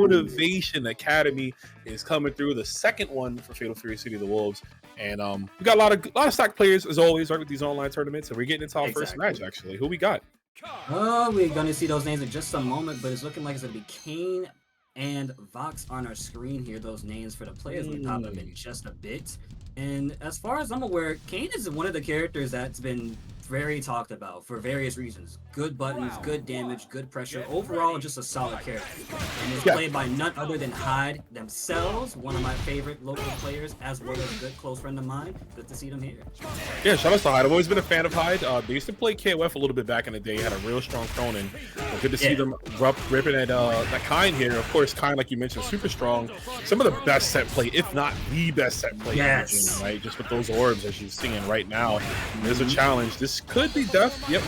Motivation Academy is coming through, the second one for Fatal Fury City of the Wolves. And we got a lot of stack players as always, right, with these online tournaments. And we're getting into our first match actually. Who we got? Oh, we're gonna see those names in just a moment, but it's looking like it's gonna be Kain and Vox on our screen here. Those names for the players will pop up in just a bit. And as far as I'm aware, Kain is one of the characters that's been very talked about for various reasons. Good buttons, good damage, good pressure. Overall, just a solid character. And is played by none other than Hyde themselves, one of my favorite local players, as well as a good close friend of mine. Good to see them here. Yeah, shout out to Hyde. I've always been a fan of Hyde. They used to play KOF a little bit back in the day. Had a real strong Cronin. Good to see them ripping at that Kain here. Of course, Kain, like you mentioned, super strong. Some of the best set play, if not the best set play in the game, right? Just with those orbs as you're seeing right now. There's a challenge. This could be death. Yep.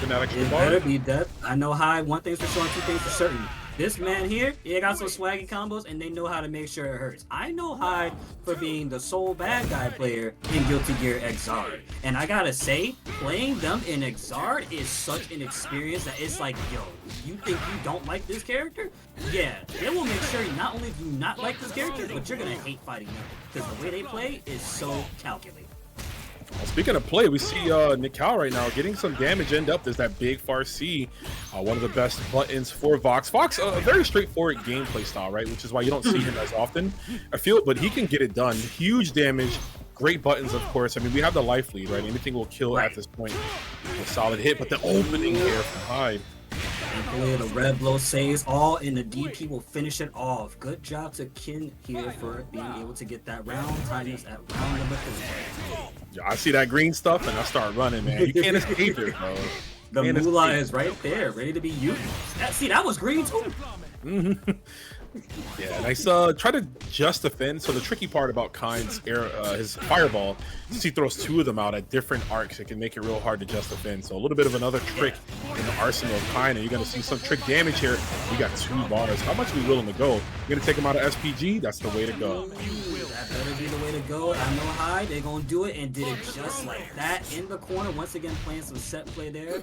It better be death. I know Hyde, one thing's for sure, two things for certain. This man here, he got some swaggy combos, and they know how to make sure it hurts. I know Hyde for being the sole bad guy player in Guilty Gear Xrd. And I gotta say, playing them in Xrd is such an experience that it's like, yo, you think you don't like this character? Yeah, they will make sure not only do you not like this character, but you're gonna hate fighting them. Because the way they play is so calculated. Speaking of play, we see Nikal right now getting some damage end up. There's that big Farsi, one of the best buttons for Vox. Vox, a very straightforward gameplay style, right? Which is why you don't see him as often, I feel, but he can get it done. Huge damage, great buttons, of course. I mean, we have the life lead, right? Anything will kill at this point. A solid hit, but the opening here from Hyde. The red blow saves all, and the DP will finish it off. Good job to Kin here for being able to get that round. Time is at round number 3. Yeah, I see that green stuff and I start running, man. You can't escape it, bro. The moolah is right there, ready to be used. See, that was green too. Yeah, nice. Try to just defend. So the tricky part about Kain's his fireball is he throws two of them out at different arcs. It can make it real hard to just defend. So a little bit of another trick in the arsenal of Kain, and you're gonna see some trick damage here. We got 2 bars. How much are we willing to go? You're gonna take him out of SPG? That's the way to go. That better be the way to go. I know Hyde, they're gonna do it, and did it just like that in the corner. Once again, playing some set play there.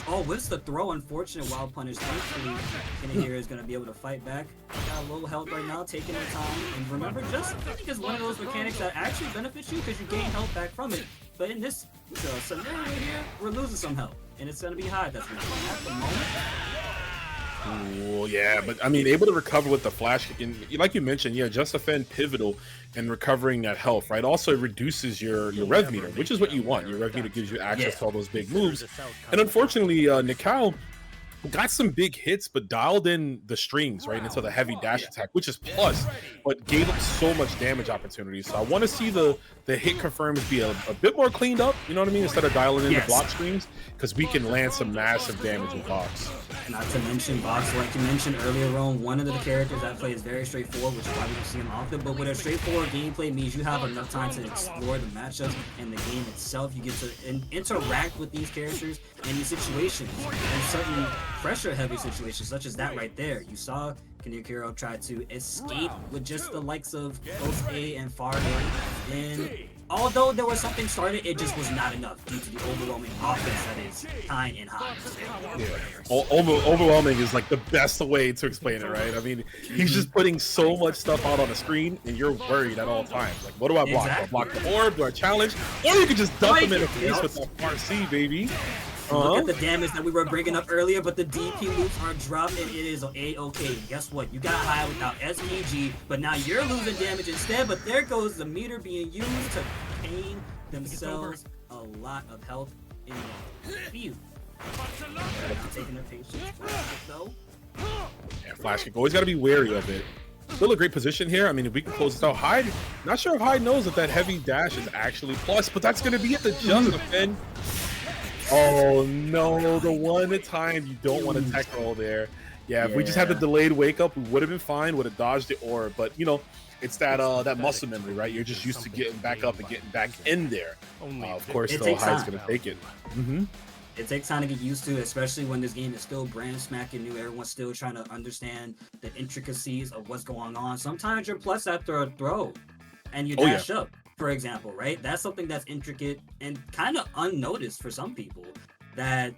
Oh, what's the throw? Unfortunate wild punish. Thankfully, Kenny here is gonna be able to fight back. Got a little health right now, taking their time. And remember, just defending is one of those mechanics that actually benefits you because you gain health back from it. But in this scenario here, we're losing some health, and it's gonna be Hyde that's gonna come at the moment. Cool, yeah, but I mean, able to recover with the flash kick, and like you mentioned, yeah, just defend pivotal in recovering that health, right? Also, it reduces your rev meter, which is what you want. Your rev meter gives you access to all those big moves. And unfortunately, Nikal got some big hits, but dialed in the strings right into the heavy dash attack, which is plus, but gave up so much damage opportunities. So I want to see the hit confirms be a bit more cleaned up, you know what I mean, instead of dialing in the block strings, because we can land some massive damage with Vox. Not to mention Vox, like you mentioned earlier on, one of the characters that play is very straightforward, which is why we don't see him often. But with a straightforward gameplay means you have enough time to explore the matchups and the game itself. You get to interact with these characters in these situations, in certain pressure-heavy situations, such as that right there. You saw Kanekiro try to escape with just the likes of Ghost A and Far A, and although there was something started, it just was not enough due to the overwhelming offense that is Kain and Hyde. Yeah, overwhelming is like the best way to explain it, right? I mean, he's just putting so much stuff out on the screen, and you're worried at all times. Like, what do I block? Do I block the orb? Do I challenge? Or you can just dump him in the face with that RC, baby. Look at the damage that we were bringing up earlier, but the DP loops are dropped, and it is A-okay. Guess what? You got Hyde without SPG, but now you're losing damage instead, but there goes the meter being used to Kain themselves a lot of health in the field. Taking their patience though. Yeah, flash kick. Always got to be wary of it. Still a great position here. I mean, if we can close this out, Hyde, not sure if Hyde knows that heavy dash is actually plus, but that's going to be at the just defend. Oh no, the one time you don't want to tech roll there. Yeah, if we just had the delayed wake up, we would have been fine, would have dodged the orb, but you know, it's that muscle memory, right? You're just used to getting back up and getting back in there. Of course, though, Hyde's going to take it. It takes time to get used to, especially when this game is still brand smacking new. Everyone's still trying to understand the intricacies of what's going on. Sometimes you're plus after a throw, and you dash up, for example, right? That's something that's intricate and kind of unnoticed for some people. That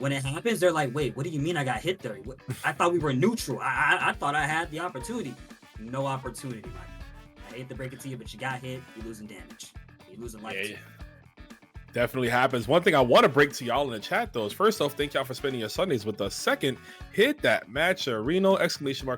when it happens, they're like, wait, what do you mean I got hit there? I thought we were neutral. I thought I had the opportunity. No opportunity, man. I hate to break it to you, but you got hit. You're losing damage. You're losing life. Yeah. Definitely happens. One thing I want to break to y'all in the chat though is, first off, thank y'all for spending your Sundays with us. Second, hit that Match-A-Reno,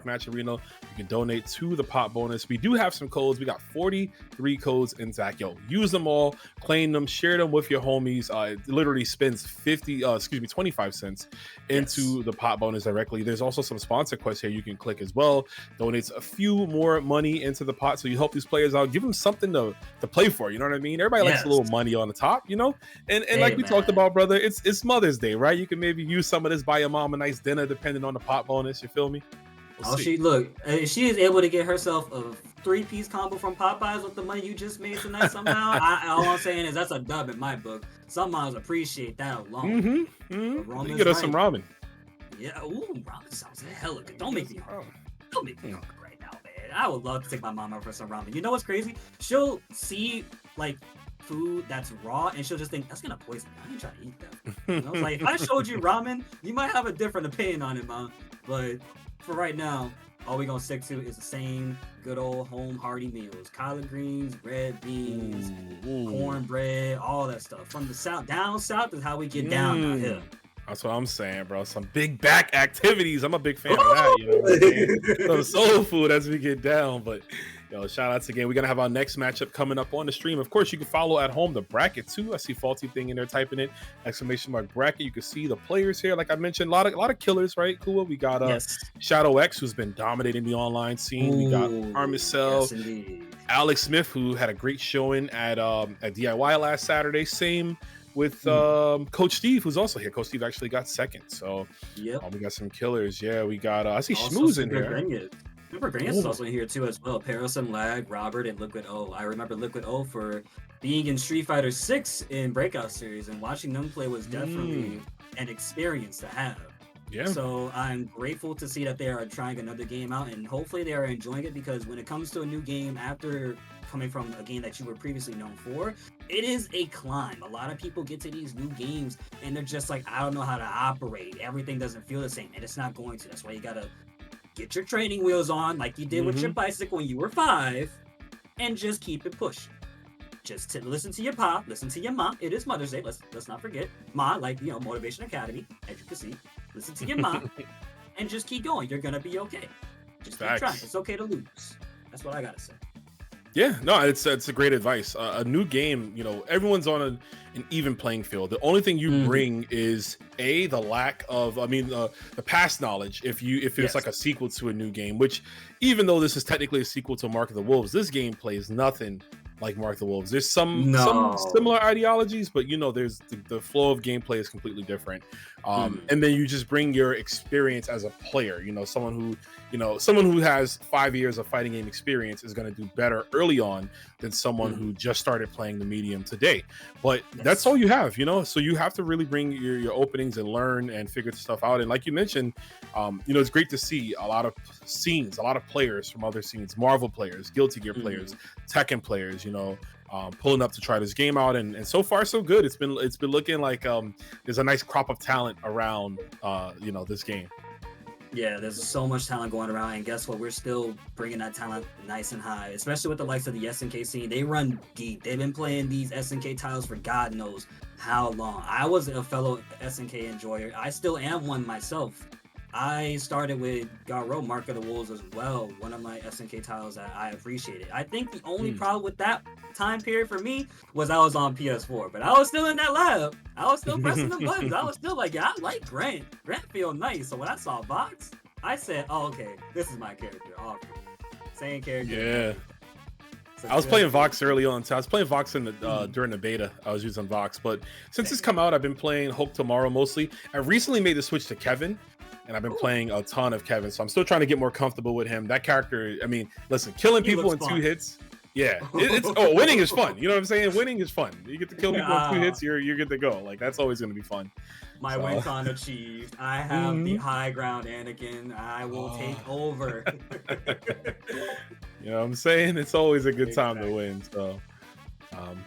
Match-A-Reno. You can donate to the pot bonus. We do have some codes. We got 43 codes in Zach. Yo, use them all, claim them, share them with your homies. It literally spends 25 cents into the pot bonus directly. There's also some sponsor quests here you can click as well. Donates a few more money into the pot, so you help these players out. Give them something to play for. You know what I mean? Everybody likes a little money on the top, you know. And hey, like we talked about, brother, it's Mother's Day, right? You can maybe use some of this, buy your mom a nice dinner, depending on the pot bonus. You feel me? She is able to get herself a 3-piece combo from Popeyes with the money you just made tonight somehow. All I'm saying is that's a dub in my book. Some moms appreciate that alone. You get us some ramen. Yeah, ramen sounds hella good. Don't make me hungry. Don't make me hungry right now, man. I would love to take my mom out for some ramen. You know what's crazy? She'll see like food that's raw and she'll just think that's gonna poison me. I ain't trying to eat that. You know? Like if I showed you ramen, you might have a different opinion on it, mom. But for right now, all we're gonna stick to is the same good old home hearty meals: collard greens, red beans, cornbread, all that stuff. From the south, down south is how we get down here. That's what I'm saying, bro. Some big back activities. I'm a big fan of that. You know what I'm saying? Some soul food as we get down. But yo, shout outs again. We're gonna have our next matchup coming up on the stream. Of course, you can follow at home the bracket too. I see Faulty thing in there typing it, !bracket. You can see the players here. Like I mentioned, a lot of killers, right? Cool. We got Shadow X, who's been dominating the online scene. We got Armicell, Alex Smith, who had a great showing at DIY last Saturday. Same with Coach Steve, who's also here. Coach Steve actually got second. So we got some killers. Yeah, we got I see Schmooze in here. Remember Grants is also in here too as well. Paris and Lag, Robert, and Liquid O. I remember Liquid O for being in Street Fighter 6 in Breakout Series, and watching them play was definitely an experience to have. Yeah. So I'm grateful to see that they are trying another game out, and hopefully they are enjoying it, because when it comes to a new game after coming from a game that you were previously known for, it is a climb. A lot of people get to these new games and they're just like, I don't know how to operate. Everything doesn't feel the same, and it's not going to. That's why you gotta get your training wheels on like you did with your bicycle when you were 5, and just keep it pushing. Just listen to your pop, listen to your mom. It is Mother's Day. Let's not forget. Ma, like, you know, Motivation Academy, as you can see. Listen to your mom and just keep going. You're gonna be okay. Just keep trying. It's okay to lose. That's what I gotta say. Yeah, no, it's a great advice. A new game, you know, everyone's on an even playing field. The only thing you bring is the lack of, the past knowledge. If it's like a sequel to a new game, which, even though this is technically a sequel to Mark of the Wolves, this game plays nothing like Mark of the Wolves. There's some similar ideologies, but you know, there's the flow of gameplay is completely different. And then you just bring your experience as a player. You know, someone who has 5 years of fighting game experience is going to do better early on than someone who just started playing the medium today. But that's all you have, you know. So you have to really bring your openings and learn and figure stuff out. And like you mentioned, you know, it's great to see a lot of scenes, a lot of players from other scenes, Marvel players, Guilty Gear players, Tekken players, you know, pulling up to try this game out, and so far so good. It's been looking like there's a nice crop of talent around you know, this game. Yeah, there's so much talent going around, and guess what? We're still bringing that talent nice and high, especially with the likes of the SNK scene. They run deep. They've been playing these SNK titles for God knows how long. I was a fellow SNK enjoyer. I still am one myself. I started with Garo, Mark of the Wolves as well, one of my SNK titles that I appreciated. I think the only problem with that time period for me was I was on PS4, but I was still in that lab. I was still pressing the buttons. I was still like, yeah, I like Grant. Grant feel nice. So when I saw Vox, I said, oh, okay, this is my character. Same character. Yeah. So I was playing Vox early on, so I was playing Vox in the during the beta. I was using Vox, but since it's come out, I've been playing Hope Tomorrow mostly. I recently made the switch to Kevin, and I've been playing a ton of Kevin, so I'm still trying to get more comfortable with him. That character, I mean, listen, killing people in 2 hits, winning is fun. You know what I'm saying? Winning is fun. You get to kill people in 2 hits, you're good to go. Like, that's always going to be fun. My wins on achieved. I have the high ground, Anakin. I will take over. You know what I'm saying? It's always a good time to win. So,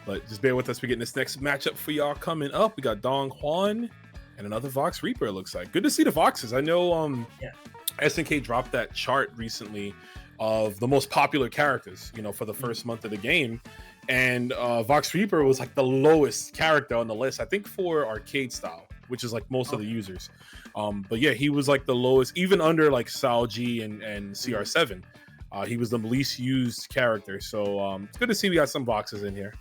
but just bear with us. We're getting this next matchup for y'all coming up. We got Dong Hwan And another Vox Reaper, it looks like. Good to see the Voxes. I know Yeah. SNK dropped that chart recently of the most popular characters, you know, for the first month of the game. And Vox Reaper was like the lowest character on the list, I think, for arcade style, which is like most of the users. But yeah, he was like the lowest, even under like Sal G and CR7. He was the least used character. So it's good to see we got some boxes in here.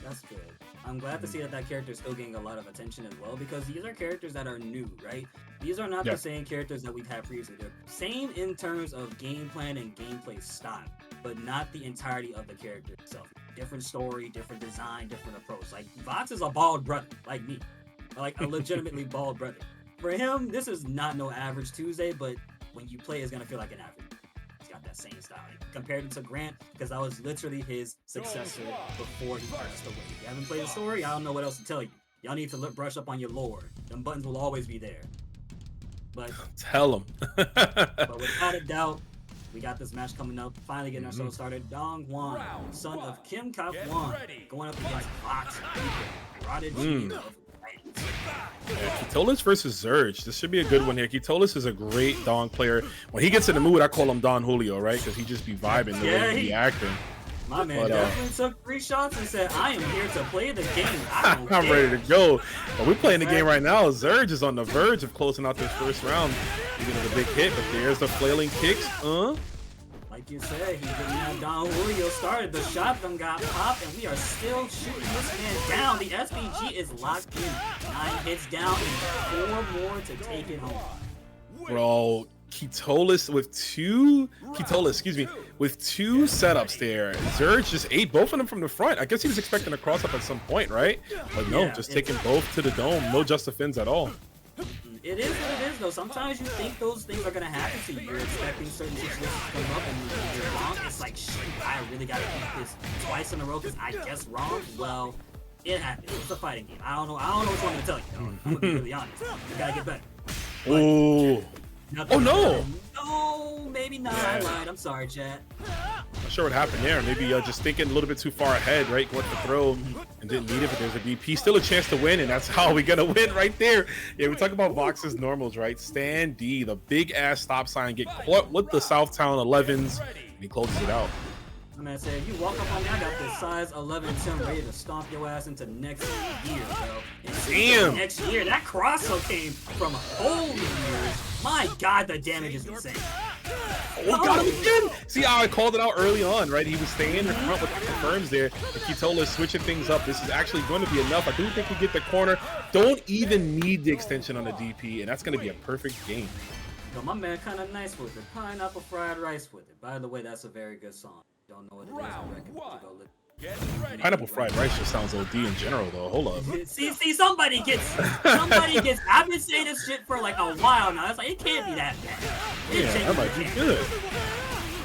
That's good. I'm glad to see that character is still getting a lot of attention as well, because these are characters that are new, right? These are not the same characters that we've had previously. They're same in terms of game plan and gameplay style, but not the entirety of the character itself. Different story, different design, different approach. Like, Vox is a bald brother, like me. Like a legitimately bald brother. For him, this is not no average Tuesday, but when you play, it's going to feel like an average. Got that same style. Compared it to Grant, because I was literally his successor before he passed away. If you haven't played the story, I don't know what else to tell you. Y'all need to brush up on your lore. Them buttons will always be there. But tell them. But without a doubt, we got this match coming up. Finally getting ourselves started. Dong Hwan, son of Kim Kap Hwan, going up against Vox Reaper. Kitolis versus Zurge. This should be a good one here. Kitolis is a great Dong player. When he gets in the mood, I call him Don Julio, right? Because he just be vibing the way he be acting. My man definitely took 3 shots and said, I am here to play the game. I'm ready to go. But we're playing the game right now. Zurge is on the verge of closing out this first round. He's getting a big hit, but there's the flailing kicks. Like you said, he didn't have Don Julio started. The shotgun got popped, and we are still shooting this man down. The SPG is locked in. 9 hits down and 4 more to take it home. Bro, Kitolis with two setups there. Zurge just ate both of them from the front. I guess he was expecting a cross up at some point, right? But no, just taking both to the dome. No Justifins at all. It is what it is, though. Sometimes you think those things are going to happen to you. You're expecting certain situations to come up, and you're wrong. It's like, shit, I really got to beat this twice in a row because I guessed wrong. Well, it happens. It's a fighting game. I don't know what you want me to tell you. I'm going to be really honest. You got to get better. Oh. Oh, no. No, maybe not. I lied. I'm sorry, chat. Not sure what happened there. Maybe just thinking a little bit too far ahead, right? Going to throw and didn't need it, but there's a DP. Still a chance to win, and that's how we're going to win right there. Yeah, we talk about Vox's normals, right? Stan D, the big-ass stop sign, get caught with the Southtown 11s, and he closes it out. My man said, if you walk up on me, I got this size 11 Tim ready to stomp your ass into next year, bro. And damn! Next year, that crossbow came from holy years. My God, the damage is insane. Oh, got him again! See how I called it out early on, right? He was staying in front with the confirms there. And Kitola switching things up. This is actually going to be enough. I do think we get the corner. Don't even need the extension on the DP, and that's going to be a perfect game. Yo, my man kind of nice with it. Pineapple fried rice with it. By the way, that's a very good song. Don't know what it is. I recommend you go look. Pineapple fried rice just sounds OD in general, though. Hold up. See, somebody gets. I've been saying this shit for like a while now. It's like, it can't be that bad. Yeah, that might be good.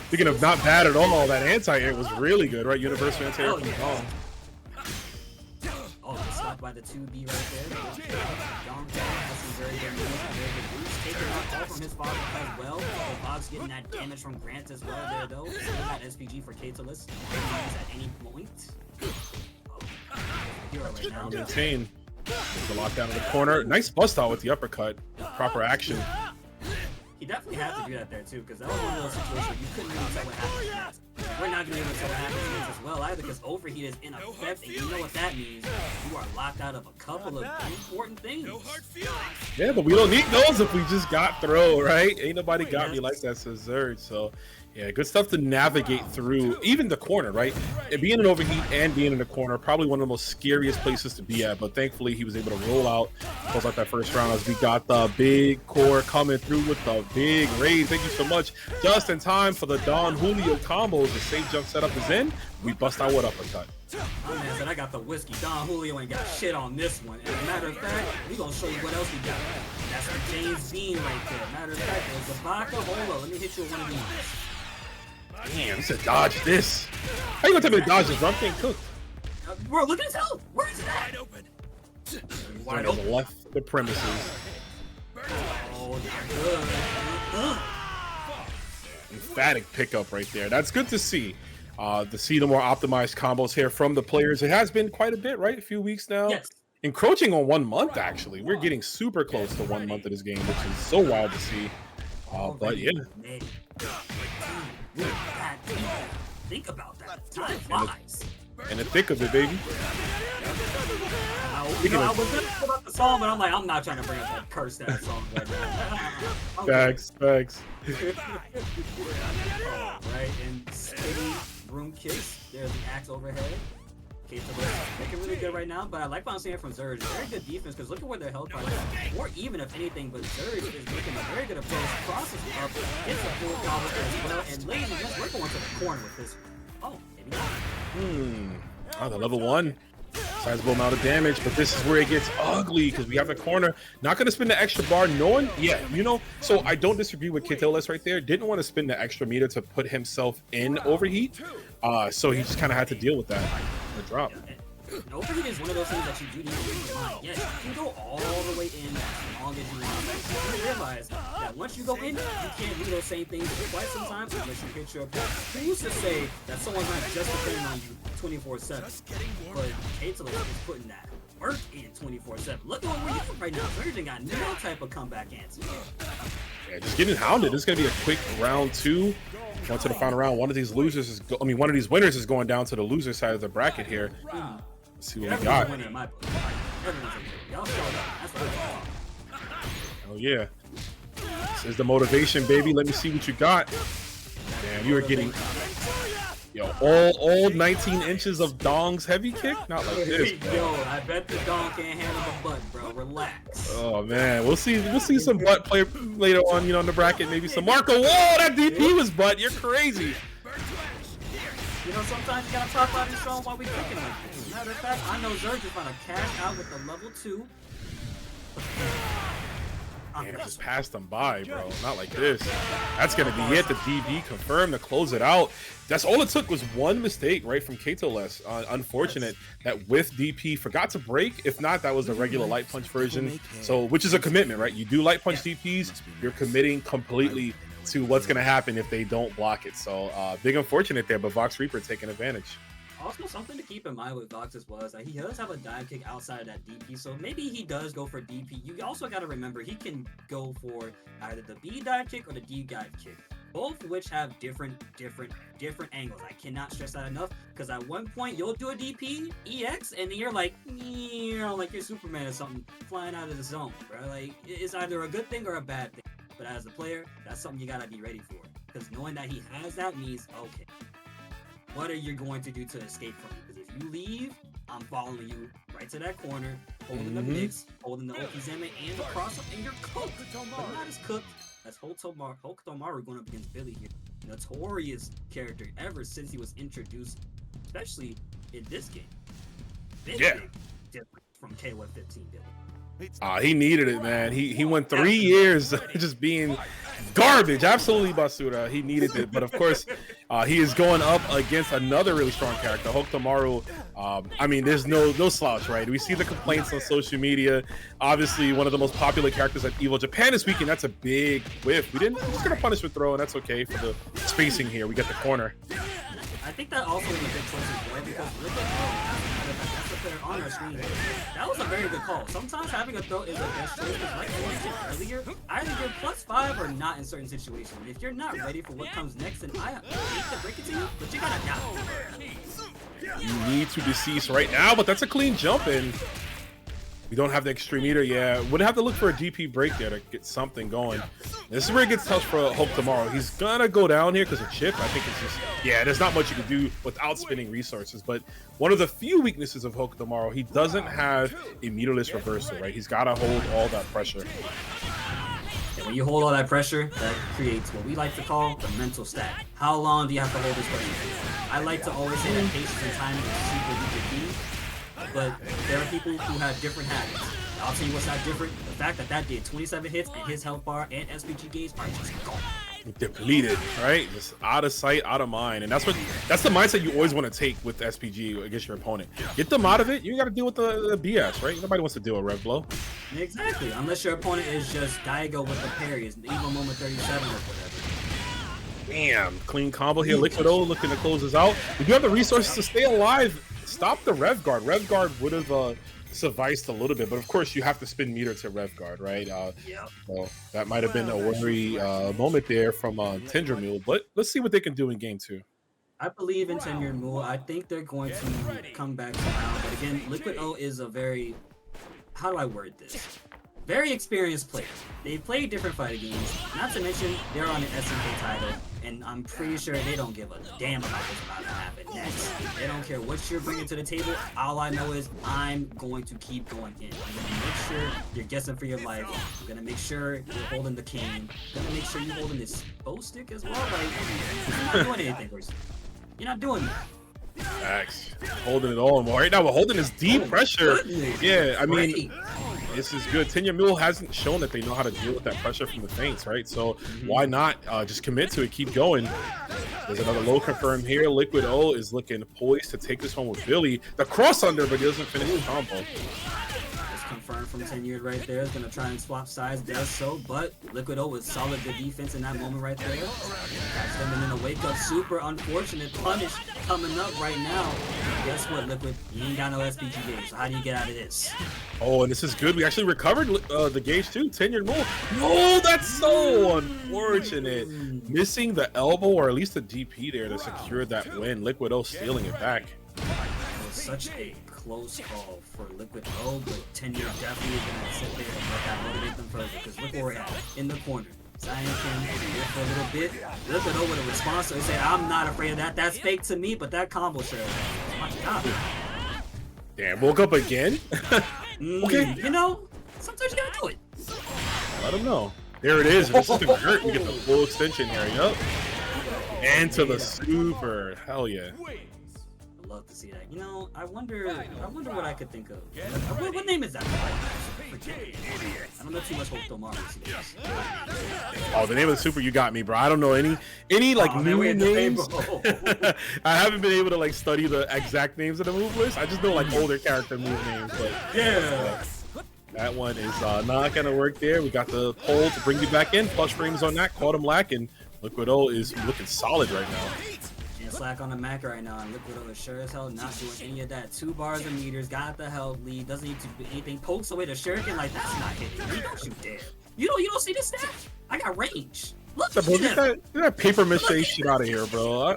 Speaking of not bad at all, that anti-air was really good, right? Universal anti-air from the ball. Oh, stopped by the 2B right there. Dong has some very good moves. Very good boost. Taking out all from his father as well. Bob's getting that damage from Grant as well there, though. Still that SPG for Katolis. At any point. Hero right now. Maintain. There's the lockdown in the corner. Nice bust out with the uppercut. Proper action. He definitely had to do that there, too, because that was one of those situations where you couldn't really tell what happened next. We're not going to be able to tell what happens next as well, either, because overheat is in effect, and you know what that means. You are locked out of a couple of important things. Yeah, but we don't need those if we just got throw, right? Ain't nobody got me like that, says Zurge. So, yeah, good stuff to navigate through. Even the corner, right? Being an overheat and being in the corner, probably one of the most scariest places to be at. But thankfully, he was able to roll out, close out that first round as we got the big core coming through with the big raise. Thank you so much. Just in time for the Don Julio combos. The safe jump setup is in. We bust out with uppercut. My man said, I got the whiskey. Don Julio ain't got shit on this one. As a matter of fact, we gonna show you what else we got. That's the James Bean right there. Matter of fact, there's the vodka. Hold on, let me hit you with one of these. Damn, he said dodge this. How you gonna tell me to dodge this? I'm getting cooked. Bro, look at his health. Where is it at? Wide open. Left the premises. Oh, good. Emphatic pickup right there. That's good to see. To see the more optimized combos here from the players. It has been quite a bit, right? A few weeks now. Yes. encroaching on 1 month. Actually, we're getting super close to 1 month of this game, which is so wild to see. But yeah, think about that. Time flies. in the thick of it, baby. I was gonna put up the song, but I'm like, I'm not trying to bring up that curse that song right now. Facts. Right, and steady room kicks. There's the axe overhead. Okay, so they're looking really good right now, but I like what I'm seeing from Zurge. Very good defense, because look at where their health bar is. Or even if anything, but Zurge is making a very good approach, crosses up, gets a full gobble as well, and ladies and gentlemen, we're going to the corner with this. Oh, maybe not. Oh, the level 1. Sizable amount of damage, but this is where it gets ugly because we have the corner. Not going to spend the extra bar. Knowing, so I don't disagree with Kitolis right there. Didn't want to spend the extra meter to put himself in overheat. So he just kind of had to deal with that. The drop. And overheat is one of those things that you do need to keep in mind. Yes, you can go all the way in as long as you want. You realize that once you go in, you can't do those same things quite sometimes unless you hit your opponent. Who's to say that someone's not just depending on you 24/7? But Kato is putting that work in 24/7. Look at what we're using right now. Virgin got no type of comeback answer. Yeah, just getting hounded. This is gonna be a quick round 2. Going to the final round. One of these winners is going down to the loser side of the bracket here. Let's see what we got. Oh yeah. This is the motivation, baby. Let me see what you got. Damn, you are getting all 19 inches of Dong's heavy kick? Not like this, bro. Yo, I bet the Dong can't handle the butt, bro. Relax. Oh man, we'll see some butt play later on, in the bracket. Maybe some Marco. Whoa, that DP was butt. You're crazy. Sometimes you gotta talk about this song while we kicking like this. Matter of fact, I know Zurge is gonna cash out with the level 2. Damn, just passed them by, bro. Not like this. That's gonna be it. The DB confirmed to close it out. That's all it took was one mistake, right, from Katoles. Unfortunate that with DP forgot to break. If not, that was the regular light punch version. So, which is a commitment, right? You do light punch DPs, you're committing completely to what's gonna happen if they don't block it. So, big unfortunate there, but Vox Reaper taking advantage. Also, something to keep in mind with Vox as well is that he does have a dive kick outside of that DP, so maybe he does go for DP. You also got to remember he can go for either the B dive kick or the D dive kick, both of which have different angles. I cannot stress that enough, because at one point you'll do a DP EX and then you're like you're Superman or something flying out of the zone, bro. Like, it's either a good thing or a bad thing. But as a player, that's something you gotta be ready for, because knowing that he has that means, okay, what are you going to do to escape from me? Because if you leave, I'm following you right to that corner, holding the mix, holding the Okizeme and the cross up, and you're cooked. But not as cooked as Hokutomaru going up against Billy here. Notorious character ever since he was introduced, especially in this game. Big different from KOF 15 Billy. He needed it, man. He went 3 years just being garbage. Absolutely, Basura. He needed it, but of course, he is going up against another really strong character, Hokutomaru. I mean, there's no slouch, right? We see the complaints on social media. Obviously, one of the most popular characters at Evo Japan this weekend. That's a big whiff. We're just gonna punish with throw, and that's okay for the spacing here. We get the corner. I think that also is a big choice as well, because look at that's the player on our screen. That was a very good call. Sometimes having a throw is the best choice, because like I said earlier, either you're +5 or not in certain situations. If you're not ready for what comes next, then I hate to break it to you, but you gotta die. You need to decease right now, but that's a clean jump, and we don't have the extreme meter. Yeah, would have to look for a DP break there to get something going. This is where it gets tough for Hokutomaru. He's gonna go down here because of chip. I think it's just, there's not much you can do without spending resources. But one of the few weaknesses of Hokutomaru, he doesn't have a meterless reversal, right? He's gotta hold all that pressure. And when you hold all that pressure, that creates what we like to call the mental stat. How long do you have to hold this pressure? I like to always say that patience and timing is super duper key. But there are people who have different habits. I'll tell you what's not different. The fact that did 27 hits and his health bar and SPG gauge are just gone. Depleted, right? Just out of sight, out of mind. And that's the mindset you always want to take with SPG against your opponent. Get them out of it. You got to deal with the BS, right? Nobody wants to deal with rev blow. Exactly. Unless your opponent is just Daigo with the parries, Evo Moment 37 or whatever. Damn. Clean combo here. Liquido looking to close us out. We do have the resources to stay alive. Stop the Rev Guard. Rev Guard would have sufficed a little bit, but of course you have to spin meter to rev guard, right? Yep. So that might have been a worry moment there from Tendra Mule, but let's see what they can do in game 2. I believe in Tenure Mule. I think they're going to come back somehow. But again, Liquid O is a very, how do I word this? Very experienced player. They've played different fighting games. Not to mention, they're on an SNK title. And I'm pretty sure they don't give a damn about what's about to happen next. They don't care what you're bringing to the table. All I know is I'm going to keep going in. I'm going to make sure you're guessing for your life. I'm going to make sure you're holding the Kain. I'm going to make sure you're holding this bow stick as well. Like, you're not doing anything, Bruce. You're not doing that. Max holding it all right now. We're holding this deep pressure. Goodness. Yeah, I mean, Great. this is good. Tenya Mule hasn't shown that they know how to deal with that pressure from the feints, right? So why not just commit to it, keep going. There's another low confirm here. Liquid O is looking poised to take this one with Billy. The cross under, but he doesn't finish the combo. Confirmed from Tenured right there. Is gonna try and swap sides, does so, but Liquid O with solid good defense in that moment right there. Catch them and then a wake up, super unfortunate punish coming up right now. Guess what, Liquid? You ain't got no SPG gauge, so how do you get out of this? Oh, and this is good. We actually recovered the gauge too. Tenured Mule. No, that's so unfortunate. Missing the elbow or at least the DP there to secure that win. Liquid O stealing it back. It was such a close call for Liquid O, but Tenure definitely is going to sit there and let that motivate them further, because look where we're at, in the corner. Zion came here for a little bit. Liquid O with a response, so he said, I'm not afraid of that. That's fake to me, but that combo sure is. My God. Damn, woke up again? Okay. You know, sometimes you gotta do it. Let him know. There it is. This is gonna hurt. We get the full extension here. Yup. And to the super. Hell yeah. I'd love to see that. You know, I wonder what I could think of. What name is that? I don't know too much Hope Mario. Oh, the name of the super, you got me, bro. I don't know any like new names. I haven't been able to like study the exact names of the move list. I just know like older character move names, but yeah. That one is not gonna work there. We got the pole to bring you back in. Plus frames on that. Caught him lacking. Liquid O is looking solid right now. Slack on the Mac right now, and Liquid O is sure as hell not doing any of that. 2 bars of meters, got the health lead, doesn't need to do anything. Pokes away the shuriken, like that's not hitting. You don't shoot dead. You don't see this stat? I got range. Look at that paper mache shit out of here, bro.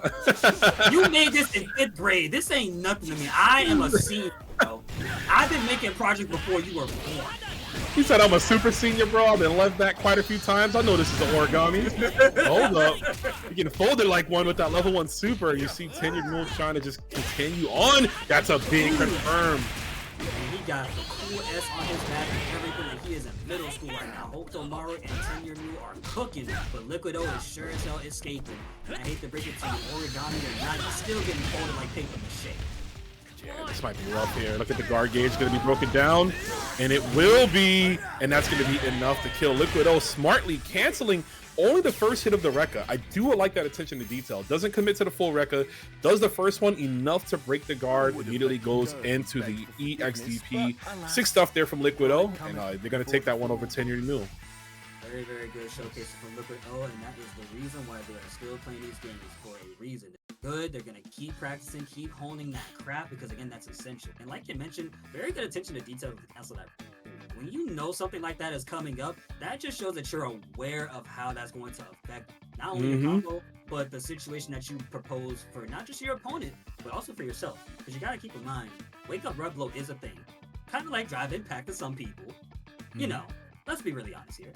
You made this in 5th grade. This ain't nothing to me. I am a senior, bro. I've been making projects before you were born. He said I'm a super senior, bro. I've been left back quite a few times. I know this is an origami. Hold up. You can fold it like one with that level 1 super. You see Tenured Mule trying to just continue on. That's a big confirm. And he got the cool S on his back and everything. Like he is in middle school right now. Hokuto Maru and Tenured Mule are cooking, but Liquid O is sure as hell escaping. And I hate to break it to you, origami or not, he's still getting folded like paper mache. Yeah, this might be rough here. Look at the guard gauge, going to be broken down, and it will be, and that's going to be enough to kill. Liquid O smartly canceling only the first hit of the Rekka. I do like that attention to detail. Doesn't commit to the full Rekka, does the first one enough to break the guard, immediately goes into the EXDP. 6 stuff there from Liquid O, and they're going to take that one over Tenured Mule. Very, very good showcase from Liquid O, and that is the reason why they are still playing these games, for a reason. They're good, they're going to keep practicing, keep honing that crap, because again, that's essential. And like you mentioned, very good attention to detail to cancel that. When you know something like that is coming up, that just shows that you're aware of how that's going to affect not only your combo, but the situation that you propose for not just your opponent, but also for yourself. Because you got to keep in mind, wake up rev blow is a thing. Kind of like drive impact to some people. You know, let's be really honest here.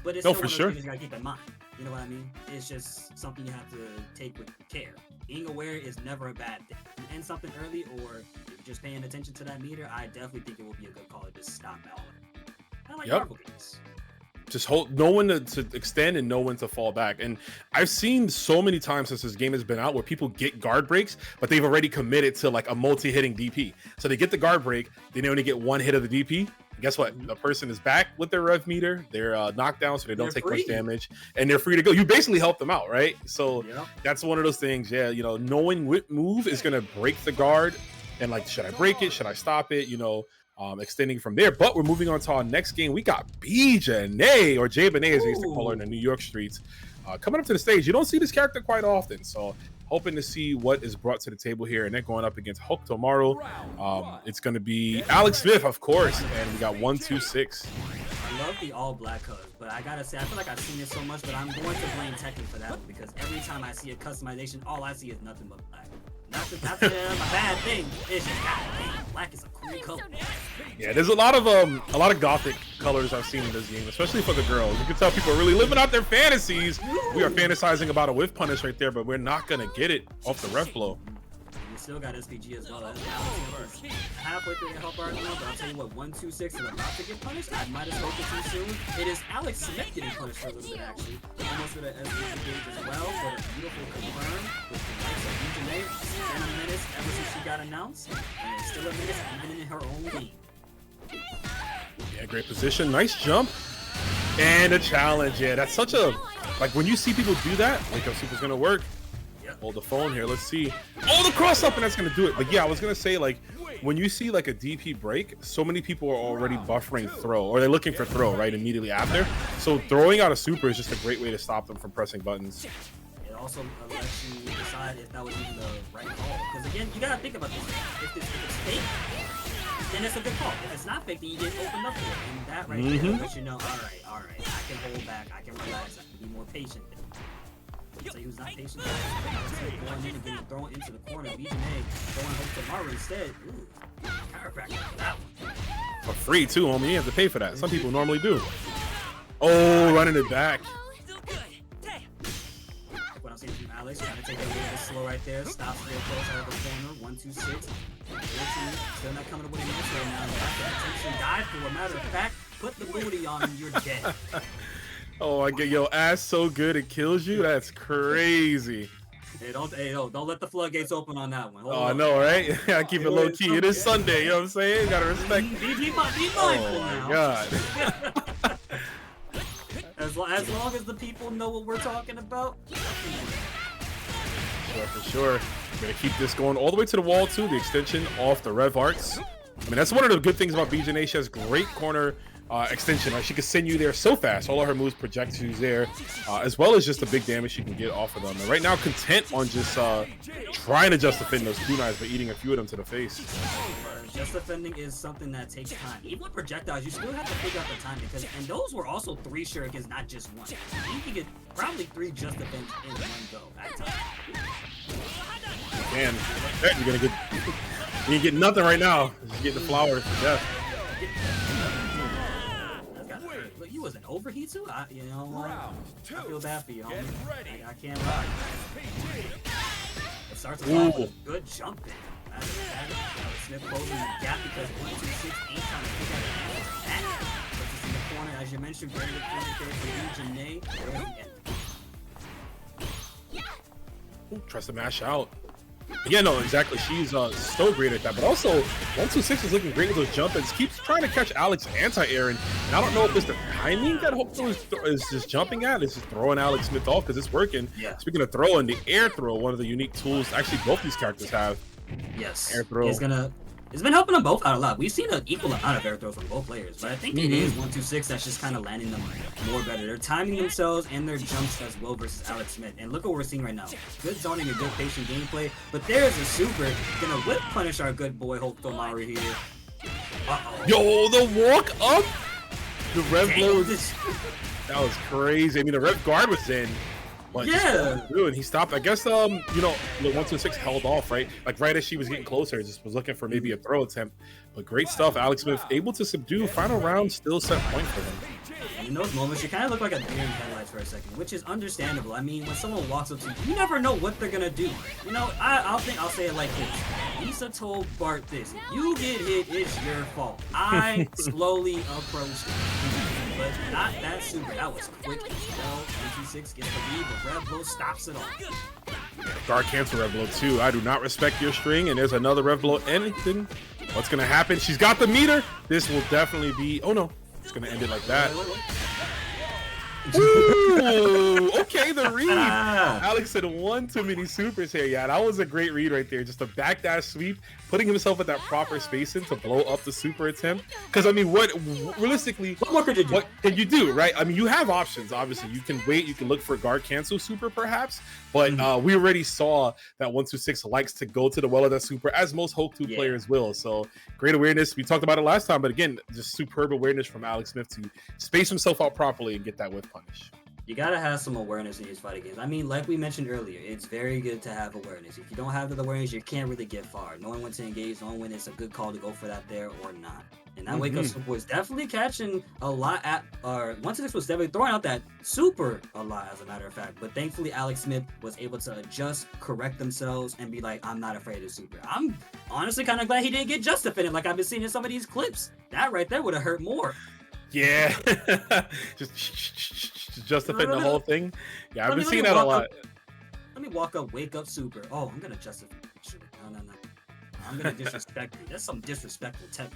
But it's still one of those things you gotta keep in mind. You know what I mean? It's just something you have to take with care. Being aware is never a bad thing. And something early, or just paying attention to that meter, I definitely think it will be a good call to just stop all of it. I like Marvel games. Just know when to extend and know when to fall back. And I've seen so many times since this game has been out where people get guard breaks, but they've already committed to like a multi-hitting DP. So they get the guard break, then they only get 1 hit of the DP. And guess what? The person is back with their rev meter. They're knocked down, so they don't take much damage, and they're free to go. You basically help them out, right? So that's one of those things. Yeah, you know, knowing what move is gonna break the guard, and like, should I break it? Should I stop it? You know, extending from there. But we're moving on to our next game. We got Benet, or Jay Benet, as they used to call her in the New York streets, coming up to the stage. You don't see this character quite often, so hoping to see what is brought to the table here. And they're going up against Hulk tomorrow. It's going to be Alex Smith, of course, and we got 126. I love the all black colors, but I gotta say, I feel like I've seen it so much, but I'm going to blame Tekken for that one, because every time I see a customization, all I see is nothing but black. Not a bad thing. It's just goddamn, black is a cool color. Yeah, there's a lot of gothic colors I've seen in this game, especially for the girls. You can tell people are really living out their fantasies. We are fantasizing about a whiff punish right there, but we're not gonna get it off the ref blow. Still got SPG as well. Halfway through the help art now, but I'll tell you what, 126 is about to get punished. I might have spoken too soon. It is Alex Smith getting punished for a little bit, actually. Almost with an SPG gauge as well, but a beautiful confirm with the likes of Ujane. It's been a minute ever since she got announced, and it's still a minute even in her own game. Yeah, great position, nice jump, and a challenge. Yeah, that's such a, like, when you see people do that, like, I see what's gonna work. Hold the phone here. Let's see. Oh, the cross up, and that's gonna do it. Like, yeah, I was gonna say, like, when you see like a DP break, so many people are already buffering throw, or they're looking for throw right immediately after. So throwing out a super is just a great way to stop them from pressing buttons. It also lets you decide if that was even the right call. Because again, you gotta think about this. If it's fake, then it's a good call. If it's not fake, then you get opened up for it. And that right there lets you know, all right, I can hold back, I can relax, I can be more patient. So he was not patient. Going in and getting thrown into the corner. BJA going home tomorrow instead. Ooh, chiropractor for that one. For free too, homie. You have to pay for that. Some people normally do. Oh, running it back. What I'm saying from Alex, trying to take it a little bit slow right there. Stops real close out of the corner. 1-2-6. Still not coming up with an answer right now. Attention dive for a matter of fact. Put the booty on and you're dead. Oh, I get your ass so good it kills you. That's crazy. Hey, don't let the floodgates open on that one. Hold on. I know, right? I keep it low key. It is Sunday, you know what I'm saying? You gotta respect. Be mindful now. God. as long as the people know what we're talking about. For sure. We're gonna keep this going all the way to the wall too. The extension off the rev arcs. I mean, that's one of the good things about BJA. She has great corner extension. Like, she can send you there so fast. All of her moves project you there, as well as just the big damage she can get off of them. And right now, content on just trying to just defend those kunais by eating a few of them to the face. Just defending is something that takes time. Even with projectiles, you still have to figure out the time, because, and those were also 3 shurikens, not just one. You can get probably 3 just defense in one go at a time. Man, you're gonna get nothing right now. Just get the flowers to death. Look, you was an overheat too. I feel bad for you, homie. I can't lie. It starts with good jumping. Smith closing the gap because 1-2-6 ain't trying to pick out the back. But just in the corner, as you mentioned, very good corner there for Janae. Tries to mash out. Yeah, no, exactly. She's so great at that. But also, 1-2-6 is looking great with those jump ins. Keeps trying to catch Alex anti-air. And I don't know if it's the timing that Hope is just jumping at. It's just throwing Alex Smith off because it's working. Yeah. Speaking of throwing, the air throw, one of the unique tools actually both these characters have. Yes. Air throw. It's been helping them both out a lot. We've seen an equal amount of air throws from both players, but I think it is 1-2-6 that's just kind of landing them more better. They're timing themselves and their jumps as well versus Alex Smith. And look what we're seeing right now. Good zoning and good patient gameplay, but there's a super gonna whip punish our good boy Hulk Tomari here. Yo, the walk up! The rev blow. That was crazy. I mean, the rev guard was in. Yeah, and he stopped. I guess the 1-2-6 held off, right? Like right as she was getting closer, just was looking for maybe a throw attempt. But great stuff. Alex Smith able to subdue. Final round still set point for him. In those moments, you kind of look like a deer in headlights for a second, which is understandable. I mean, when someone walks up to you, you never know what they're gonna do. You know, I'll say it like this. Lisa told Bart this: "You get hit, it's your fault." I slowly approached it, but not that super. That was quick as well. 1-2-6 gets the lead, but Rev Blow stops it all. Guard cancel Rev Blow too. I do not respect your string, and there's another Rev Blow. Anything? What's gonna happen? She's got the meter. This will definitely be. Oh no. It's gonna end it like that. Ooh, Okay, the read. Alex said one too many supers here. Yeah, that was a great read right there. Just a backdash sweep, putting himself at that proper spacing to blow up the super attempt. Because I mean, realistically, what could you do? What can you do, right? I mean, you have options. Obviously, you can wait. You can look for guard cancel super, perhaps. But we already saw that 126 likes to go to the well of that super, as most Hulk 2 players will. So great awareness. We talked about it last time, but again, just superb awareness from Alex Smith to space himself out properly and get that whiff punish. You gotta have some awareness in these fighting games. I mean, like we mentioned earlier, it's very good to have awareness. If you don't have the awareness, you can't really get far. Knowing when to engage, knowing when it's a good call to go for that there or not. And that wake up super was definitely catching a lot at, or 126 was definitely throwing out that super a lot, as a matter of fact. But thankfully, Alex Smith was able to adjust, correct themselves, and be like, I'm not afraid of super. I'm honestly kind of glad he didn't get justified, like I've been seeing in some of these clips. That right there would have hurt more. Yeah, just justifying the whole thing. Yeah, I've been seeing that a lot. Let me walk up, wake up, super. Oh, I'm gonna justify. No. I'm gonna disrespect you. That's some disrespectful tech.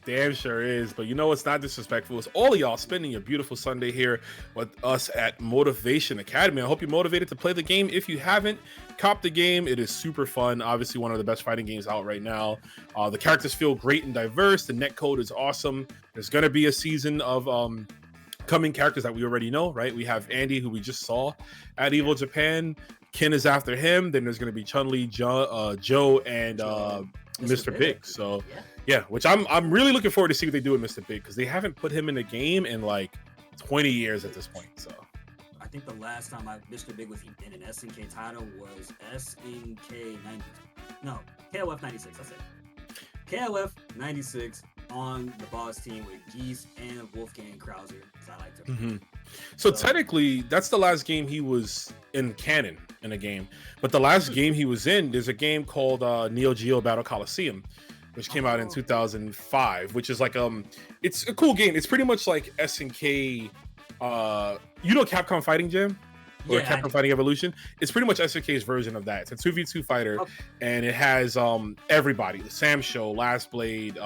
Damn sure is, but you know what's not disrespectful? It's all of y'all spending a beautiful Sunday here with us at Motivation Academy. I hope you're motivated to play the game. If you haven't, cop the game. It is super fun. Obviously, one of the best fighting games out right now. The characters feel great and diverse. The netcode is awesome. There's going to be a season of coming characters that we already know, right? We have Andy, who we just saw at Evo Japan. Ken is after him. Then there's going to be Chun-Li, Joe, and Mr. Big. So yeah, which I'm really looking forward to see what they do with Mr. Big, because they haven't put him in the game in like 20 years at this point. So I think the last time Mr. Big was in an SNK title was SNK 90. No, KOF 96. That's it. KOF 96 on the boss team with Geese and Wolfgang Krauser, because I like him. So technically, that's the last game he was in canon in a game. But the last game he was in, there's a game called Neo Geo Battle Coliseum, which came out in 2005, which is like it's a cool game. It's pretty much like SNK, Capcom Fighting Jam or Capcom Fighting Evolution. It's pretty much SNK's version of that. It's a 2v2 fighter, and it has everybody: the Sam Show, Last Blade,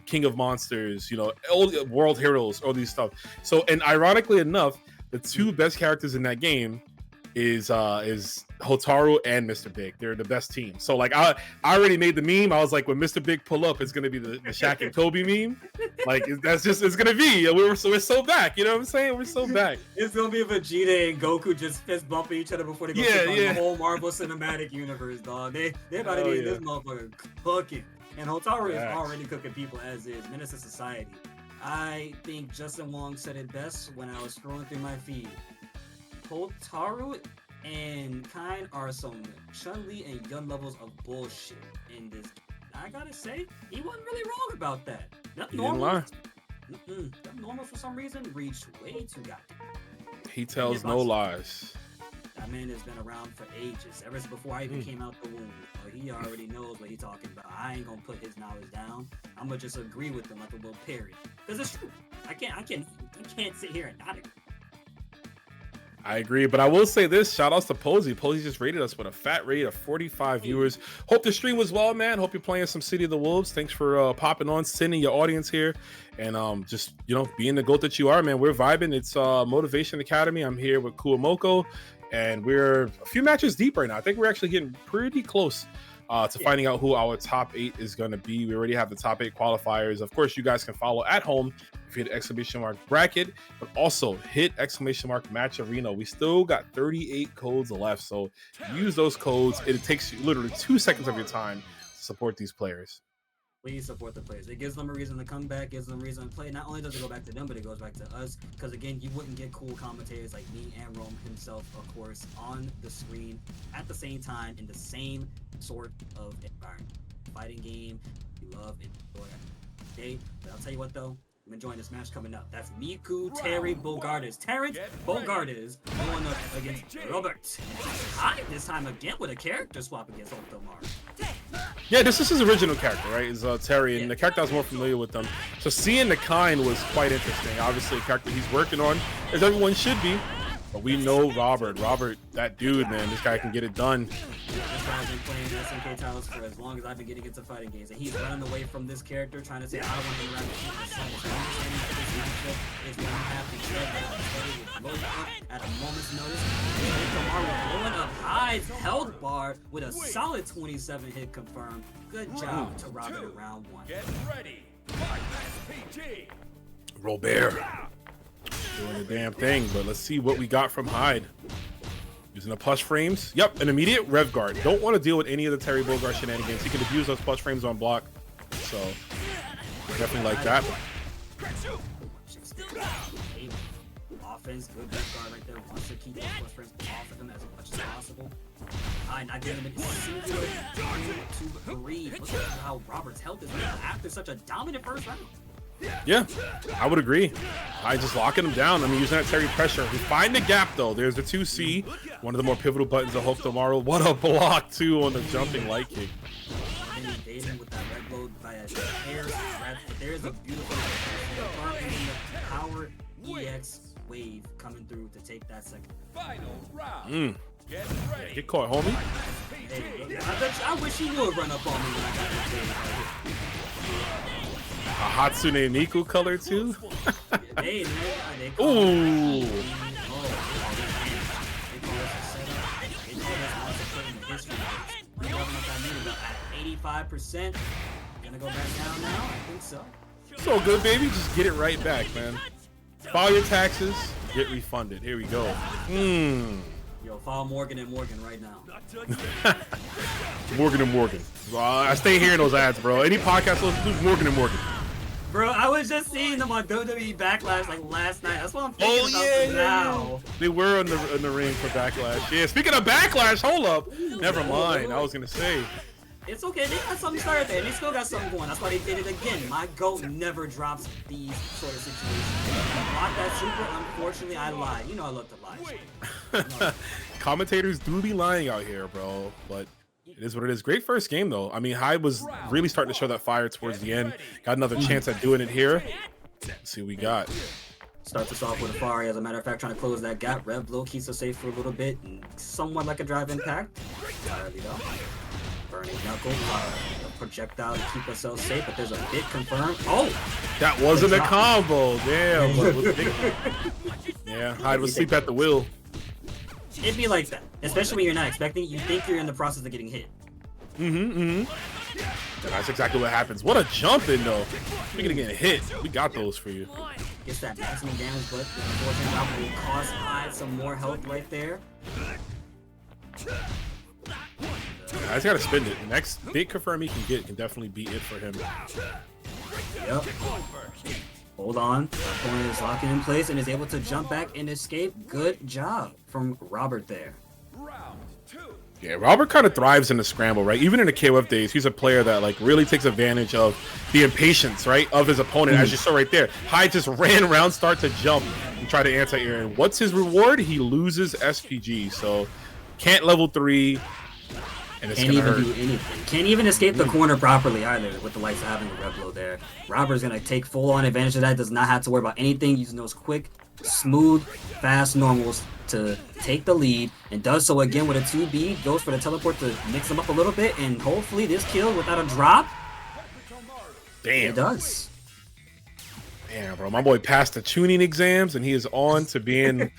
King of Monsters, all the World Heroes, all these stuff. So, and ironically enough, the two best characters in that game is Hotaru and Mr. Big. They're the best team. So like I already made the meme. I was like, when Mr. Big pull up, it's gonna be the Shaq and Kobe meme. Like it's gonna be. We're so back. You know what I'm saying? We're so back. It's gonna be Vegeta and Goku just fist bumping each other before they go the whole Marvel Cinematic Universe, dog. They about to be this motherfucker cooking. And Hotaru is already cooking people as is. Menace to Society. I think Justin Wong said it best when I was scrolling through my feed. Hotaru and Kain are some Chun-Li and Yun levels of bullshit in this game. I gotta say, he wasn't really wrong about that. That normal. That normal for some reason reached way too goddamn. He tells no lies. That man has been around for ages. Ever since before I even came out the womb. He already knows what he's talking about. I ain't gonna put his knowledge down. I'm gonna just agree with him like a little parrot. Because it's true. I can't sit here and not agree. I agree, but I will say this. Shout outs to Posey. Posey just rated us with a fat rate of 45 viewers. Hope the stream was well, man. Hope you're playing some City of the Wolves. Thanks for popping on, sending your audience here, and just being the GOAT that you are, man. We're vibing. It's Motivation Academy. I'm here with Kuomoko, and we're a few matches deep right now. I think we're actually getting pretty close to finding out who our top 8 is going to be. We already have the top 8 qualifiers. Of course, you guys can follow at home if you hit ! Bracket, but also hit ! Match Arena. We still got 38 codes left, so use those codes. It takes you literally 2 seconds of your time to support these players. Please support the players. It gives them a reason to come back, gives them a reason to play. Not only does it go back to them, but it goes back to us. Because again, you wouldn't get cool commentators like me and Rome himself, of course, on the screen at the same time in the same sort of environment. Fighting game, we love it. Okay, but I'll tell you what though, I'm enjoying this match coming up. That's Miku Terry Bogardes. Terrence Bogardes going up against Robert. This time again with a character swap against Otomar. Yeah, this is his original character, right? Is Terry, and the character I was more familiar with them. So seeing the Kain was quite interesting. Obviously, a character he's working on, as everyone should be. But we know Robert, that dude, man, this guy can get it done. This guy's been playing SNK titles for as long as I've been getting into fighting games, and he's running away from this character, trying to say, I want him around to keep the sun. So understanding that this matchup is going to have to tread that load up at a moment's notice. Tomorrow blowing up Hyde's health bar with a solid 27 hit confirmed. Good job to Robert in round 1. Get ready. Fight SPG. Robert doing the damn thing, but let's see what we got from Hyde. Using the plush frames. Yep, an immediate rev guard. Don't want to deal with any of the Terry Bogard shenanigans. He can abuse those plush frames on block. So definitely like that. Offense, good rev guard right there. Wants to keep those plush frames off of him as much as possible. Not giving him a singular to breathe. Look at how Robert's health is now after such a dominant first round. Yeah, I would agree. I just locking him down. I mean, using that Terry pressure. We find the gap though. There's the 2C, one of the more pivotal buttons of Hook tomorrow. What a block too on the jumping light kick. And then evading with that red load by a hair. There's a beautiful power EX wave coming through to take that second. Final round. Get ready. Get caught, homie. Hey, I wish you would run up on me when I got this game right here. A Hatsune Miku color too. They Ooh. Ooh. At 85%. Gonna go back down now? I think so. So good, baby. Just get it right back, man. File your taxes, get refunded. Here we go. Yo, follow Morgan and Morgan right now. Morgan and Morgan. I stay hearing those ads, bro. Any podcast listen to Morgan and Morgan. Bro, I was just seeing them on WWE Backlash like last night. That's what I'm thinking about now. They were in the ring for Backlash. Yeah, speaking of Backlash, hold up. Never mind. I was gonna say. It's okay. They got something started there. They still got something going. That's why they did it again. My GOAT never drops these sort of situations. Block that super. Unfortunately, I lied. You know I love to lie. Commentators do be lying out here, bro. But it is what it is. Great first game, though. I mean, Hyde was really starting to show that fire towards the end. Got another chance at doing it here. Let's see what we got. Starts us off with a Fari, as a matter of fact, trying to close that gap. Rev blow keeps us safe for a little bit. And somewhat like a drive impact. Entirely though. Burning knuckle. A projectile to keep ourselves safe, but there's a bit confirmed. Oh! That wasn't a combo. Damn. Yeah, Hyde was asleep at the wheel. It'd be like that, especially when you're not expecting it. You think you're in the process of getting hit. That's exactly what happens. What a jump in, though. Speaking of getting hit, we got those for you. Gets that maximum damage, but the unfortunate drop will cost Hyde some more health right there. I just gotta spend it. The next big confirm he can get can definitely be it for him. Yep. Hold on. Opponent is locking in place and is able to jump back and escape. Good job from Robert there. Round 2. Yeah, Robert kind of thrives in the scramble, right? Even in the KOF days, he's a player that like really takes advantage of the impatience, right, of his opponent, as you saw right there. Hyde just ran around, start to jump, and try to anti-air. And what's his reward? He loses SPG, so can't level 3. And it's Can't even do anything. Can't even escape the corner properly either with the likes of having the rev low there. Robert's gonna take full on advantage of that. Does not have to worry about anything. Using those quick, smooth, fast normals to take the lead, and does so again with a 2B. Goes for the teleport to mix them up a little bit, and hopefully this kill without a drop. Damn. It does. Damn, bro. My boy passed the tuning exams, and he is on to being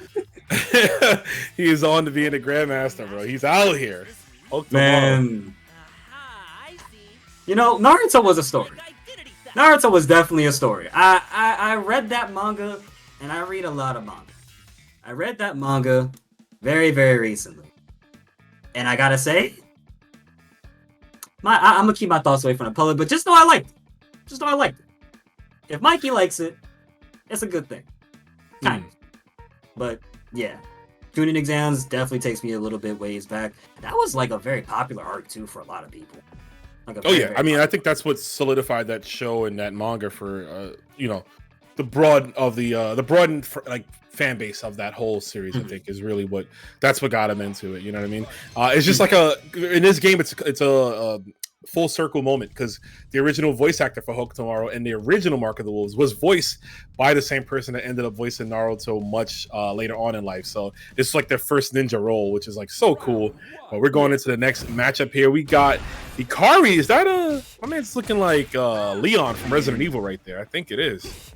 he is on to being a grandmaster, bro. He's out here. Man, you know, Naruto was a story. Naruto was definitely a story. I read that manga, and I read a lot of manga. I read that manga very, very recently, and I gotta say, I'm gonna keep my thoughts away from the public, but just know I liked it. Just know I liked it. If Mikey likes it, it's a good thing, kind of. But yeah. Tuning exams definitely takes me a little bit ways back. That was like a very popular arc too for a lot of people. Like I mean, I think that's what solidified that show and that manga for you know, the broad like fan base of that whole series. I think is really what got him into it. You know what I mean? It's just like in this game, it's a full circle moment because the original voice actor for Hulk tomorrow and the original Mark of the Wolves was voiced by the same person that ended up voicing Naruto much later on in life. So it's like their first ninja role, which is like so cool. But we're going into the next matchup here. We got Ikari. Is that my man's looking like Leon from Resident Evil right there? I think it is.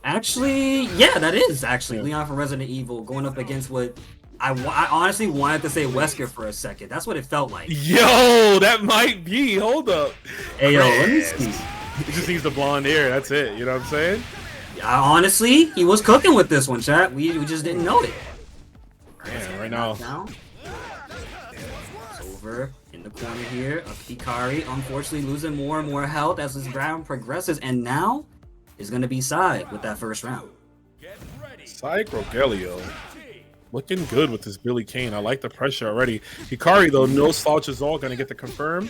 Actually, yeah, that is actually Leon from Resident Evil going up against what I honestly wanted to say Wesker for a second. That's what it felt like. Yo, that might be. Hold up. Hey, yo, let me see. He just needs the blonde hair. That's it. You know what I'm saying? Honestly, he was cooking with this one, chat. We just didn't know it. Man, right now. It's over in the corner here. Ikari, unfortunately, losing more and more health as this round progresses. And now is going to be side with that first round. Psych Rogelio. Looking good with this Billy Kain. I like the pressure already. Hikari, though, no slouches all. Going to get the confirm.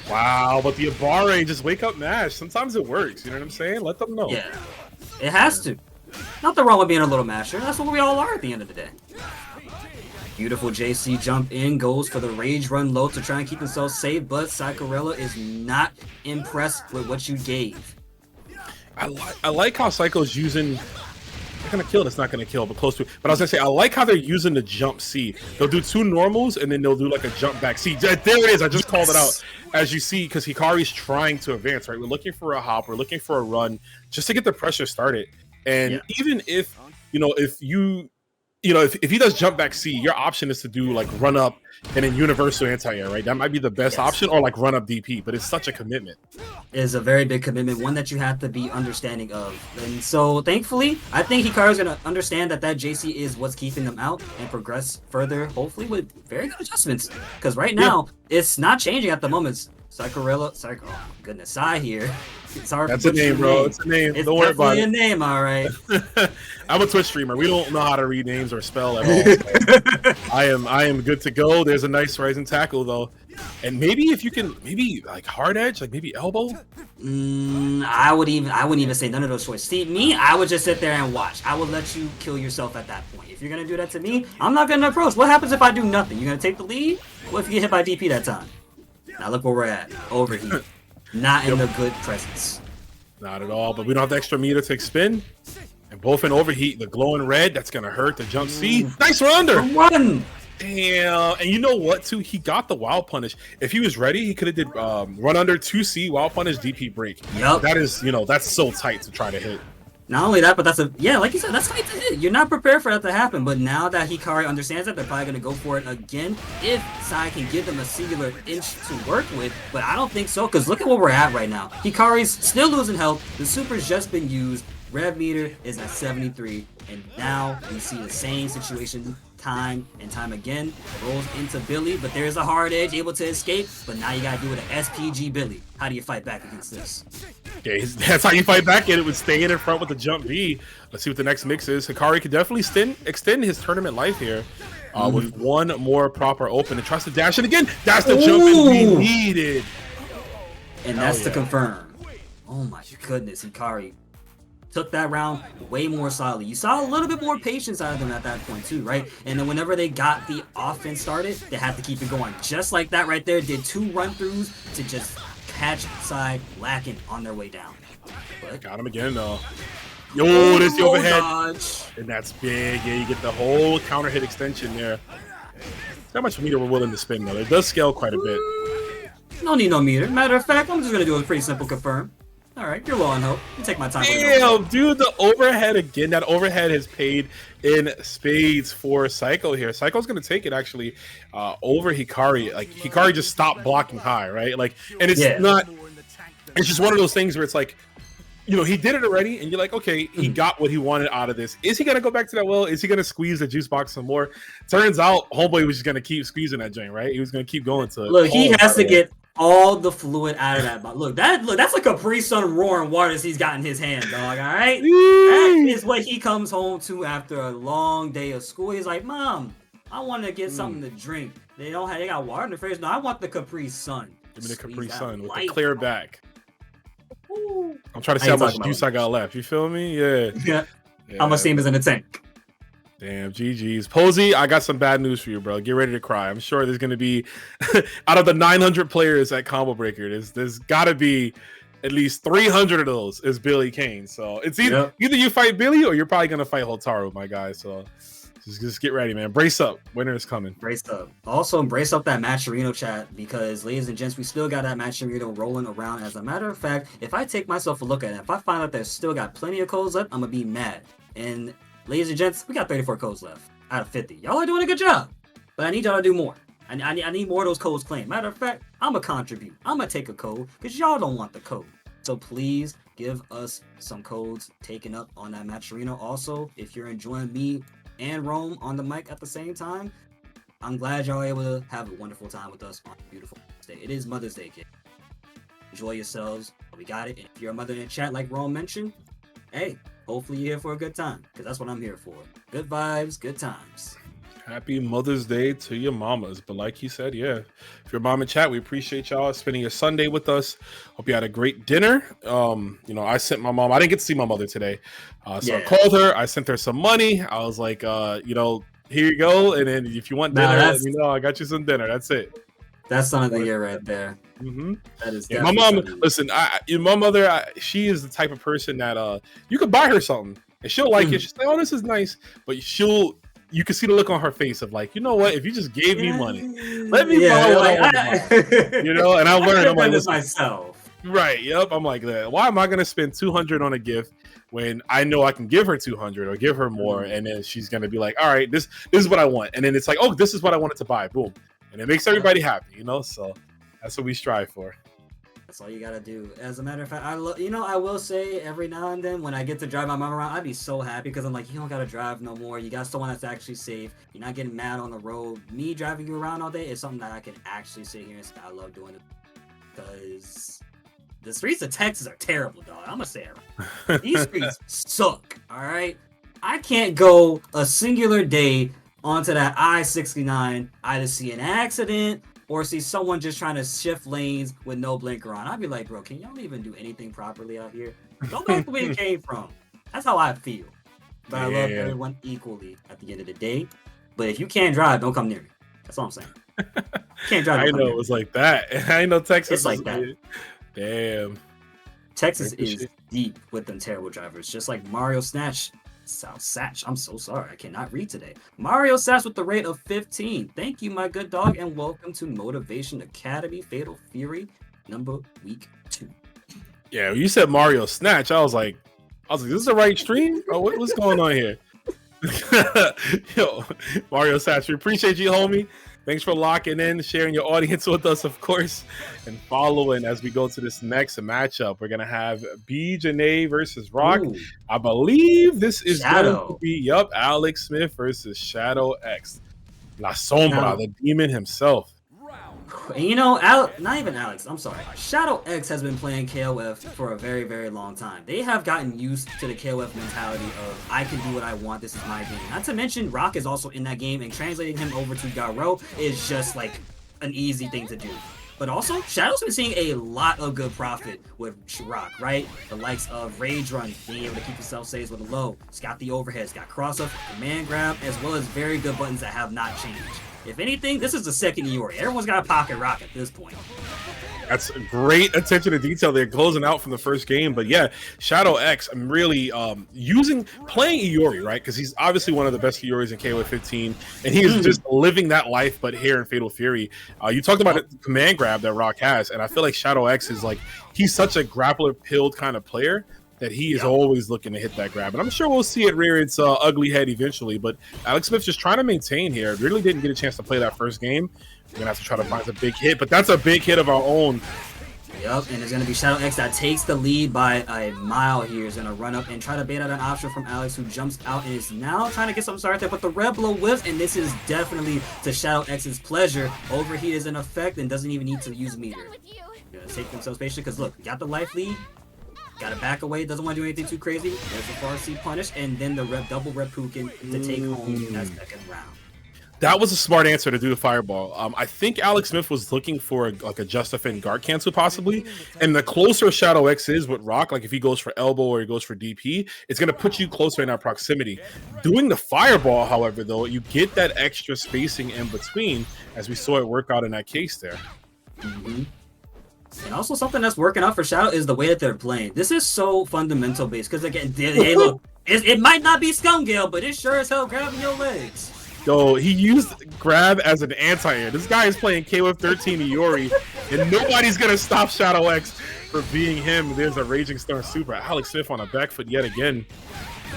Wow, but the Abare, just wake up mash. Sometimes it works. You know what I'm saying? Let them know. Yeah, it has to. Nothing wrong with being a little masher. That's what we all are at the end of the day. Beautiful JC jump in, goes for the rage run low to try and keep himself safe, but Psychorella is not impressed with what you gave. I like how Psycho's using... Not gonna kill, that's not gonna kill, but close to it. But I was gonna say, I like how they're using the jump C. They'll do two normals and then they'll do like a jump back C. There it is, I just called it out. As you see, because Hikari's trying to advance, right? We're looking for a hop, we're looking for a run, just to get the pressure started. And even if, if he does jump back C, your option is to do like run up and then universal anti-air, right? That might be the best option, or like run up DP, but it's such a commitment. It is a very big commitment, one that you have to be understanding of. And so thankfully, I think Hikari's going to understand that JC is what's keeping them out and progress further, hopefully with very good adjustments. Because right now, it's not changing at the moment. Oh goodness, Sai here. It's hard. That's a name, bro. It's a name. It's don't worry about it. A name, all right. I'm a Twitch streamer. We don't know how to read names or spell at all. So I am good to go. There's a nice rising tackle though, and maybe if you can, like hard edge, like maybe elbow. I wouldn't even say none of those choices. See, me, I would just sit there and watch. I would let you kill yourself at that point. If you're gonna do that to me, I'm not gonna approach. What happens if I do nothing? You're gonna take the lead? What if you get hit by DP that time? Now look where we're at. Overheat. Not in the good presence. Not at all, but we don't have the extra meter to spin. And both in overheat, the glowing red, that's going to hurt the jump C. Nice rounder. Run. Damn. And you know what, too? He got the wild punish. If he was ready, he could have did run under 2C, wild punish, DP break. Yep. That is, that's so tight to try to hit. Not only that, but like you said, that's tight to hit. You're not prepared for that to happen, but now that Hikari understands that, they're probably going to go for it again if Sai can give them a singular inch to work with, but I don't think so, because look at where we're at right now. Hikari's still losing health, the super's just been used, rev meter is at 73, and now we see the same situation time and time again. Rolls into Billy, but there's a hard edge, able to escape, but now you gotta do it an SPG Billy. How do you fight back against this? Okay, that's how you fight back, and it would stay in front with the jump B. Let's see what the next mix is. Hikari could definitely extend his tournament life here with one more proper open and tries to dash it again. That's the jump in we needed. And that's to confirm. Oh my goodness, Hikari took that round way more solidly. You saw a little bit more patience out of them at that point too, right? And then whenever they got the offense started, they had to keep it going. Just like that right there, did 2 run-throughs to just catch Sai lacking on their way down. But got him again though. Yo, there's the overhead. Dodge. And that's big. Yeah, you get the whole counter hit extension there. How much meter we're willing to spend though. It does scale quite a bit. No need no meter. Matter of fact, I'm just gonna do a pretty simple confirm. All right, you're low on hope. You take my time. Damn, dude, the overhead again. That overhead has paid in spades for Psycho here. Psycho's gonna take it actually over Hikari. Like Hikari just stopped blocking high, right? Like, and it's not. It's just one of those things where it's like, he did it already, and you're like, okay, he got what he wanted out of this. Is he gonna go back to that well? Is he gonna squeeze the juice box some more? Turns out, homeboy was just gonna keep squeezing that joint, right? He was gonna keep going to it. Look, he has to get all the fluid out of that. But look, that's like a Capri Sun roaring waters he's got in his hand, dog. All right, that is what he comes home to after a long day of school. He's like, Mom, I want to get something to drink. They got water in the fridge. No, I want the Capri Sun. Give me the Capri Sun with the clear back. I'm trying to see how much juice I got left. You feel me? Yeah. How much steam is in the tank? Damn, GG's. Posey, I got some bad news for you, bro. Get ready to cry. I'm sure there's going to be, out of the 900 players at Combo Breaker, there's got to be at least 300 of those is Billy Kain. So it's either you fight Billy or you're probably going to fight Hotaru, my guy. So just get ready, man. Brace up. Winter is coming. Brace up. Also, brace up that Matcherino chat because, ladies and gents, we still got that Matcherino rolling around. As a matter of fact, if I take myself a look at it, if I find out there's still got plenty of codes left, I'm going to be mad. And ladies and gents, we got 34 codes left out of 50. Y'all are doing a good job, but I need y'all to do more. I need more of those codes claimed. Matter of fact, I'm going to contribute. I'm going to take a code because y'all don't want the code. So please give us some codes taken up on that Matcherino. Also, if you're enjoying me and Rome on the mic at the same time, I'm glad y'all are able to have a wonderful time with us on a beautiful Mother's Day. It is Mother's Day, kid. Enjoy yourselves. We got it. And if you're a mother in the chat, like Rome mentioned, hey, hopefully you're here for a good time, because that's what I'm here for. Good vibes, good times. Happy Mother's Day to your mamas. But like he said, yeah, if you're mom in chat, we appreciate y'all spending your Sunday with us. Hope you had a great dinner. I sent my mom. I didn't get to see my mother today, so I called her. I sent her some money. I was like, here you go. And then if you want dinner, let me know. I got you some dinner. That's it. That's son of the year right there. Mm-hmm. That is my mom. Listen, my mother. She is the type of person that you could buy her something and she'll like it. She's like, oh, this is nice, but you can see the look on her face of like, you know what? If you just gave me money, let me buy what I want to buy. And I learned. I'm like, this myself. Right. Yep. I'm like that. Why am I going to spend $200 on a gift when I know I can give her $200 or give her more, and then she's going to be like, all right, this is what I want, and then it's like, oh, this is what I wanted to buy. Boom, and it makes everybody happy, So that's what we strive for. That's all you gotta do. As a matter of fact, I will say every now and then when I get to drive my mom around, I'd be so happy because I'm like, you don't gotta drive no more. You got someone that's actually safe. You're not getting mad on the road. Me driving you around all day is something that I can actually sit here and say I love doing it because the streets of Texas are terrible, dog. I'm gonna say it. These streets suck. All right, I can't go a singular day onto that I-69 either see an accident or see someone just trying to shift lanes with no blinker on. I'd be like, bro, can y'all even do anything properly out here? Go back to where you came from. That's how I feel. But I love everyone equally at the end of the day. But if you can't drive, don't come near me. That's all I'm saying. Can't drive. I know it was like that. I know Texas is like that. Damn. Texas is deep with them terrible drivers. Just like Mario Snatch. Satch. I'm so sorry. I cannot read today. Mario Satch with the rate of 15. Thank you, my good dog, and welcome to Motivation Academy Fatal Fury week 2. Yeah, when you said Mario Snatch, I was like, is this the right stream? Oh, what's going on here? Yo, Mario Satch, we appreciate you, homie. Thanks for locking in, sharing your audience with us, of course, and following as we go to this next matchup. We're going to have B. Janae versus Rock. Ooh. I believe this is going to be, Alex Smith versus Shadow X. La Sombra, the demon himself. And not even Alex, I'm sorry. Shadow X has been playing KOF for a very, very long time. They have gotten used to the KOF mentality of, I can do what I want, this is my game. Not to mention, Rock is also in that game, and translating him over to Garo is just like an easy thing to do. But also, Shadow's been seeing a lot of good profit with Rock, right? The likes of Rage Run, being able to keep yourself safe with a low. It's got the overheads, got cross-up, command grab, as well as very good buttons that have not changed. If anything, this is the second Iori. Everyone's got a pocket rock at this point. That's great attention to detail. They're closing out from the first game. But yeah, Shadow X, I'm really playing Iori, right? Because he's obviously one of the best Ioris in KOF 15. And he is just living that life, but here in Fatal Fury. You talked about the command grab that Rock has. And I feel like Shadow X is like, he's such a grappler pilled kind of player that he is always looking to hit that grab. And I'm sure we'll see it rear its ugly head eventually. But Alex Smith's just trying to maintain here. Really didn't get a chance to play that first game. We're going to have to try to find a big hit. But that's a big hit of our own. Yep, and it's going to be Shadow X that takes the lead by a mile here. Is going to run up and try to bait out an option from Alex, who jumps out and is now trying to get something started there. But the red blow whiffs, and this is definitely to Shadow X's pleasure. Overheat is in effect and doesn't even need to use meter. Going to take themselves patiently because, look, got the life lead. Got to back away, doesn't want to do anything too crazy. There's the Farsi punish, and then the double Reppuken to take home that second round. That was a smart answer to do the fireball. I think Alex Smith was looking for like a just defend guard cancel possibly, and the closer Shadow X is with Rock, like if he goes for elbow or he goes for DP, it's gonna put you closer in that proximity. Doing the fireball, however, though, you get that extra spacing in between, as we saw it work out in that case there. And also something that's working out for Shadow is the way that they're playing. This is so fundamental based because again, hey, look, it might not be Scum Gale, but it sure as hell grabbing your legs. Yo, he used grab as an anti-air. This guy is playing KOF 13 Iori, and nobody's gonna stop Shadow X for being him. There's a Raging Storm Super. Alex Smith on a back foot yet again.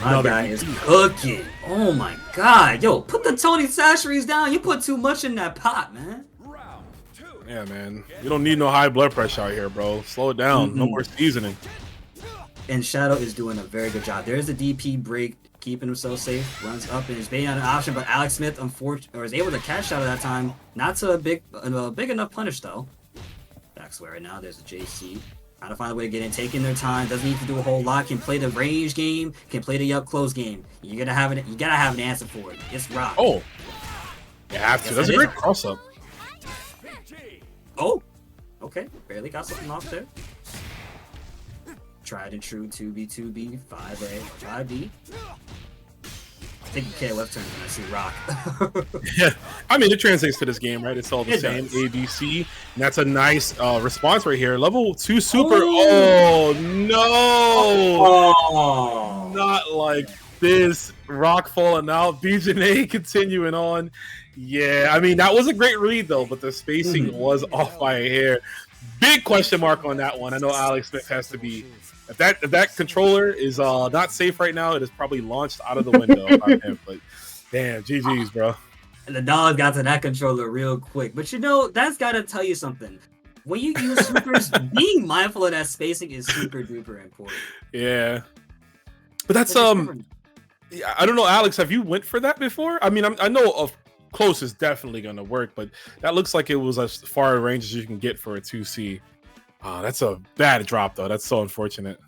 My guy is cooking. Oh my god. Yo, put the Tony Sasheries down. You put too much in that pot, man. Round 2. Yeah, man. You don't need no high blood pressure out here, bro. Slow it down. No more seasoning. And Shadow is doing a very good job. There's the DP break, keeping himself safe. Runs up and is baiting on an option, but Alex Smith, unfortunately, is able to catch Shadow that time. Not to a big enough punish though. Backsway right now. There's a JC. Trying to find a way to get in, taking their time. Doesn't need to do a whole lot. Can play the range game. Can play the up close game. You gotta have an answer for it. It's Rock. Oh, you have to. That's a great cross up. Oh, okay. Barely got something off there. Tried and true 2B, 5A, 5B. I think KOF turns when I see Rock. Yeah, I mean, it translates to this game, right? It's all the It same, does. ABC. And that's a nice response right here. Level 2 super. Oh, no. Oh, Not like this. Rock falling out. BJNA continuing on. Yeah, I mean, that was a great read, though, but the spacing was off by a hair. Big question mark on that one. I know Alex Smith has to be... If that controller is not safe right now, it is probably launched out of the window by him. But damn, GG's, bro. and the dog got to that controller real quick. But you know, that's got to tell you something. When you use supers, being mindful of that spacing is super duper important. Yeah, but that's yeah, I don't know, Alex. Have you went for that before? I mean, I know of close is definitely going to work, but that looks like it was as far a range as you can get for a 2C. That's a bad drop, though. That's so unfortunate.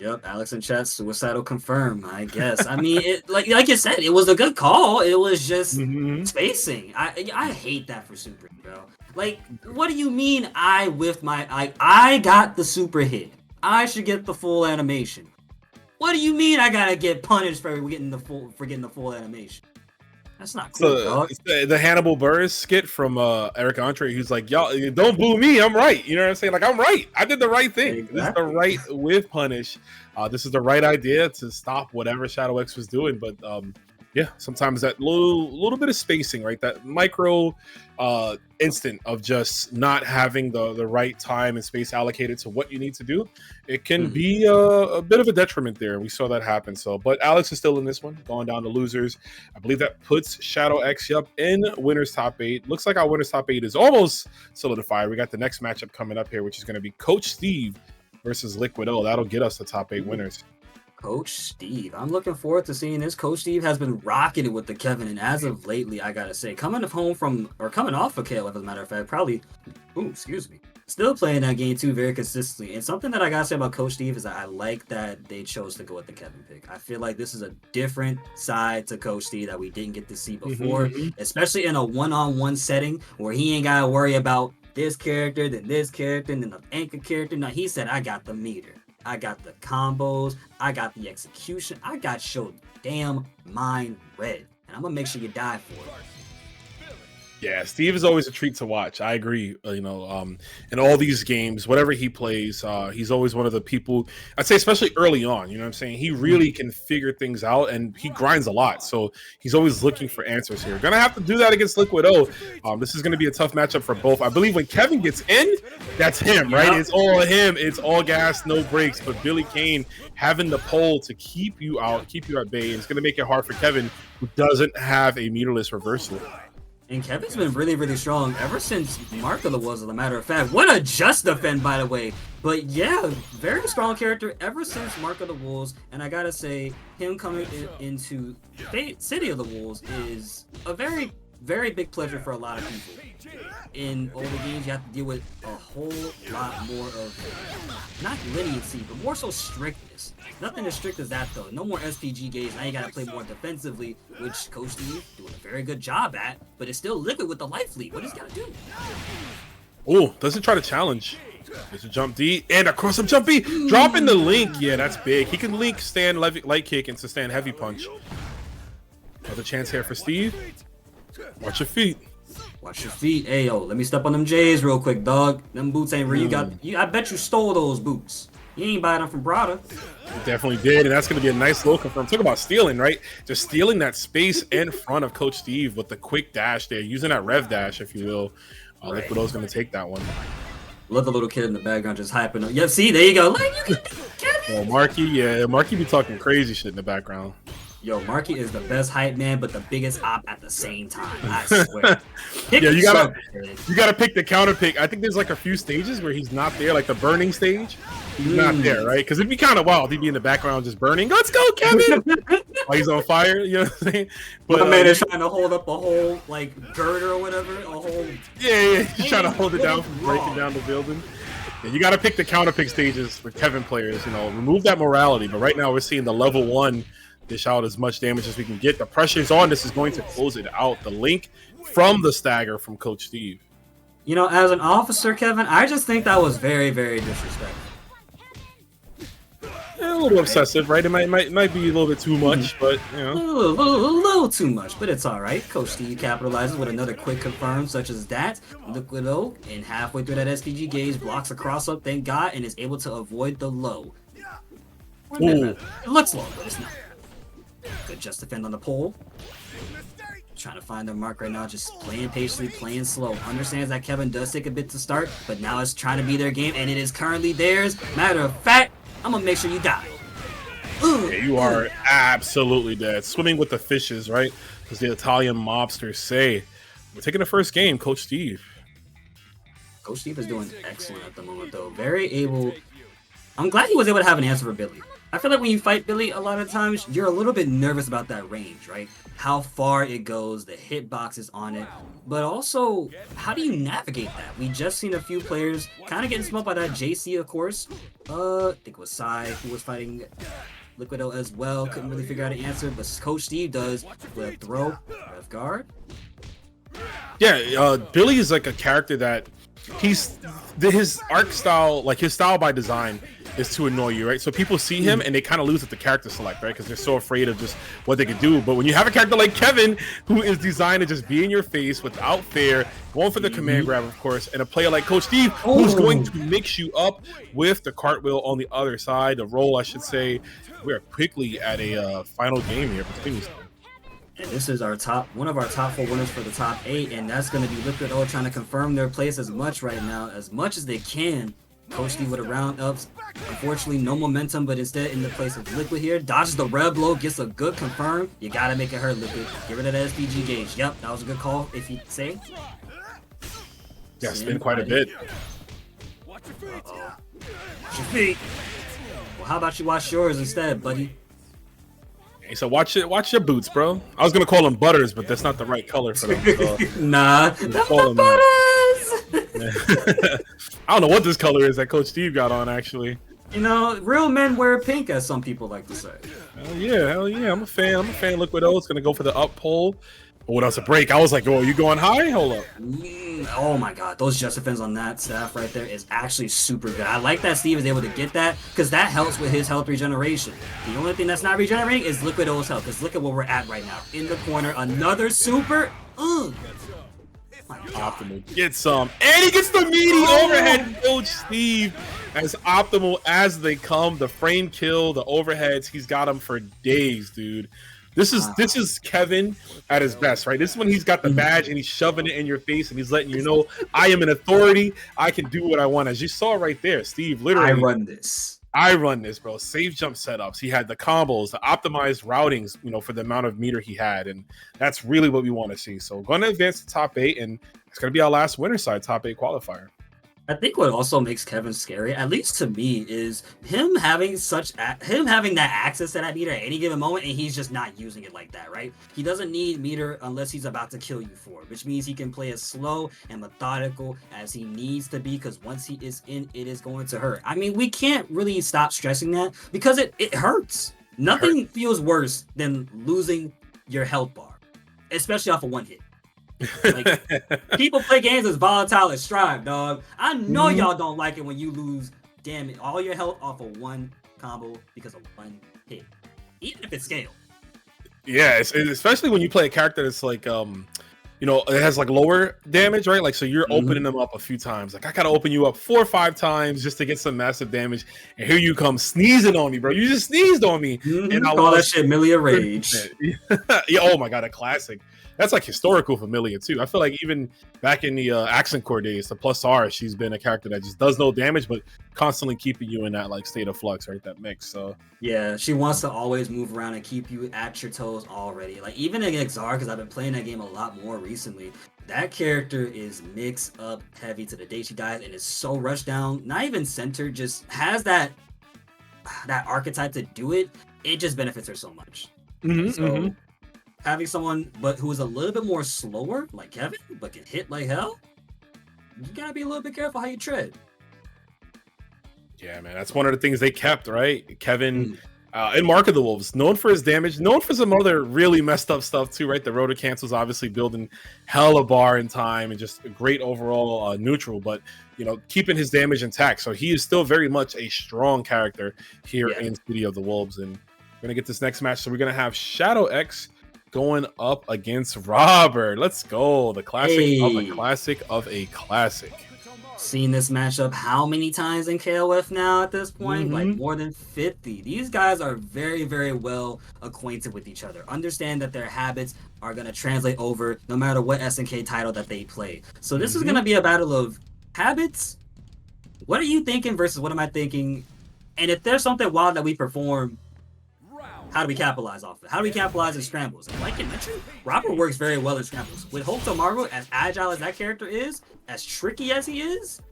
Yep, Alex in chat, suicidal confirm, I guess. I mean, it like you said, it was a good call. It was just spacing. I hate that for super, bro. Like, what do you mean I whiffed my... I got the super hit. I should get the full animation. What do you mean I gotta get punished for getting the full animation? That's not cool, dog. It's the Hannibal Buress skit from Eric Andre, who's like, y'all don't boo me, I'm right. You know what I'm saying? Like, I'm right. I did the right thing. Exactly. This is the right with punish. This is the right idea to stop whatever Shadow X was doing. But yeah, sometimes that little bit of spacing, right? That micro instant of just not having the right time and space allocated to what you need to do, it can be a bit of a detriment there. We saw that happen. So, but Alex is still in this one, going down to losers. I believe that puts Shadow X up in winners top 8. Looks like our winners top 8 is almost solidified. We got the next matchup coming up here, which is going to be Coach Steve versus Liquid O. That'll get us the top 8 winners. Coach Steve. I'm looking forward to seeing this. Coach Steve has been rocking it with the Kevin, and as of lately, I gotta say, coming off of KLF, as a matter of fact, probably, still playing that game too very consistently. And something that I gotta say about Coach Steve is that I like that they chose to go with the Kevin pick. I feel like this is a different side to Coach Steve that we didn't get to see before, especially in a one-on-one setting where he ain't gotta worry about this character, then this character, and then the anchor character. No, he said, I got the meter. I got the combos, I got the execution, I got your damn mind read. And I'm gonna make sure you die for it. Yeah, Steve is always a treat to watch. I agree. In all these games, whatever he plays, he's always one of the people, I'd say, especially early on, you know what I'm saying? He really can figure things out, and he grinds a lot. So he's always looking for answers here. Gonna have to do that against Liquid O. This is gonna be a tough matchup for both. I believe when Kevin gets in, that's him, right? It's all him. It's all gas, no brakes. But Billy Kain having the pole to keep you out, keep you at bay, and it's gonna make it hard for Kevin, who doesn't have a meterless reversal. And Kevin's been really, really strong ever since Mark of the Wolves, as a matter of fact. What a just defend, by the way. But yeah, very strong character ever since Mark of the Wolves. And I gotta say, him coming into City of the Wolves is a very, very big pleasure for a lot of people. In older games, you have to deal with a whole lot more of, not leniency, but more so strictness. Nothing as strict as that, though. No more SPG games. Now you gotta play more defensively, which Coach Steve doing a very good job at, but it's still Liquid with the life lead. What he's gotta do? Oh, doesn't try to challenge. There's a jump D and across some jump B. Dropping the link. Yeah, that's big. He can link, stand light kick, and sustain heavy punch. Another chance here for Steve. Watch your feet. Watch your feet. Hey, yo, let me step on them J's real quick, dog. Them boots ain't real. I bet you stole those boots. You ain't buying them from Prada. Definitely did, and that's going to be a nice little confirm. Talk about stealing, right? Just stealing that space in front of Coach Steve with the quick dash there, using that rev dash, if you will. Liquido's going to take that one. Look, the little kid in the background just hyping up. Yep, see, there you go. Like, you can, Marky be talking crazy shit in the background. Yo, Marky is the best hype man, but the biggest op at the same time. I swear. Yeah, you gotta pick the counter pick. I think there's like a few stages where he's not there, like the burning stage. He's not there, right? Because it'd be kind of wild. He'd be in the background just burning. Let's go, Kevin! While he's on fire, you know what I'm saying? But the man is trying to hold up a whole like girder or whatever, a whole. Yeah, he's trying to hold it down from breaking down the building. Yeah, you got to pick the counter pick stages for Kevin players. You know, remove that morality. But right now we're seeing the level 1 dish out as much damage as we can get. The pressure's on. This is going to close it out. The link from the stagger from Coach Steve. You know, as an officer, Kevin, I just think that was very, very disrespectful. Yeah, a little obsessive, right? It might be a little bit too much, but you know, a little too much, but it's all right. Coach Steve capitalizes with another quick confirm, such as that. Liquido, and halfway through that SPG gauge, blocks a cross up, thank God, and is able to avoid the low. It looks low, but it's not. Good just defend on the pole. Trying to find their mark right now, just playing patiently, playing slow. Understands that Kevin does take a bit to start, but now it's trying to be their game, and it is currently theirs. Matter of fact, I'm gonna make sure you die. Yeah, you are absolutely dead. Swimming with the fishes, right? As the Italian mobsters say. We're taking the first game, Coach Steve. Coach Steve is doing excellent at the moment, though. Very able. I'm glad he was able to have an answer for Billy. I feel like when you fight Billy, a lot of times you're a little bit nervous about that range, right? How far it goes, the hitboxes on it, but also how do you navigate that? We just seen a few players kind of getting smoked by that JC, of course. I think it was Sai who was fighting Liquido as well. Couldn't really figure out an answer, but Coach Steve does with a throw, left guard. Yeah, Billy is like a character that his arc style, like his style by design, is to annoy you, right? So people see him and they kind of lose at the character select, right? Because they're so afraid of just what they can do. But when you have a character like Kevin, who is designed to just be in your face without fear, going for the command grab, of course, and a player like Coach Steve, who's going to mix you up with the cartwheel on the other side, the roll, I should say. We are quickly at a final game here between these two. And this is one of our top 4 winners for the top 8, and that's going to be Liquido trying to confirm their place as much as they can. Coach Steve with a round ups. Unfortunately, no momentum, but instead in the place of Liquid here. Dodges the red blow, gets a good confirm. You got to make it hurt, Liquid. Get rid of that SPG gauge. Yep, that was a good call, if you say. Yeah, spin quite a bit. Watch your feet. Well, how about you wash yours instead, buddy? Hey, so watch your boots, bro. I was gonna call them butters, but that's not the right color for them. So nah, the butters. I don't know what this color is that Coach Steve got on, actually. You know, real men wear pink, as some people like to say. Hell yeah. I'm a fan. Liquido. It's gonna go for the up pole. But what else? A break. I was like, oh, you going high? Hold up. Oh my god, those just defense on that staff right there is actually super good. I like that Steve is able to get that because that helps with his health regeneration. The only thing that's not regenerating is Liquido's health, because look at where we're at right now. In the corner, another super. Optimal gets some, and he gets the meaty overhead. Coach Steve, as optimal as they come, the frame kill, the overheads, he's got them for days, dude. This is Kevin at his best, right? This is when he's got the badge and he's shoving it in your face and he's letting you know, I am an authority. I can do what I want. As you saw right there, Steve, literally, I run this, bro. Safe jump setups. He had the combos, the optimized routings, you know, for the amount of meter he had. And that's really what we want to see. So we're going to advance to top 8, and it's going to be our last winner side top 8 qualifier. I think what also makes Kevin scary, at least to me, is him having that access to that meter at any given moment, and he's just not using it like that, right? He doesn't need meter unless he's about to kill you for it, which means he can play as slow and methodical as he needs to be, because once he is in, it is going to hurt. I mean, we can't really stop stressing that because it hurts. Nothing feels worse than losing your health bar, especially off of one hit. Like, people play games as volatile as Strive, dog. I know y'all don't like it when you lose damage, all your health off of one combo because of one hit, even if it's scale. Yeah, especially when you play a character that's like, it has like lower damage, right? Like, so you're opening them up a few times. Like, I gotta open you up 4 or 5 times just to get some massive damage, and here you come sneezing on me, bro. You just sneezed on me, and I call that shit Milia Rage. Yeah, oh my god, a classic. That's like historical for Milia too. I feel like even back in the Accent Core days, the plus R, she's been a character that just does no damage, but constantly keeping you in that like state of flux, right? That mix. So yeah, she wants to always move around and keep you at your toes already. Like even against Xar, because I've been playing that game a lot more recently. That character is mix up heavy to the day she dies, and is so rushed down. Not even centered, just has that archetype to do it. It just benefits her so much. Having someone who is a little bit more slower, like Kevin, but can hit like hell, you gotta be a little bit careful how you tread. Yeah, man, that's one of the things they kept, right? Kevin in Mark of the Wolves, known for his damage, known for some other really messed up stuff too, right? The rotor cancels obviously building hella bar in time and just a great overall neutral, but keeping his damage intact. So he is still very much a strong character here in City of the Wolves. And we're gonna get this next match. So we're gonna have Shadow X going up against Robert. Let's go. The classic of a classic of a classic. Seen this matchup how many times in KOF now at this point? Like more than 50. These guys are very, very well acquainted with each other. Understand that their habits are going to translate over no matter what SNK title that they play. So this is going to be a battle of habits. What are you thinking versus what am I thinking? And if there's something wild that we perform, how do we capitalize off it? How do we capitalize in scrambles? And like you mentioned, Robert works very well in scrambles. With Hope Tomorrow, as agile as that character is, as tricky as he is,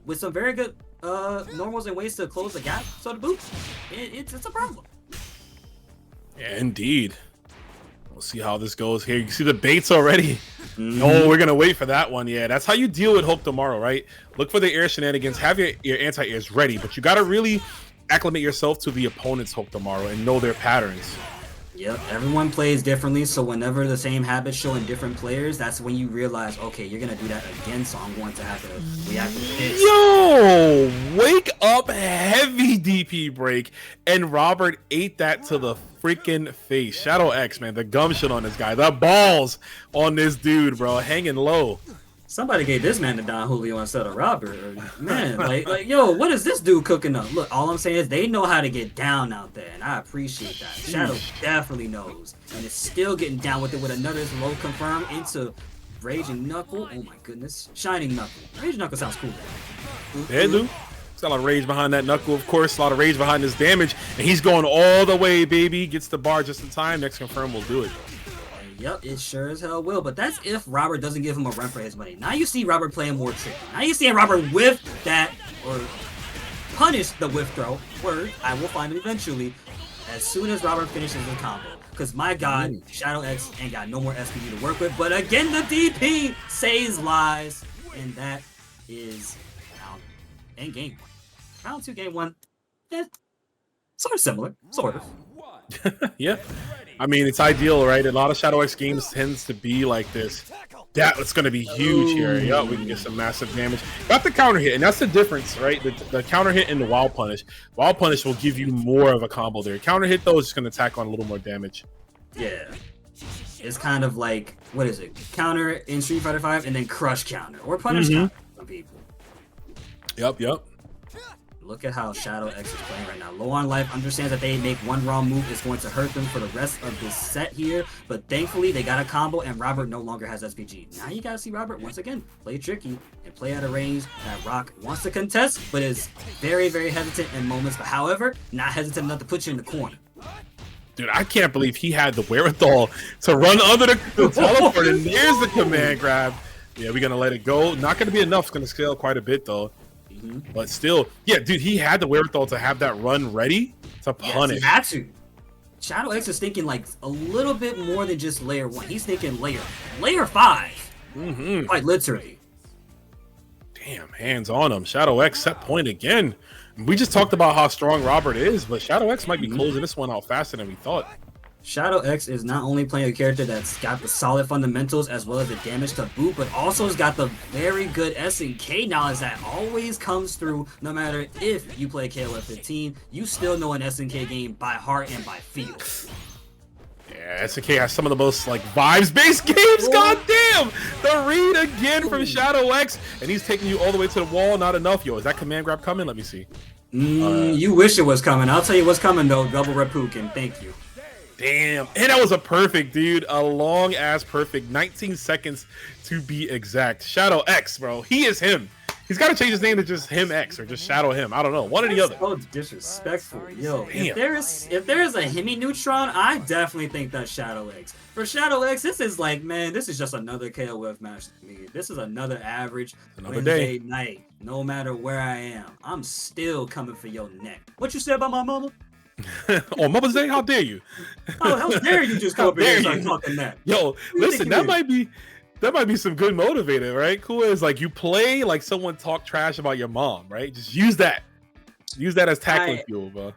with some very good normals and ways to close the gap, so to boot, it's a problem. Yeah, indeed. We'll see how this goes here. You can see the baits already. No, we're gonna wait for that one. Yeah, that's how you deal with Hope Tomorrow, right? Look for the air shenanigans. Have your anti-airs ready, but you gotta really acclimate yourself to the opponent's Hope Tomorrow and know their patterns. Yep, everyone plays differently, so whenever the same habits show in different players, that's when you realize, okay, you're gonna do that again, so I'm going to have to react with this. Yo, wake up, heavy DP break, and Robert ate that to the freaking face. Shadow X, man, the gumption on this guy, the balls on this dude, bro, hanging low. Somebody gave this man to Don Julio instead of Robert. Man, like, yo, what is this dude cooking up? Look, all I'm saying is they know how to get down out there, and I appreciate that. Shadow definitely knows, and is still getting down with it with another low confirm into Raging Knuckle. Oh my goodness, Shining Knuckle. Raging Knuckle sounds cool. Yeah, dude. Got a lot of rage behind that Knuckle, of course. A lot of rage behind his damage, and he's going all the way, baby. Gets the bar just in time. Next confirm will do it. Yep, it sure as hell will, but that's if Robert doesn't give him a run for his money. Now you see Robert playing more tricky. Now you see Robert whiff that, or punish the whiff throw. Word, I will find it eventually, as soon as Robert finishes the combo. Because my god, Shadow X ain't got no more SPD to work with, but again, the DP says lies, and that is round and game 1. Round 2, game 1, sort of similar, sort of. Yeah. I mean, it's ideal, right? A lot of Shadow X games tends to be like this. That's going to be huge here. Yeah, we can get some massive damage. Got the counter hit, and that's the difference, right? The counter hit and the wild punish. Wild punish will give you more of a combo there. Counter hit, though, is just going to tack on a little more damage. Yeah. It's kind of like, what is it? Counter in Street Fighter 5 and then crush counter. Or punish counter for some people. Yep. Look at how Shadow X is playing right now. Low on life, understands that they make one wrong move is going to hurt them for the rest of this set here. But thankfully, they got a combo, and Robert no longer has SPG. Now you gotta see Robert, once again, play tricky and play at a range that Rock wants to contest, but is very, very hesitant in moments. But however, not hesitant enough to put you in the corner. Dude, I can't believe he had the wherewithal to run under the teleport, and there's the command grab. Yeah, we're gonna let it go. Not gonna be enough. It's gonna scale quite a bit though. But still, yeah, dude, he had the wherewithal to have that run ready to punish. Yes, he had to. Shadow X is thinking like a little bit more than just layer 1. He's thinking layer 5. Quite literally. Damn, hands on him. Shadow X set point again. We just talked about how strong Robert is, but Shadow X might be closing this one out faster than we thought. Shadow X is not only playing a character that's got the solid fundamentals as well as the damage to boot, but also has got the very good SNK knowledge that always comes through no matter if you play KOF 15, you still know an SNK game by heart and by feel. Yeah, SNK has some of the most like vibes-based games. God damn! The read again from Shadow X, and he's taking you all the way to the wall. Not enough, yo. Is that command grab coming? Let me see. You wish it was coming. I'll tell you what's coming though. Double Repukin. Thank you. Damn, and that was a perfect, dude. A long ass perfect. 19 seconds to be exact. Shadow X, bro. He is him. He's got to change his name to just him X or just Shadow him. I don't know. One or the other. So disrespectful, yo. Damn. If there is a Hemi Neutron, I definitely think that's Shadow X. For Shadow X, this is like, man, this is just another KOF match to me. This is another average Wednesday night. No matter where I am, I'm still coming for your neck. What you said about my mama? On Mother's Day? How dare you? Oh, how dare you just come up here and start talking that? Yo, listen, that might be some good motivator, right? Cool is like you play like someone talk trash about your mom, right? Just use that. Use that as tackling fuel, bro.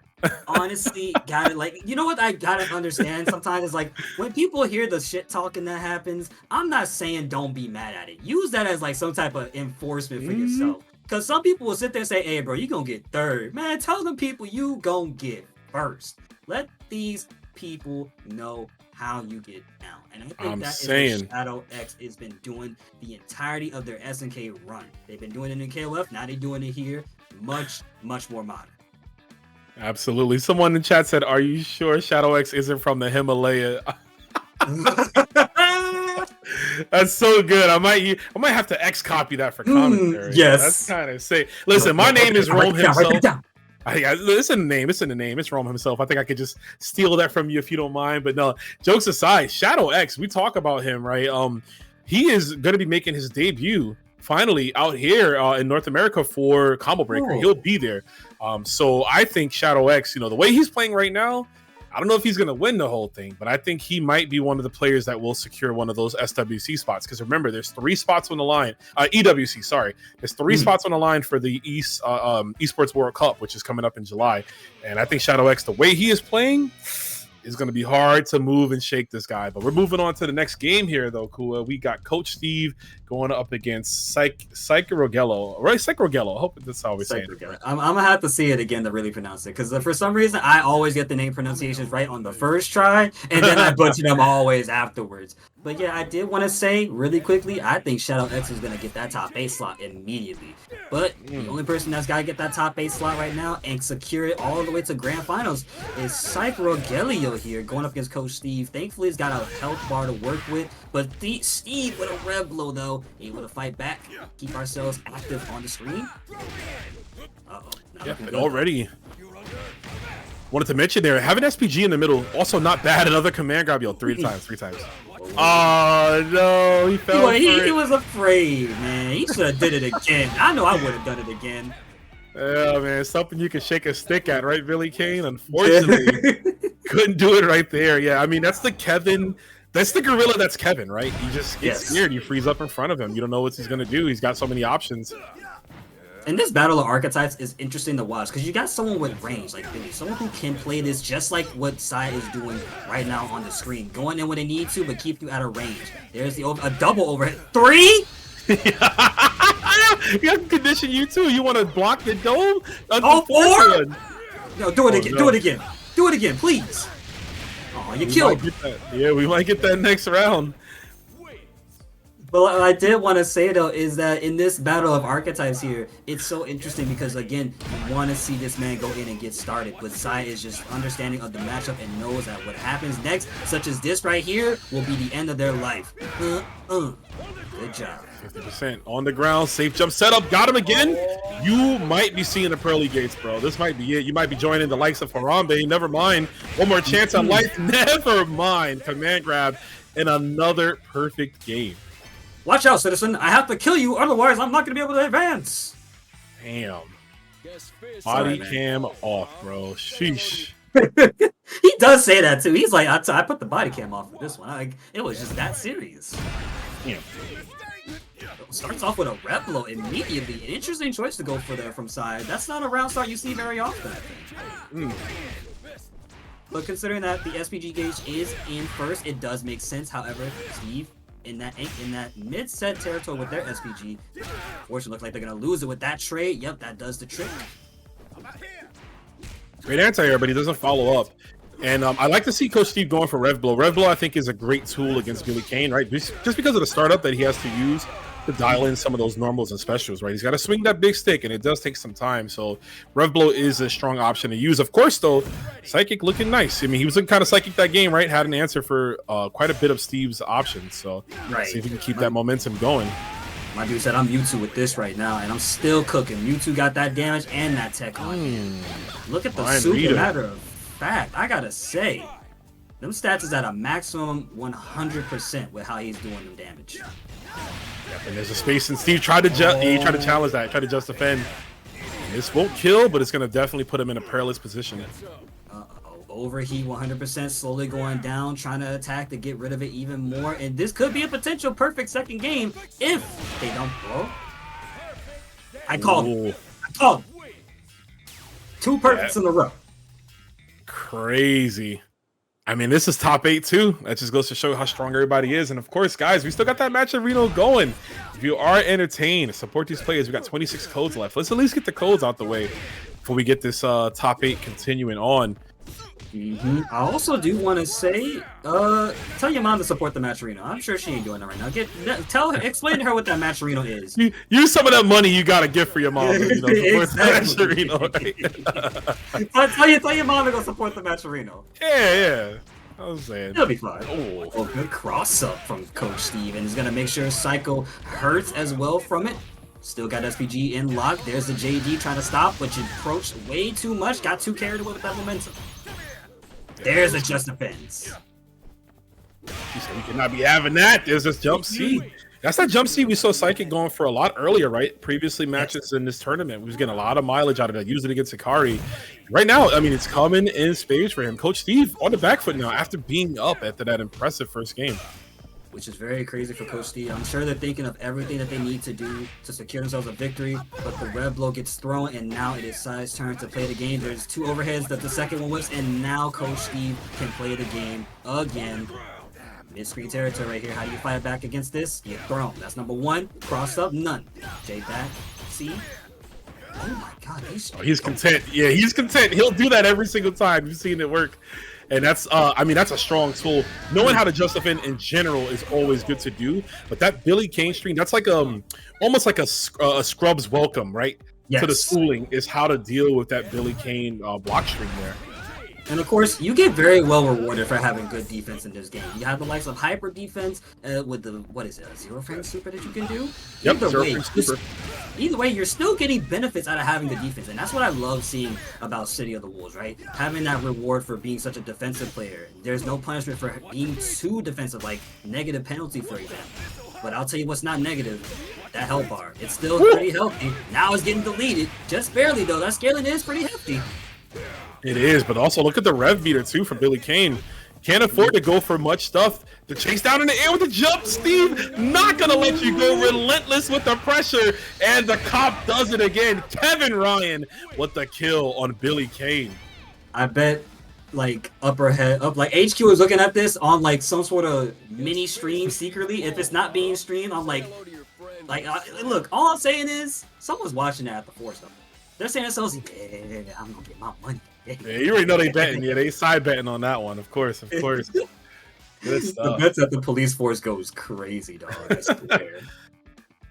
Honestly, got it. Like, you know what I gotta understand sometimes is like when people hear the shit talking that happens, I'm not saying don't be mad at it. Use that as like some type of enforcement for yourself. Because some people will sit there and say, hey, bro, you gonna get third. Man, tell them people you gonna get first. Let these people know how you get down. And I think that is what Shadow X has been doing the entirety of their SNK run. They've been doing it in KOF, now they're doing it here. Much, much more modern. Absolutely. Someone in the chat said, are you sure Shadow X isn't from the Himalaya? That's so good. I might have to X copy that for commentary. Yes. That's kind of sick. Listen, my name is Rome himself. It's in the name. It's in the name. It's Rome himself. I think I could just steal that from you if you don't mind. But no, jokes aside, Shadow X, we talk about him, right? He is going to be making his debut finally out here in North America for Combo Breaker. He'll be there. So I think Shadow X, the way he's playing right now, I don't know if he's going to win the whole thing, but I think he might be one of the players that will secure one of those SWC spots. Because remember, there's 3 spots on the line. EWC, sorry. There's 3 spots on the line for the Esports World Cup, which is coming up in July. And I think Shadow X, the way he is playing, is going to be hard to move and shake this guy. But we're moving on to the next game here, though, Kua. We got Coach Steve going up against Psychorogello. Right? Psychorogello. I hope that's how we say it. I'm going to have to see it again to really pronounce it. Because for some reason, I always get the name pronunciations right on the first try. And then I butcher them always afterwards. But yeah, I did want to say really quickly, I think Shadow X is going to get that top 8 slot immediately. But the only person that's got to get that top 8 slot right now and secure it all the way to Grand Finals is Psychorogello here going up against Coach Steve. Thankfully, he's got a health bar to work with. But Steve with a rev blow, though, able to fight back, keep ourselves active on the screen. Yeah, but already wanted to mention there, having SPG in the middle, also not bad. Another command grab, yo, 3 times. Oh no, he fell. He was afraid, man. He should have did it again. I know I would have done it again. Yeah, man, something you can shake a stick at, right, Billy Kain? Unfortunately, couldn't do it right there. Yeah, I mean that's the Kevin. That's the gorilla. That's Kevin, right? He just gets scared. You freeze up in front of him. You don't know what he's gonna do. He's got so many options. And this battle of archetypes is interesting to watch because you got someone with range like Billy, someone who can play this just like what Sai is doing right now on the screen, going in when they need to, but keep you out of range. There's a double overhead 3. You can condition you too. You want to block the dome? 4? No, do it again. No. Do it again, please. Oh, you killed me. Yeah, we might get that next round. But what I did want to say, though, is that in this battle of archetypes here, it's so interesting because, again, you want to see this man go in and get started. But Sai is just understanding of the matchup and knows that what happens next, such as this right here, will be the end of their life. Good job. 50% on the ground, safe jump setup, got him again. You might be seeing the pearly gates, bro. This might be it. You might be joining the likes of Harambe. Never mind. One more chance at life. Never mind. Command grab and another perfect game. Watch out, citizen. I have to kill you, otherwise I'm not going to be able to advance. Damn. Guess fish. Body Sorry, man. cam off, bro. Sheesh. He does say that too. He's like, I put the body cam off for this one. Like, it was just that serious. Damn. Starts off with a rep blow immediately. An interesting choice to go for there from side. That's not a round start you see very often, I think. But considering that the SPG gauge is in first, it does make sense. However, Steve, in that mid-set territory with their SPG, fortunately looks like they're gonna lose it with that trade. Yep, that does the trick. Great anti-air, but he doesn't follow up. And I like to see Coach Steve going for Rev Blow. Rev Blow, I think, is a great tool against Billy Kain, right? Just because of the startup that he has to use to dial in some of those normals and specials, right? He's got to swing that big stick, and it does take some time. So Rev Blow is a strong option to use. Of course, though, Psychic looking nice. I mean, he was looking kind of Psychic that game, right? Had an answer for quite a bit of Steve's options. So Right. see if he can keep that momentum going. My dude said I'm Mewtwo with this right now, and I'm still cooking. Mewtwo got that damage and that tech on him. Look at the Fine super reader. matter of fact. I gotta say, them stats is at a maximum 100% with how he's doing them damage. And there's a space, and Steve tried to challenge that, tried to just defend. And this won't kill, but it's going to definitely put him in a perilous position. Overheat 100%, slowly going down, trying to attack to get rid of it even more. And this could be a potential perfect second game if they don't blow. I called it. Ooh, I called it. Two perfects in a row. crazy. I mean, this is top 8 too. That just goes to show how strong everybody is. And of course, guys, we still got that match of Reno going. If you are entertained, support these players. We got 26 codes left. Let's at least get the codes out the way before we get this top 8 continuing on. I also do want to say, tell your mom to support the Matcherino. I'm sure she ain't doing it right now. Explain to her what that Matcherino is. Use some of that money you got to give for your mom. You know, Exactly. support the Matcherino, right? Tell your mom to go support the Matcherino. Yeah. I was saying. It'll be fine. Oh. Good cross up from Coach Steve, and he's gonna make sure Psycho hurts as well from it. Still got SPG in lock. There's the JD trying to stop, but you approached way too much. Got too carried away with that momentum. There's a just defense. He said we cannot be having that. There's this jump C. That's that jump C we saw Psychic going for a lot earlier, right? Previously matches in this tournament. We was getting a lot of mileage out of that. Use it against Hikari. Right now, I mean, it's coming in spades for him. Coach Steve on the back foot now after being up after that impressive first game. Which is very crazy for Coach Steve. I'm sure they're thinking of everything that they need to do to secure themselves a victory, but the red blow gets thrown, and now it is Sai's turn to play the game. There's 2 overheads that the second one whips, and now Coach Steve can play the game again. Mid-screen territory right here. How do you fight back against this? You get thrown. That's number 1. Cross up, none. J back, C. Oh my God, He's content. Yeah, he's content. He'll do that every single time. You've seen it work. And that's, I mean, that's a strong tool. Knowing how to just defend in general is always good to do. But that Billy Kain string, that's like almost like a scrub's welcome, right? Yes. To the schooling is how to deal with that Billy Kain block string there. And of course, you get very well rewarded for having good defense in this game. You have the likes of hyper defense with the, what is it, a 0 frame super that you can do? Yep, Either way, you're still getting benefits out of having the defense. And that's what I love seeing about City of the Wolves, right? Having that reward for being such a defensive player. There's no punishment for being too defensive, like negative penalty, for example. But I'll tell you what's not negative. That health bar. It's still pretty healthy. Now it's getting deleted. Just barely, though. That scaling is pretty hefty. It is, but also look at the rev meter too for Billy Kain. Can't afford to go for much stuff. The chase down in the air with the jump, Steve. Not gonna let you go. Relentless with the pressure, and the cop does it again. Kevin Ryan with the kill on Billy Kain. I bet, like like HQ is looking at this on like some sort of mini stream secretly. If it's not being streamed, I'm like, look. All I'm saying is someone's watching that at the force though. They're saying themselves, yeah, I'm gonna get my money. Yeah, you already know they betting. Yeah, they side betting on that one. Of course. Good The stuff. bets at the police force goes crazy, dog. I swear.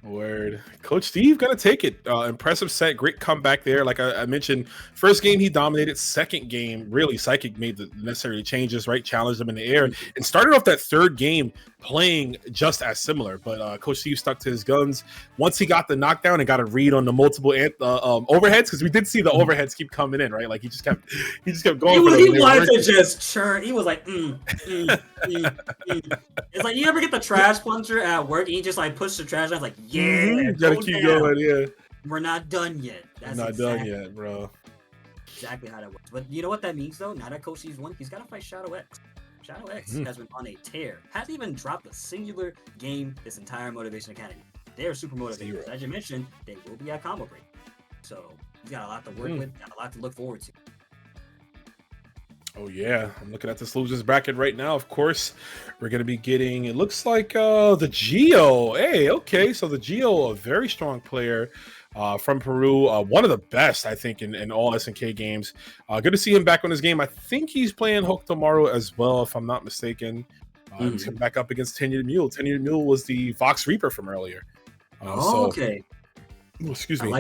Word. Coach Steve gonna take it. Impressive set, great comeback there. Like I mentioned, first game he dominated. Second game, really, Psychic made the necessary changes, right? Challenged him in the air and started off that third game playing just as similar. But Coach Steve stuck to his guns. Once he got the knockdown and got a read on the multiple overheads, because we did see the overheads keep coming in, right? Like he just kept going. He wanted to just churn. He was like, It's like you ever get the trash puncher at work and you just like push the trash out, like, yeah, gotta keep going, yeah. We're not done yet. That's not done yet, bro. Exactly how that works. But you know what that means though? Now that Coach Steve's won, he's gotta fight Shadow X. Shadow X has been on a tear. Hasn't even dropped a singular game this entire Motivation Academy. They are super motivated. As you mentioned, they will be at combo break. So he's got a lot to work with, got a lot to look forward to. Oh yeah, I'm looking at this losers bracket right now. Of course, we're gonna be getting. It looks like the Geo. Hey, okay, so the Geo, a very strong player from Peru, one of the best I think in all SNK games. Good to see him back on his game. I think he's playing Hook tomorrow as well, if I'm not mistaken. He's coming back up against Tenured Mule. Tenured Mule was the Vox Reaper from earlier. Okay. Excuse me. I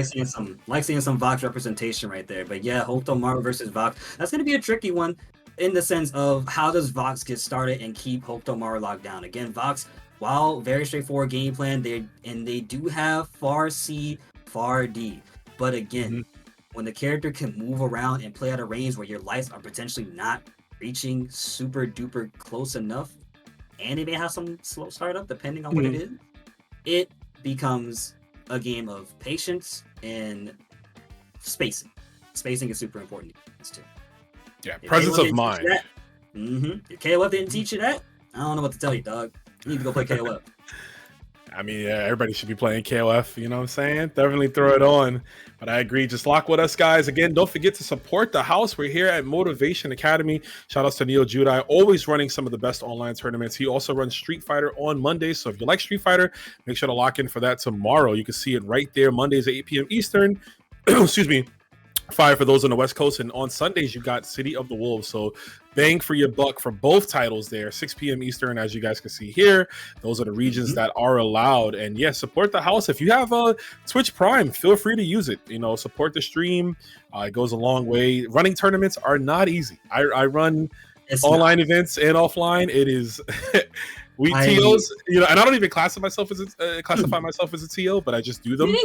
like seeing some Vox representation right there. But yeah, Hokuto Maru versus Vox. That's gonna be a tricky one in the sense of how does Vox get started and keep Hokuto Maru locked down. Again, Vox, while very straightforward game plan, they do have far C, far D. But again, when the character can move around and play at a range where your lights are potentially not reaching super duper close enough, and it may have some slow startup depending on what it is, it becomes a game of patience and spacing. Spacing is super important too. Yeah, presence of mind. If KOF didn't teach you that, I don't know what to tell you, dog. You need to go play KOF. I mean, yeah, everybody should be playing KOF, you know what I'm saying? Definitely throw it on. But I agree. Just lock with us, guys. Again, don't forget to support the house. We're here at Motivation Academy. Shout outs to Neo Judai, always running some of the best online tournaments. He also runs Street Fighter on Mondays. So if you like Street Fighter, make sure to lock in for that tomorrow. You can see it right there, Mondays at 8 p.m. Eastern. Excuse me. 5 for those on the West Coast, and on Sundays you got City of the Wolves. So bang for your buck for both titles there. 6 p.m. Eastern, as you guys can see here. Those are the regions that are allowed. And yeah, support the house. If you have a Twitch Prime, feel free to use it. You know, support the stream. It goes a long way. Running tournaments are not easy. I run online events and offline. It is TOs, you know, and I don't even classify myself as a TO, but I just do them.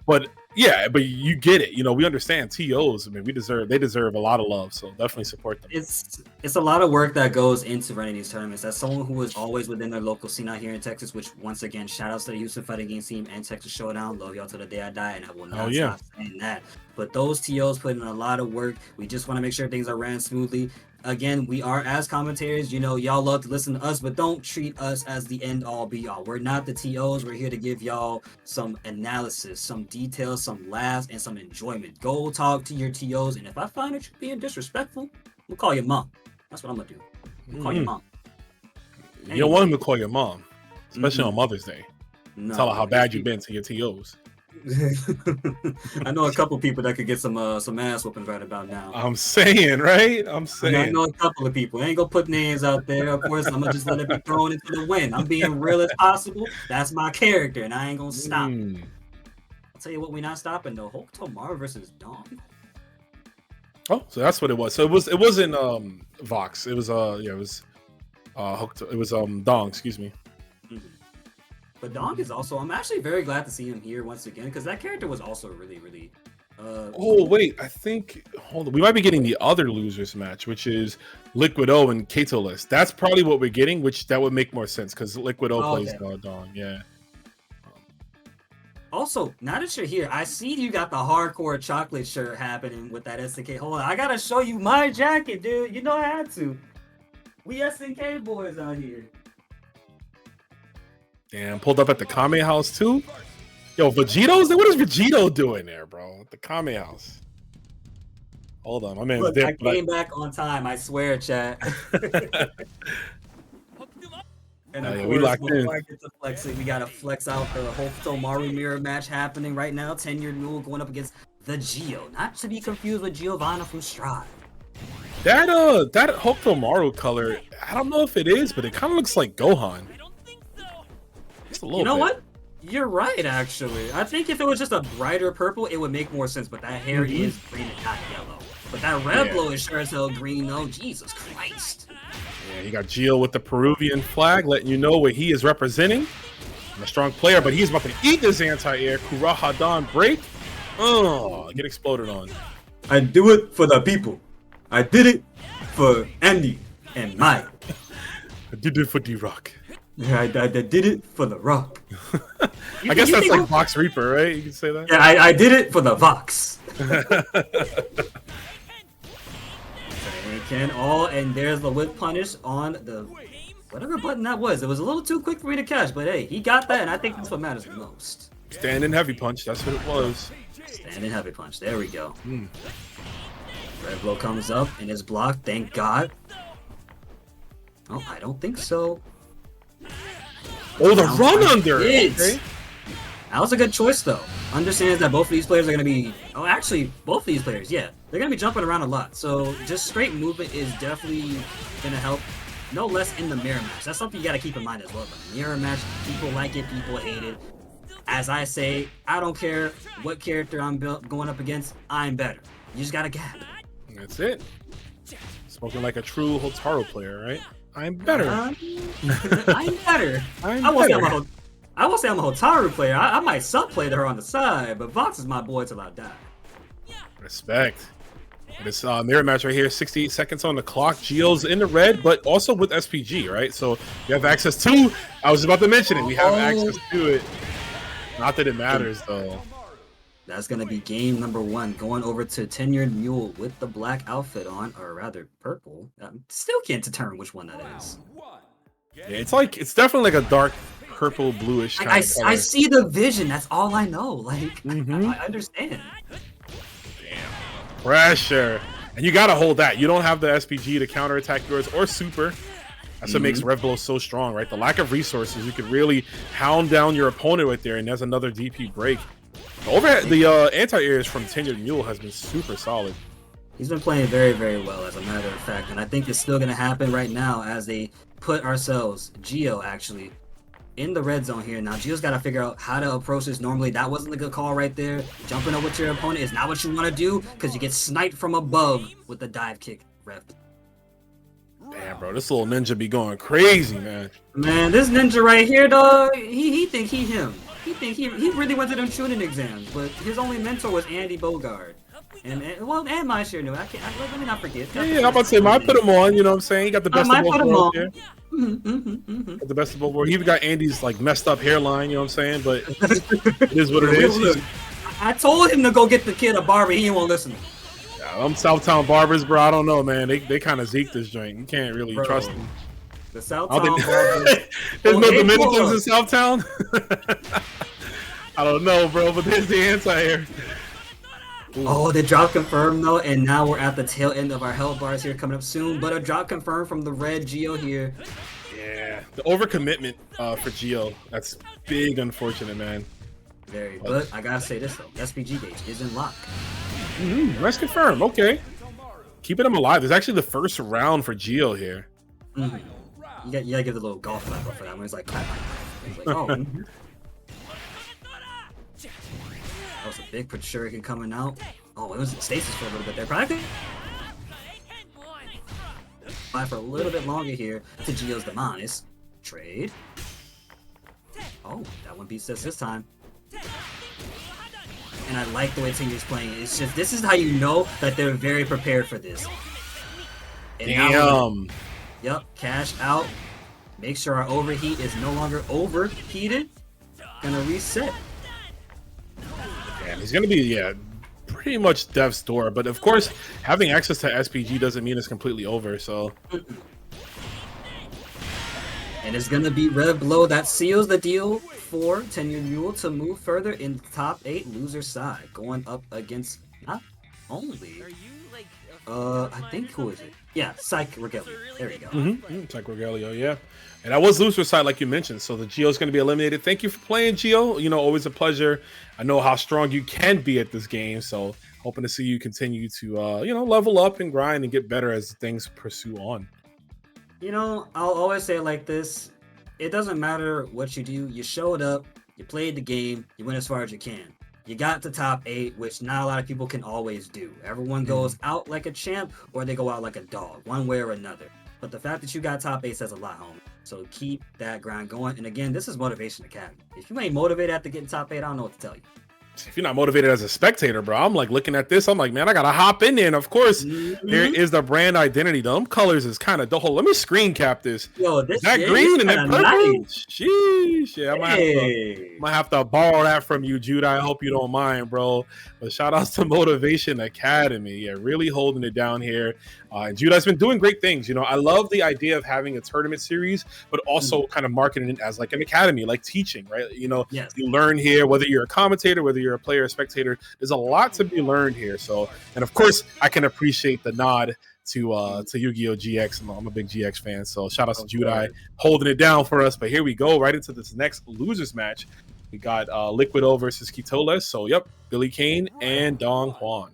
But yeah, but you get it. You know, we understand TOs. I mean, they deserve a lot of love. So definitely support them. It's a lot of work that goes into running these tournaments. As someone who is always within their local scene out here in Texas, which once again, shout outs to the Houston Fighting Games team and Texas Showdown. Love y'all till the day I die, and I will not stop saying that. But those TOs put in a lot of work. We just want to make sure things are ran smoothly. Again, we are as commentators, you know, y'all love to listen to us, but don't treat us as the end all be all. We're not the TOs. We're here to give y'all some analysis, some details, some laughs, and some enjoyment. Go talk to your TOs, and if I find that you're being disrespectful, we'll call your mom. That's what I'm gonna do. We'll call your mom. You don't want him to call your mom, especially on Mother's Day. No, tell her how bad you've been to your TOs. I know a couple people that could get some ass whooping right about now. I'm saying, right? I know a couple of people. I ain't gonna put names out there. Of course, I'm gonna just let it be thrown into the wind. I'm being real as possible. That's my character, and I ain't gonna stop. I'll tell you what, we're not stopping though. Hokuto Maru versus Dawn. Oh, so that's what it was. So it wasn't Vox. It was Dong, excuse me. But Donk is also, I'm actually very glad to see him here once again, because that character was also really, really... oh, wait, I think... Hold on. We might be getting the other losers match, which is Liquid O and Kato-less. That's probably what we're getting, which that would make more sense, because Liquid O plays Dawn, yeah. Also, now that you're here, I see you got the hardcore chocolate shirt happening with that SNK. Hold on, I gotta show you my jacket, dude. You know I had to. We SNK boys out here. Damn, pulled up at the Kame house too. Yo, Vegito's? What is Vegito doing there, bro? At the Kame house. Hold on, my man's Look, I came back on time, I swear, chat. And of course, we locked in. I get to flexing, we gotta flex out the Hokuto Maru mirror match happening right now. Tenured Mule going up against the Geo, not to be confused with Giovanna from Strive. That Hokuto Maru color, I don't know if it is, but it kind of looks like Gohan. You know what? You're right, actually. I think if it was just a brighter purple, it would make more sense. But that hair is green and not yellow. But that red blow is sure as hell green, though. Jesus Christ. Yeah, you got Gio with the Peruvian flag, letting you know what he is representing. I'm a strong player, but he's about to eat this anti-air. Kurahadan break. Oh, get exploded on. I do it for the people. I did it for Andy and Mike. I did it for D-Rock. I did it for the Rock. I guess that's like Vox Reaper, right? You can say that? Yeah, I did it for the Vox. And there's the whip punish on the whatever button that was. It was a little too quick for me to catch, but hey, he got that, and I think that's what matters the most. Standing heavy punch, that's what it was. Standing heavy punch, there we go. Red blow comes up and is blocked, thank God. Oh, I don't think so. Oh, the run under! Okay. That was a good choice, though. Understands that both of these players are going to be... Oh, actually, both of these players, yeah. They're going to be jumping around a lot. So just straight movement is definitely going to help. No less in the mirror match. That's something you got to keep in mind as well. The mirror match, people like it, people hate it. As I say, I don't care what character I'm going up against. I'm better. You just got to gap. That's it. Spoken like a true Hotaru player, right? I'm better. I'm better. I won't say I'm a Hotaru player. I might sub-play her on the side, but Vox is my boy till I die. Respect. This mirror match right here, 68 seconds on the clock. Gio's in the red, but also with SPG, right? So you have access to... I was about to mention it. We have access to it. Not that it matters, though. That's going to be game number 1, going over to Tenured Mule with the black outfit on, or rather purple. Still can't determine which one that is. Yeah, it's definitely like a dark purple bluish kind of color. I see the vision. That's all I know. Like, I understand. Damn. Pressure. And you got to hold that. You don't have the SPG to counterattack yours or super. That's what makes Rev Blow so strong, right? The lack of resources. You could really hound down your opponent right there, and that's another DP break. The anti-airs from Tenured Mule has been super solid. He's been playing very, very well, as a matter of fact, and I think it's still going to happen right now as they put ourselves, Gio actually, in the red zone here. Now, Gio's got to figure out how to approach this. Normally, that wasn't a good call right there. Jumping up with your opponent is not what you want to do because you get sniped from above with the dive kick, Rev. Damn, bro, this little ninja be going crazy, man. Man, this ninja right here, dog, he think he him. He think he really went to them shooting exams, but his only mentor was Andy Bogard. And my share knew. Let me not forget. Yeah, I'm about to say, I put him on. You know what I'm saying? He got the best of both worlds here. Got the best of both worlds. He even got Andy's like messed up hairline. You know what I'm saying? But it is what it is. I told him to go get the kid a barber. He won't listen. Yeah, I'm Southtown barbers, bro. I don't know, man. They kind of zeke this joint. You can't really trust them. The Southtown barbers. There's no Dominicans in Southtown. I don't know, bro, but there's the anti-air. Oh, the drop confirmed though, and now we're at the tail end of our health bars here coming up soon. But a drop confirmed from the red Gio here. Yeah, the overcommitment for Gio. That's big, unfortunate, man. Very, but I gotta say this though, SPG gauge is in lock. Rest confirmed. Okay, keeping him alive. It's actually the first round for Gio here. You gotta give the little golf clap up for that one. It's like clap. It's like, oh. That was a big Shuriken coming out. Oh, it was in stasis for a little bit there. Probably for a little bit longer here to Gio's demise. Trade. Oh, that one beats us this time. And I like the way Tenured's playing. It's just, this is how you know that they're very prepared for this. And damn. Yep, cash out. Make sure our overheat is no longer overheated. Gonna reset. Yeah, he's gonna be pretty much death's door. But of course, having access to SPG doesn't mean it's completely over. So, and it's gonna be Rev Blow that seals the deal for Tenured Mule to move further in the top 8 loser side, going up against not only. I think who is it? Yeah, Psych Regelio. There we go. Psych Regelio, yeah. And that was loser side, like you mentioned. So the Gio's going to be eliminated. Thank you for playing, Gio. You know, always a pleasure. I know how strong you can be at this game. So hoping to see you continue to, level up and grind and get better as things pursue on. You know, I'll always say it like this. It doesn't matter what you do. You showed up. You played the game. You went as far as you can. You got to top 8, which not a lot of people can always do. Everyone goes out like a champ or they go out like a dog, one way or another. But the fact that you got top 8 says a lot, homie. So keep that grind going. And again, this is Motivation Academy. If you ain't motivated after getting top 8, I don't know what to tell you. If you're not motivated as a spectator, bro, I'm like looking at this. I'm like, man, I gotta hop in there. And of course, there is the brand identity. Them colors is kind of the whole. Let me screen cap this. Yo, this is that is green and then purple? nice. Sheesh. Yeah, I might have to borrow that from you, Judah. I hope you don't mind, bro. But shout outs to Motivation Academy. Yeah, really holding it down here. And Judah's been doing great things. You know, I love the idea of having a tournament series, but also kind of marketing it as like an academy, like teaching, right? You know, you learn here, whether you're a commentator, whether you're a player or spectator, there's a lot to be learned here. So, and of course, I can appreciate the nod to Yu-Gi-Oh! GX. I'm a big GX fan, so shout out to Judah holding it down for us. But here we go, right into this next losers match. We got Liquido versus Kitoles. So, yep, Billy Kain and Dong Hwan.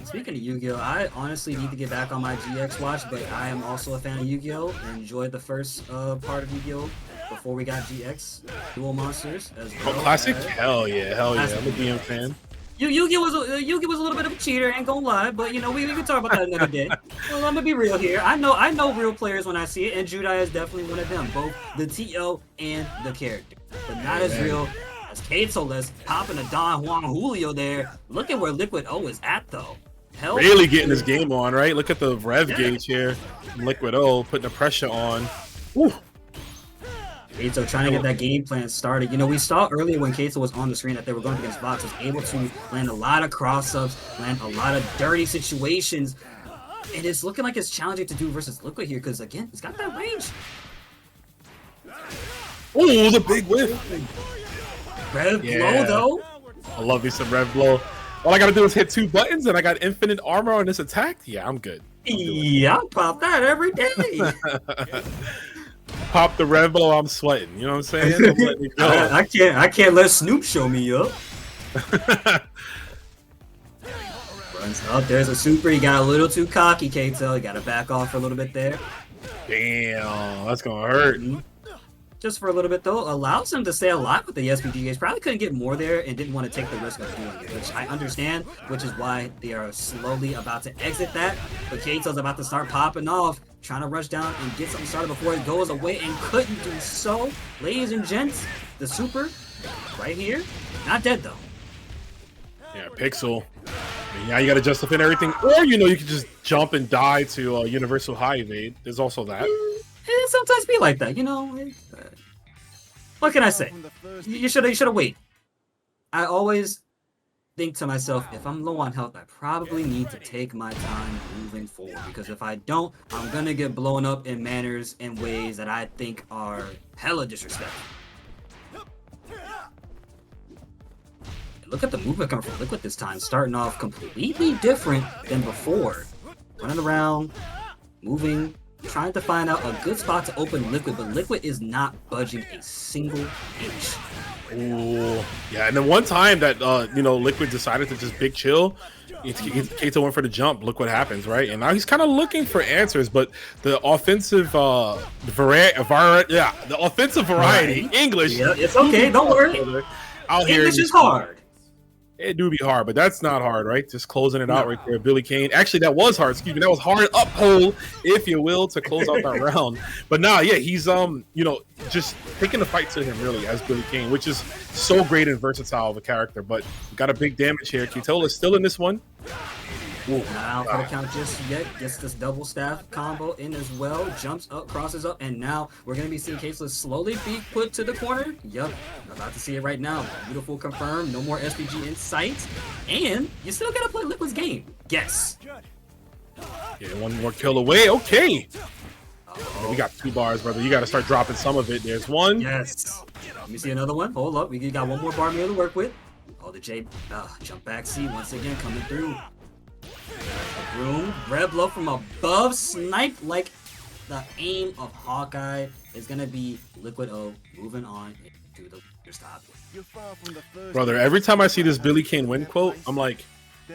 Speaking of Yu-Gi-Oh, I honestly need to get back on my GX watch, but I am also a fan of Yu-Gi-Oh! And enjoyed the first part of Yu-Gi-Oh! Before we got GX Dual Monsters as well. Oh, classic? Hell yeah. I'm a DM fan. Yu-Gi-Oh was a little bit of a cheater, ain't gonna lie, but you know we can talk about that another day. Well, I'm gonna be real here. I know real players when I see it, and Judah is definitely one of them, both the TO and the character, but not as real as Katoles popping a Don Juan Julio there. Look at where Liquid O is at though. Hell, really getting this game on, right? Look at the rev gauge here. Liquid O putting the pressure on. Woo. Kato trying to get that game plan started. You know, we saw earlier when Kato was on the screen that they were going against Vox, was able to land a lot of cross-ups, land a lot of dirty situations. And it's looking like it's challenging to do versus Liquid here because, again, he's got that range. Oh, the big whiff. Rev blow, though. I love me some rev blow. All I got to do is hit 2 buttons and I got infinite armor on this attack. Yeah, I'm good. Yeah, I pop that every day. Pop the rev blow, I'm sweating. You know what I'm saying? I'm letting it go. I can't let Snoop show me up. Runs up. There's a super. He got a little too cocky, Kato. He got to back off for a little bit there. Damn, that's gonna hurt. Just for a little bit though, allows him to stay alive with the SPGs. Probably couldn't get more there and didn't want to take the risk of doing it, which I understand, which is why they are slowly about to exit that. But Kato's about to start popping off, trying to rush down and get something started before it goes away and couldn't do so. Ladies and gents, the super right here, not dead though. Yeah, Pixel. Yeah, you got to justify everything, or you know, you can just jump and die to universal high evade. There's also that. It sometimes be like that, you know. What can I say? You should have waited. I always think to myself, if I'm low on health, I probably need to take my time moving forward, because if I don't, I'm gonna get blown up in manners and ways that I think are hella disrespectful. Look at the movement coming from Liquid this time, starting off completely different than before. Running around, moving, trying to find out a good spot to open Liquid, but Liquid is not budging a single inch. Ooh, yeah, and then one time that you know, Liquid decided to just big chill, Kato went for the jump. Look what happens, right? And now he's kind of looking for answers, but the offensive variety, English. Yeah, it's okay, don't worry. Out here, English is hard. It do be hard, but that's not hard, right? Just closing it out right there. Billy Kain. Actually, that was hard. Excuse me. That was hard uphold, if you will, to close out that round. But now, yeah, he's you know, just taking the fight to him really as Billy Kain, which is so great and versatile of a character. But we got a big damage here. Kitola is still in this one. Ooh, not for the count just yet. Gets this double staff combo in as well. Jumps up, crosses up, and now we're going to be seeing Kaseless slowly be put to the corner. Yup, about to see it right now. Beautiful confirm. No more SPG in sight. And you still got to play Liquid's game. Guess. Yeah, one more kill away. Okay. Yeah, we got 2 bars, brother. You got to start dropping some of it. There's one. Yes. Let me see another one. Hold up. We got one more bar meal to work with. Oh, the J jump back C once again coming through. Room, red blow from above, snipe like the aim of Hawkeye is gonna be Liquid O moving on to the stop. Brother, every time I see this Billy Kain win quote, I'm like,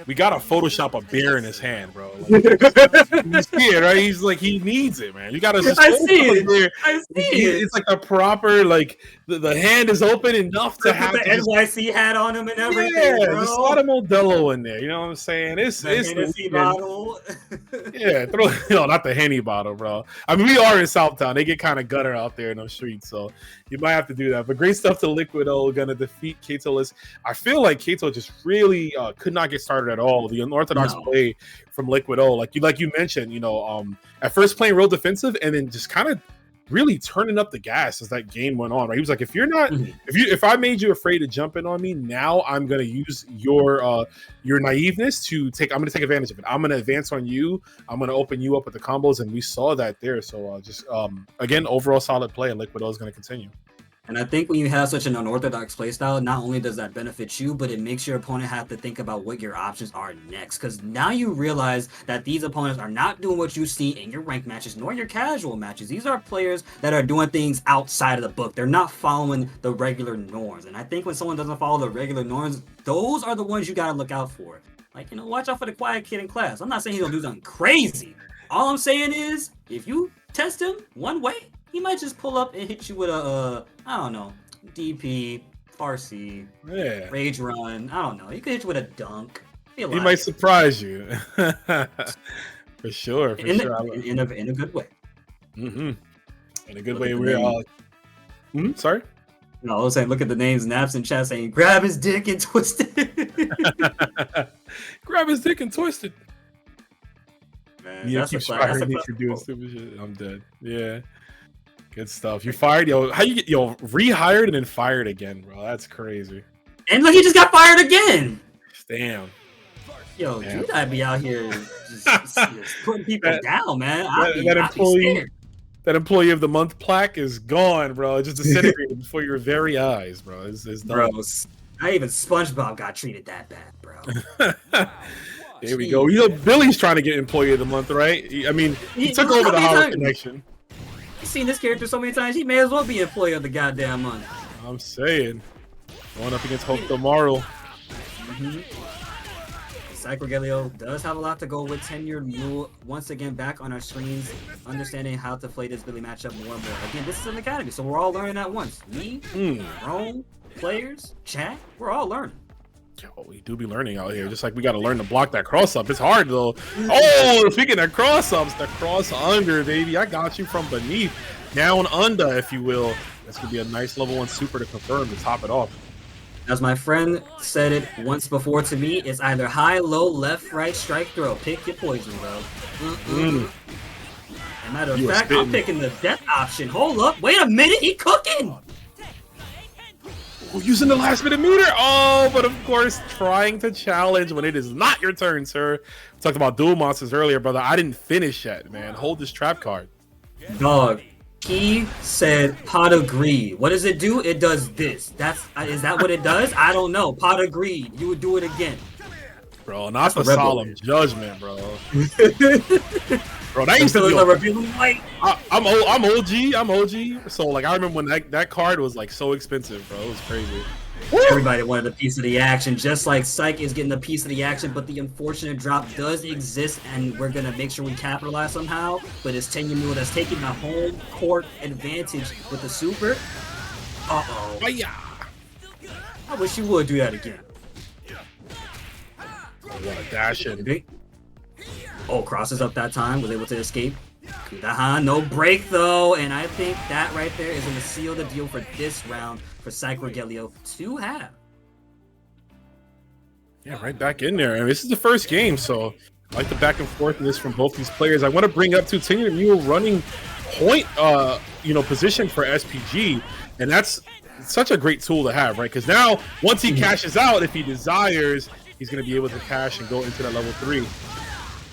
we gotta Photoshop a bear in his hand, bro. Like, you see it, right? He's like, he needs it, man. You gotta just I see Photoshop a it. bear. I see it. It's like a proper, like the hand is open enough to Put have the to just, NYC hat on him and everything, yeah, bro. just slide a Modelo in there. You know what I'm saying? It's The the Hennessy weekend. bottle. Yeah, throw no, not the Henny bottle, bro. I mean, we are in Southtown. They get kind of gutter out there in those streets, so you might have to do that. But great stuff to Liquid O, gonna defeat Kato. I feel like Kato just really could not get started at all. The unorthodox play from Liquid O, like you mentioned, at first playing real defensive and then just kind of really turning up the gas as that game went on. Right, he was like, if I made you afraid to jump in on me, now I'm gonna use your naiveness to take. I'm gonna take advantage of it. I'm gonna advance on you. I'm gonna open you up with the combos, and we saw that there. So again, overall solid play, and Liquid O is gonna continue. And I think when you have such an unorthodox playstyle, not only does that benefit you, but it makes your opponent have to think about what your options are next. Because now you realize that these opponents are not doing what you see in your ranked matches, nor your casual matches. These are players that are doing things outside of the book. They're not following the regular norms. And I think when someone doesn't follow the regular norms, those are the ones you got to look out for. Like, watch out for the quiet kid in class. I'm not saying he's going to do something crazy. All I'm saying is, if you test him one way, he might just pull up and hit you with a, I don't know, DP, RC, Rage Run. I don't know. He could hit you with a dunk. He might surprise you. For sure. In a good way. Mm-hmm. In a good way. We're sorry? No, I was saying, look at the names. Naps in chat saying, grab his dick and twist it. Grab his dick and twist it. Man, yeah, keep firing me for doing stupid shit. I'm dead. Yeah. Good stuff. You fired, how you get rehired and then fired again, bro? That's crazy. And look, he just got fired again. Damn. You gotta be out here just putting people down, man. That employee of the month plaque is gone, bro. It just disintegrated before your very eyes, bro. It's done. Bro, not even SpongeBob got treated that bad, bro. There we go. Billy's trying to get employee of the month, right? I mean, he took over the Howard connection. You've seen this character so many times, he may as well be employee of the goddamn month. I'm saying. Going up against Hope tomorrow. Cycrogelio does have a lot to go with. Tenured Mule once again back on our screens, understanding how to play this Billy matchup more and more. Again, this is an academy, so we're all learning at once. Me, Rome, players, chat, we're all learning. Yo, we do be learning out here, just like we got to learn to block that cross up. It's hard though. Oh, speaking of cross ups, the cross under, baby. I got you from beneath, down under, if you will. This could be a nice level 1 super to confirm to top it off. As my friend said it once before to me, it's either high, low, left, right, strike, throw. Pick your poison, bro. As a matter of fact, I'm picking the death option. Hold up, wait a minute, he cooking. Using the last minute meter. Oh, but of course, trying to challenge when it is not your turn, sir. We talked about dual monsters earlier, brother. I didn't finish yet, man. Hold this trap card. Dog, he said pot of greed. What does it do? It does this. Is that what it does? I don't know. Pot of greed. You would do it again. Bro, not the solemn judgment, bro. Bro, that used to be. I'm OG. So like, I remember when that card was like so expensive, bro. It was crazy. Everybody wanted a piece of the action, just like Psych is getting a piece of the action, but the unfortunate drop does exist, and we're gonna make sure we capitalize somehow. But it's Tenumu that's taking the home court advantage with the super. Uh-oh. I wish you would do that again. I want to dash in. Oh, crosses up that time, was able to escape. Kudahan, no break though, and I think that right there is going to seal the deal for this round for Cycrogelio to have. Yeah, right back in there. I mean, this is the first game, so I like the back and forth in this from both these players. I want to bring up to Tenured Mule running point, position for SPG, and that's such a great tool to have, right? Because now, once he cashes out, if he desires, he's going to be able to cash and go into that level 3.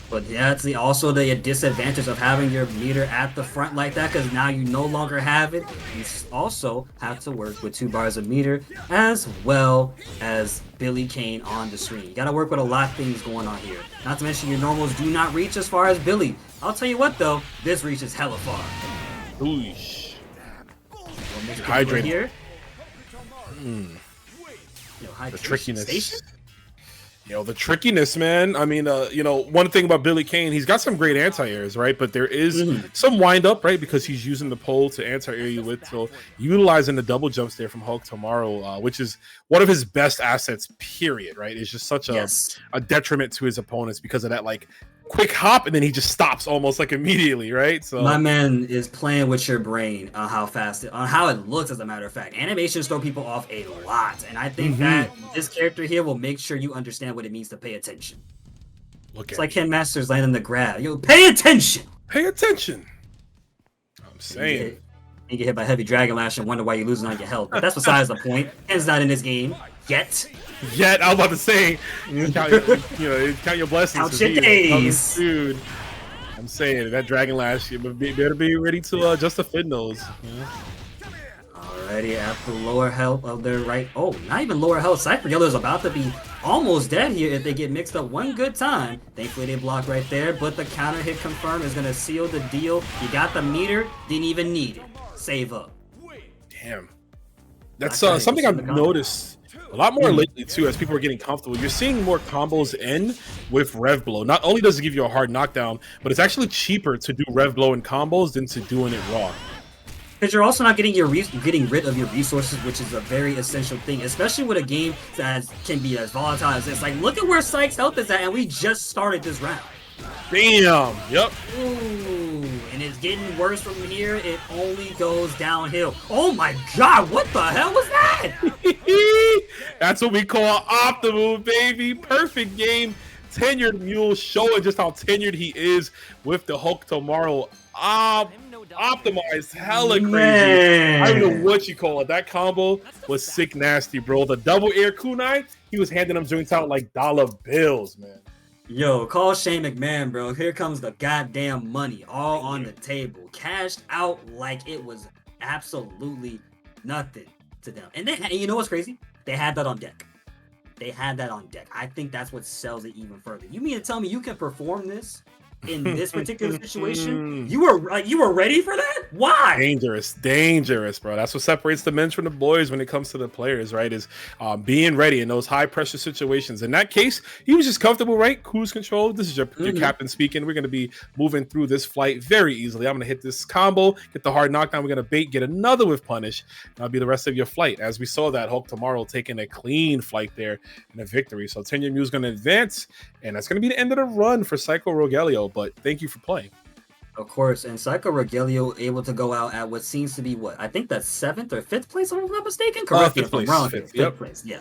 But that's also the disadvantage of having your meter at the front like that, because now you no longer have it. You also have to work with 2 bars of meter as well as Billy Kain on the screen. You got to work with a lot of things going on here. Not to mention your normals do not reach as far as Billy. I'll tell you what though, this reaches hella far. Oosh. Hydrate here. The trickiness. The trickiness, man. I mean, one thing about Billy Kain, he's got some great anti-airs, right? But there is some wind up, right? Because he's using the pole to anti-air you with. So utilizing the double jumps there from Hulk tomorrow, which is one of his best assets, period, right? It's just such a detriment to his opponents because of that, like, quick hop, and then he just stops almost like immediately, right? So my man is playing with your brain on how fast on how it looks. As a matter of fact, animations throw people off a lot, and I think that this character here will make sure you understand what it means to pay attention. It's like Ken Masters landing the grab. Pay attention. Pay attention. I'm saying. You get hit by heavy dragon lash and wonder why you're losing on your health. But that's besides the point. Ken's not in this game yet. I was about to say, count your blessings. Count your days, dude. I'm saying that dragon lash, you better be ready to adjust the fin nose. Alrighty, at the lower health of their right. Oh, not even lower health. Cypher Yellow is about to be almost dead here if they get mixed up one good time. Thankfully, they block right there, but the counter hit confirm is going to seal the deal. You got the meter, didn't even need it. Save up. Damn. That's something I've noticed a lot more lately too, as people are getting comfortable. You're seeing more combos end with Rev Blow. Not only does it give you a hard knockdown, but it's actually cheaper to do Rev Blow in combos than to doing it raw. Because you're also not getting getting rid of your resources, which is a very essential thing, especially with a game that can be as volatile as this. Like, look at where Sykes' health is at, and we just started this round. Damn. Yep. Ooh, and it's getting worse from here. It only goes downhill. Oh my God, what the hell was that? That's what we call optimal, baby. Perfect game. Tenured Mule showing just how tenured he is with the Hulk tomorrow. Optimized, hella crazy. Man. I don't know what you call it. That combo was sick nasty, bro. The double air kunai, he was handing them joints out like dollar bills, man. Yo, call Shane McMahon, bro. Here comes the goddamn money, all on the table. Cashed out like it was absolutely nothing to them. And you know what's crazy? They had that on deck. I think that's what sells it even further. You mean to tell me you can perform this in this particular situation? You were ready for that? Why? Dangerous, bro. That's what separates the men from the boys when it comes to the players, right? Is being ready in those high pressure situations. In that case, he was just comfortable, right? Cruise control. This is your captain speaking. We're going to be moving through this flight very easily. I'm going to hit this combo, get the hard knockdown. We're going to bait, get another with punish. That'll be the rest of your flight. As we saw that Hulk tomorrow taking a clean flight there and a victory. So Tenured Mule is going to advance, and that's going to be the end of the run for Psycho Rogelio. But thank you for playing. Of course, and Psycho Rogelio able to go out at what seems to be I think that's 7th or 5th place, if I'm not mistaken. Correct me if I'm wrong. Fifth place, yeah.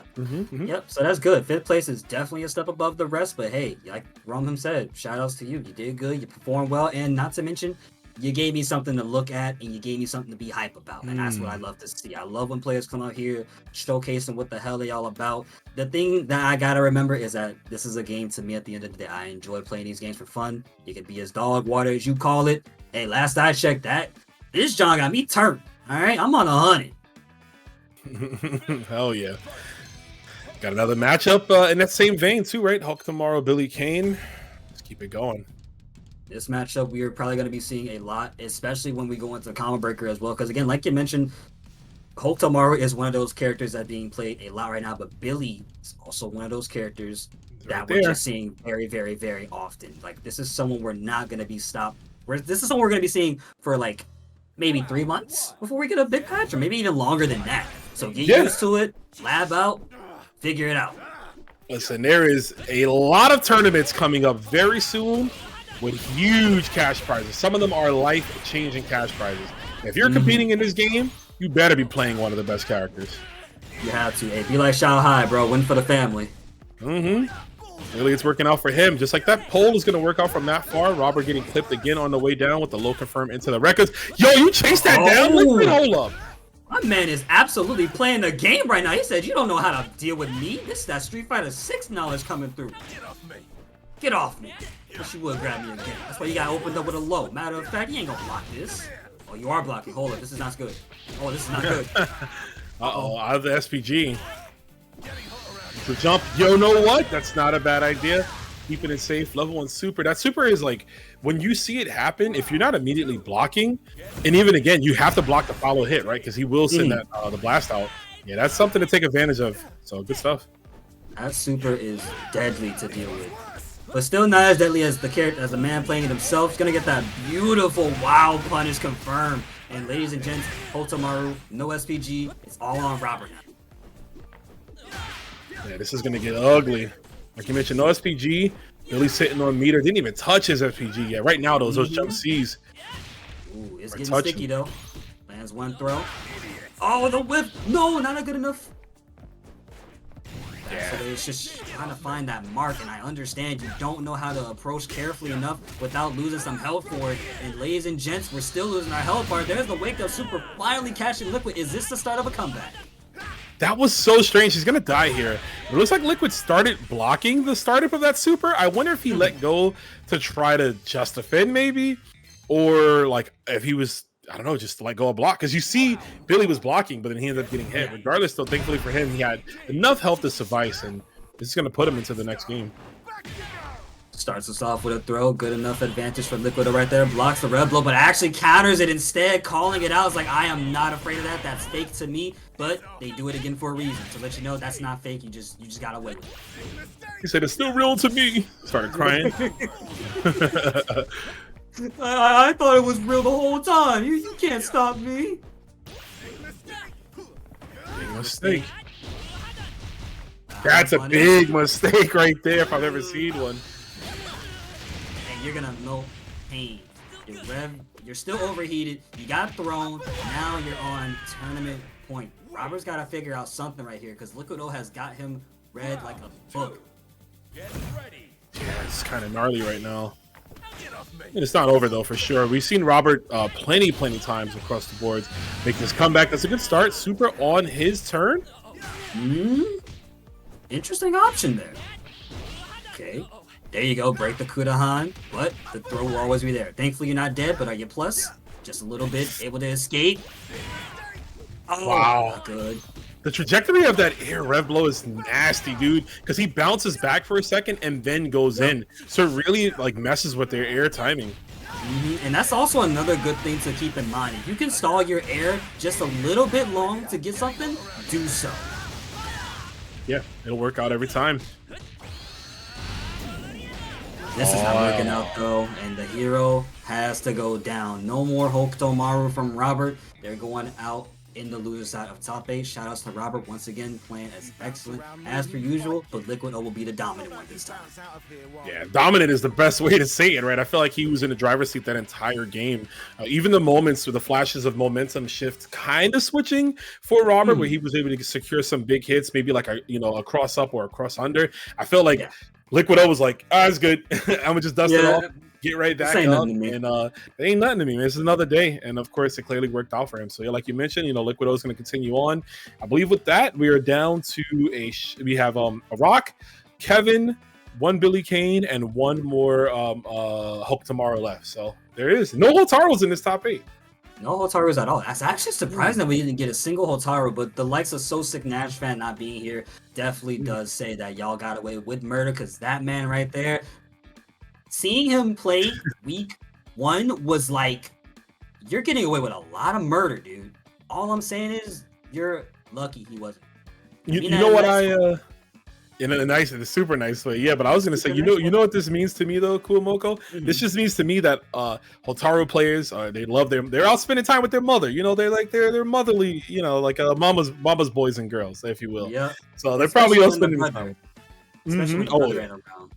Yep, so that's good. 5th place is definitely a step above the rest, but hey, like Roman said, shout outs to you. You did good, you performed well, and not to mention, you gave me something to look at, and you gave me something to be hype about, and that's what I love to see. I love when players come out here showcasing what the hell they all about. The thing that I gotta remember is that this is a game to me. At the end of the day, I enjoy playing these games for fun. You can be as dog water as you call it. Hey, last I checked, this John got me turned. All right, I'm on 100. Hell yeah. Got another matchup in that same vein too, right? Hulk tomorrow, Billy Kain. Let's keep it going. This matchup we are probably going to be seeing a lot, especially when we go into Combo Breaker as well. Because again, like you mentioned, Hulk tomorrow is one of those characters that being played a lot right now, but Billy is also one of those characters that we're just seeing very, very, very often. Like, this is someone we're not going to be stopped. This is someone we're going to be seeing for like maybe 3 months before we get a big patch, or maybe even longer than that. So get used to it, lab out, figure it out. Listen, there is a lot of tournaments coming up very soon with huge cash prizes. Some of them are life-changing cash prizes. If you're competing in this game, you better be playing one of the best characters. You have to. Hey, be like Shao Hai, bro. Win for the family. Really, it's working out for him. Just like that pole is going to work out from that far. Robert getting clipped again on the way down with the low confirm into the records. Yo, you chased that down? Liquid, hold up. My man is absolutely playing the game right now. He said, you don't know how to deal with me. This is that Street Fighter 6 knowledge coming through. Get off me. Wish you would grab me again. That's why you got opened up with a low. Matter of fact, you ain't gonna block this. Oh, you are blocking. Hold up. This is not good. Oh, this is not good. Uh-oh, out of the SPG. The jump. Yo, know what? That's not a bad idea. Keeping it safe. Level 1 super. That super is like, when you see it happen, if you're not immediately blocking, and even again, you have to block the follow hit, right? Because he will send that the blast out. Yeah, that's something to take advantage of. So, good stuff. That super is deadly to deal with. But still not as deadly as the character, as the man playing it himself. He's gonna get that beautiful wild punish confirmed. And ladies and gents, Hotomaru, no SPG. It's all on Robert now. Yeah, this is gonna get ugly. Like you mentioned, no SPG. Billy sitting on meter. Didn't even touch his SPG yet. Right now, those jump C's. Ooh, it's getting sticky though. Lands one throw. Oh, the whip! No, not good enough. Yeah. So it's just trying to find that mark, and I understand you don't know how to approach carefully enough without losing some health for it. And ladies and gents, we're still losing our health bar. There's the wake up super finally catching Liquid. Is this the start of a comeback? That was so strange. He's gonna die here. It looks like Liquid started blocking the startup of that super. I wonder if he let go to try to just defend, maybe, or like if he was, I don't know, just to let go of block. Because you see, Billy was blocking, but then he ended up getting hit. Regardless, though, thankfully for him, he had enough health to suffice, and this is gonna put him into the next game. Starts us off with a throw. Good enough advantage for Liquid right there. Blocks the red blow, but actually counters it instead, calling it out. It's like, I am not afraid of that. That's fake to me. But they do it again for a reason. To let you know that's not fake. You just gotta win. He said, it's still real to me. Started crying. I thought it was real the whole time. You can't stop me. Big mistake. That's a big mistake right there if I've ever seen one. And you're gonna know pain. You're still overheated. You got thrown. Now you're on tournament point. Robert's got to figure out something right here because Liquid O has got him read like a book. Get ready. Yeah, it's kind of gnarly right now. And it's not over though, for sure. We've seen Robert plenty times across the boards make this comeback. That's a good start. Super on his turn. Interesting option there. Okay, there you go. Break the Kudahan, but the throw will always be there. Thankfully, you're not dead, but are you plus? Just a little bit, able to escape. Oh, wow, not good. The trajectory of that air rev blow is nasty, dude, because he bounces back for a second and then goes in. So it really like messes with their air timing. And that's also another good thing to keep in mind. If you can stall your air just a little bit long to get something, do so. Yeah, it'll work out every time. This is not working out though, and the hero has to go down. No more Hokutomaru from Robert. They're going out in the loser side of top 8. Shoutouts to Robert once again, playing as excellent as per usual, but Liquid O will be the dominant one this time. Yeah, dominant is the best way to say it, right? I feel like he was in the driver's seat that entire game. Even the moments with the flashes of momentum shift kind of switching for Robert, where he was able to secure some big hits, maybe like a cross up or a cross under. I feel like Liquid O was like, it's good. I'm gonna just dust it off, get right back up, and it ain't nothing to me, man. This is another day, and of course, it clearly worked out for him. So, yeah, like you mentioned, Liquid O is going to continue on. I believe with that, we are down to we have a Rock, Kevin, one Billy Kain, and one more Hokutomaru left. So there is no Hotaros in this top 8. No Hotaros at all. That's actually surprising that we didn't get a single Hotaru, but the likes of So Sick Nash fan not being here definitely does say that y'all got away with murder, because that man right there, seeing him play week 1 was like, you're getting away with a lot of murder, dude. All I'm saying is you're lucky he wasn't. You know what in a super nice way, yeah. But I was gonna say, you know what this means to me though, Kuomoko? This just means to me that Hotaru players they love they're out spending time with their mother. They're motherly, like mama's boys and girls, if you will. Yeah. So they're probably all spending time. Especially when the brother ain't around.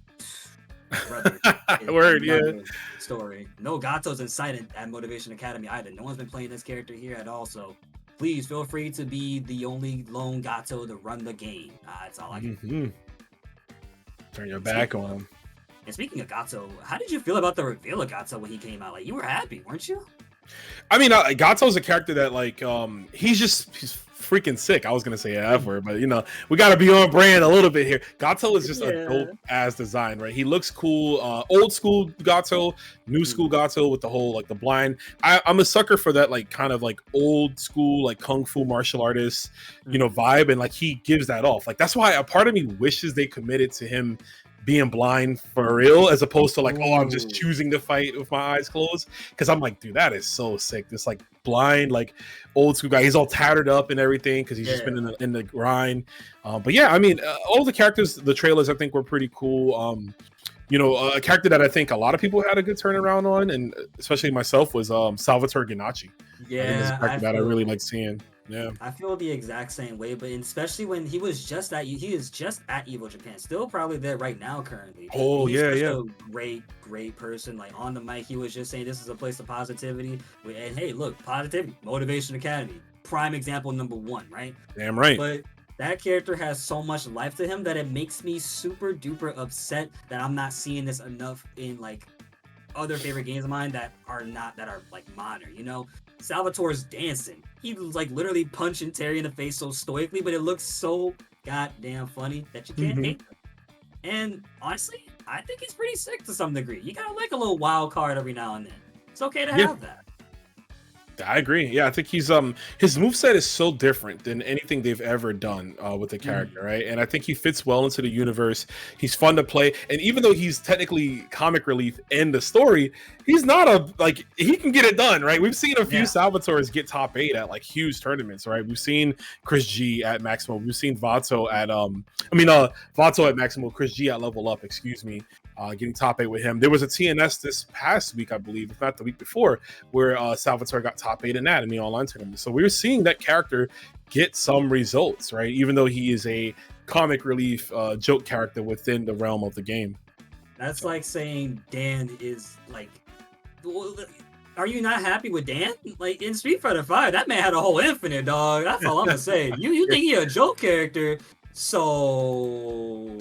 Word, yeah. Story. No Gatos in sight at Motivation Academy either. No one's been playing this character here at all. So please feel free to be the only lone Gato to run the game. That's all I can. Turn your back on him. And speaking of Gato, how did you feel about the reveal of Gato when he came out? Like, you were happy, weren't you? I mean, Gato's a character that he's freaking sick. I was gonna say F word, but we got to be on brand a little bit here. Gato is just a dope ass design, right? He looks cool. Old school Gato, new school Gato with the whole the blind. I'm a sucker for that kind of old school kung fu martial artist vibe, and he gives that off. That's why a part of me wishes they committed to him being blind for real, as opposed to I'm just choosing to fight with my eyes closed, because I'm like, dude, that is so sick. This blind, like old school guy. He's all tattered up and everything because he's just been in the grind. But yeah, I mean, all the characters, the trailers, I think were pretty cool. You know, a character that I think a lot of people had a good turnaround on, and especially myself, was Salvatore Ganache. Yeah, I really like seeing. Yeah, I feel the exact same way, but especially when he is just at Evo Japan, still probably there right now currently. He's a great person. Like on the mic, he was just saying this is a place of positivity. And hey, look, positivity, Motivation Academy, prime example number 1, right? Damn right. But that character has so much life to him that it makes me super duper upset that I'm not seeing this enough in like other favorite games of mine that are like modern. You know, Salvatore's dancing. He was like literally punching Terry in the face so stoically, but it looks so goddamn funny that you can't hate him. And honestly, I think he's pretty sick to some degree. You gotta like a little wild card every now and then. It's okay to have that. I agree. Yeah, I think he's his moveset is so different than anything they've ever done with the character, right? And I think he fits well into the universe. He's fun to play, and even though he's technically comic relief in the story, he's not he can get it done, right? We've seen a few Salvatores get top 8 at like huge tournaments, right? We've seen Chris G at Maximo. We've seen Vato at Vato at Maximo, Chris G at Level Up, excuse me. Getting top 8 with him. There was a TNS this past week, I believe, if not the week before, where Salvatore got top 8 in that in the online tournament. So we were seeing that character get some results, right? Even though he is a comic relief joke character within the realm of the game. That's like saying Dan is like, are you not happy with Dan? Like in Street Fighter 5, that man had a whole infinite, dog. That's all I'm gonna say. You think he a joke character? So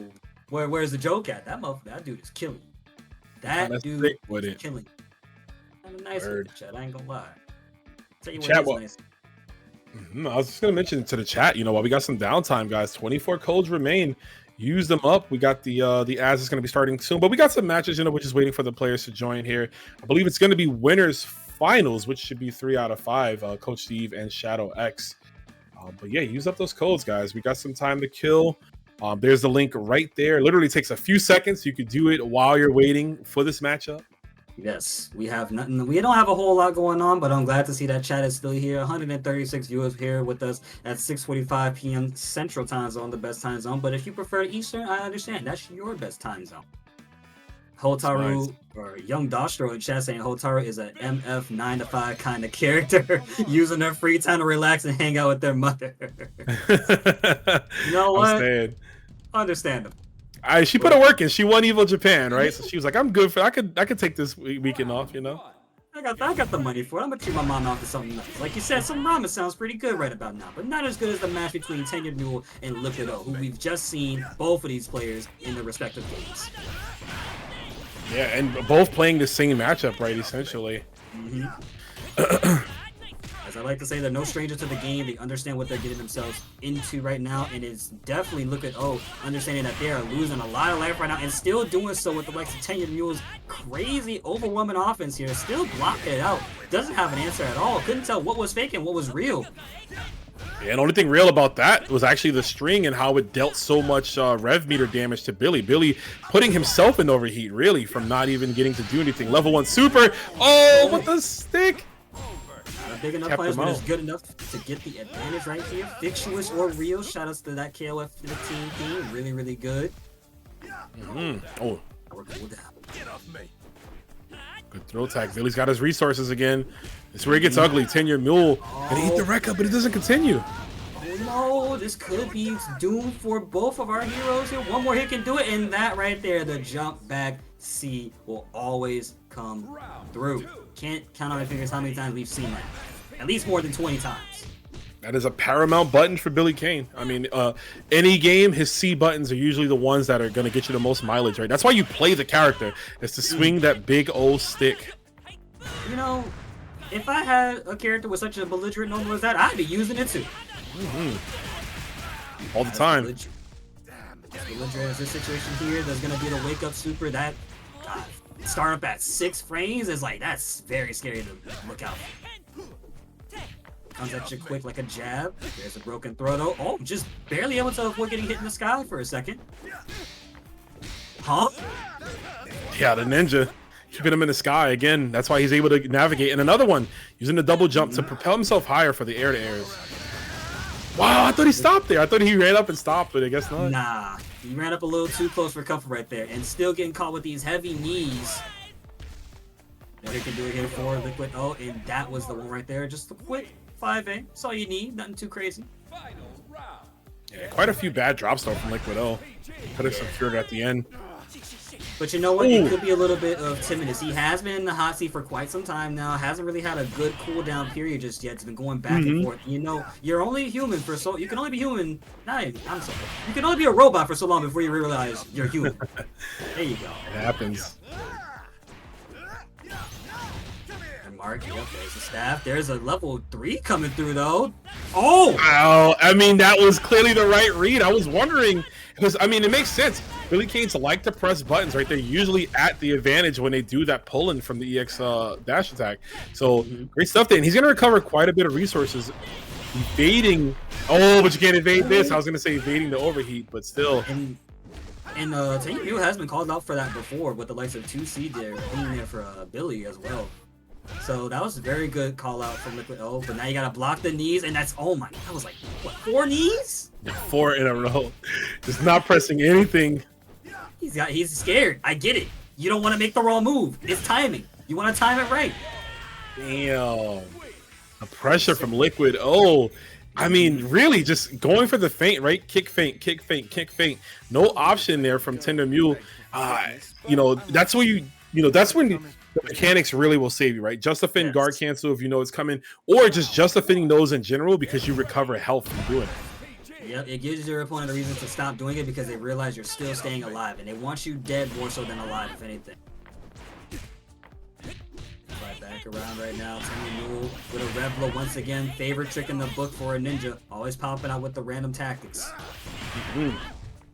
where's the joke at? That dude is killing. That dude is killing. Have a nice one, chat. I ain't gonna lie. Tell you what, nice. I was just gonna mention to the chat, you know, while we got some downtime, guys, 24 codes remain. Use them up. We got the ads is going to be starting soon, but we got some matches. You know, we're just waiting for the players to join here. I believe it's going to be winners finals, which should be 3 out of 5. Coach Steve and Shadow X. But yeah, use up those codes, guys. We got some time to kill. There's the link right there. It literally takes a few seconds. You could do it while you're waiting for this matchup. Yes, we have nothing. We don't have a whole lot going on, but I'm glad to see that chat is still here. 136 viewers here with us at 6:45 p.m. Central Time Zone, the best time zone. But if you prefer Eastern, I understand. That's your best time zone. Hotaru or Young Dostro in chat saying Hotaru is a MF 9 to 5 kind of character, using their free time to relax and hang out with their mother. You know what? Understandable. She put her work in. She won Evo Japan, right? So she was like, "I'm good for. I could take this weekend off, you know." I got the money for it. I'm gonna treat my mom off to something nice. Like you said, some ramen sounds pretty good right about now, but not as good as the match between Tenured Mule and Liquido, who we've just seen both of these players in their respective games. Yeah, and both playing the same matchup, right? Essentially. As I like to say, they're no stranger to the game. They understand what they're getting themselves into right now, and it's definitely understanding that they are losing a lot of life right now, and still doing so with the likes of Tenured Mule's crazy, overwhelming offense here. Still blocking it out. Doesn't have an answer at all. Couldn't tell what was fake and what was real. Yeah, and the only thing real about that was actually the string and how it dealt so much rev meter damage to Billy. Billy putting himself in overheat, really, from not even getting to do anything. Level 1 super. Oh, with the stick. Not a big enough players, but it's good enough to get the advantage right here. Fictitious or real. Shout outs to that KOF 15 team. Really, really good. Oh. Get off me. Good throw tag. Billy's got his resources again. This is where it gets ugly. Tenured Mule gonna eat the wreck up, but it doesn't continue. Oh no, this could be doomed for both of our heroes here. One more hit can do it, and that right there, the jump back C will always come through. Can't count on my fingers how many times we've seen that. At least more than 20 times. That is a paramount button for Billy Kain. I mean, any game, his C buttons are usually the ones that are going to get you the most mileage, right? That's why you play the character, is to swing that big old stick. You know, if I had a character with such a belligerent number as that, I'd be using it too. All the time. Belligerent is this situation here. There's going to be the wake-up super that start up at 6 frames is like, that's very scary to look out for. Comes at you quick like a jab. There's a broken throw though. Oh, just barely able to avoid getting hit in the sky for a second. Huh? Yeah, the ninja. keeping him in the sky again. That's why he's able to navigate. And another one using the double jump to propel himself higher for the air-to-airs. Wow, I thought he stopped there. I thought he ran up and stopped, but I guess not. Nah, he ran up a little too close for comfort right there, and still getting caught with these heavy knees. He can do it here for Liquid. Oh, and that was the one right there. Just a quick 5A. That's all you need. Nothing too crazy. Yeah, quite a few bad drops though from Liquid O. Could have secured it at the end. But you know what? It could be a little bit of timidness. He has been in the hot seat for quite some time now. Hasn't really had a good cooldown period just yet. It's been going back and forth. You know, you're only human for so. You can only be human. I'm sorry. You can only be a robot for so long before you realize you're human. There you go. It happens. And Mark, yep, there's the staff. There's a level 3 coming through though. Oh! Wow. I mean, that was clearly the right read. I was wondering because I mean, it makes sense. Billy Kane's like to press buttons, right? They're usually at the advantage when they do that pull-in from the EX dash attack. So great stuff there. And he's going to recover quite a bit of resources. Evading. Oh, but you can't evade this. I was going to say evading the overheat, but still. And Tourney has been called out for that before with the likes of 2C there, being there for Billy as well. So that was a very good call out from Liquid O. But now you got to block the knees, and that's, oh my, that was like, what, 4 knees? 4 in a row. Just not pressing anything. He's scared. I get it. You don't want to make the wrong move. It's timing. You want to time it right. Damn. The pressure from Liquid. Oh, I mean, really just going for the feint, right? Kick feint, kick feint, kick feint. No option there from Tender Mule. You know, that's where that's when the mechanics really will save you, right? Just a fin guard cancel if you know it's coming, or just a finning those in general because you recover health from doing it. Yep, it gives your opponent a reason to stop doing it because they realize you're still staying alive, and they want you dead more so than alive, if anything. Right back around right now, Tourney Mule with a Red Blow once again. Favorite trick in the book for a ninja, always popping out with the random tactics.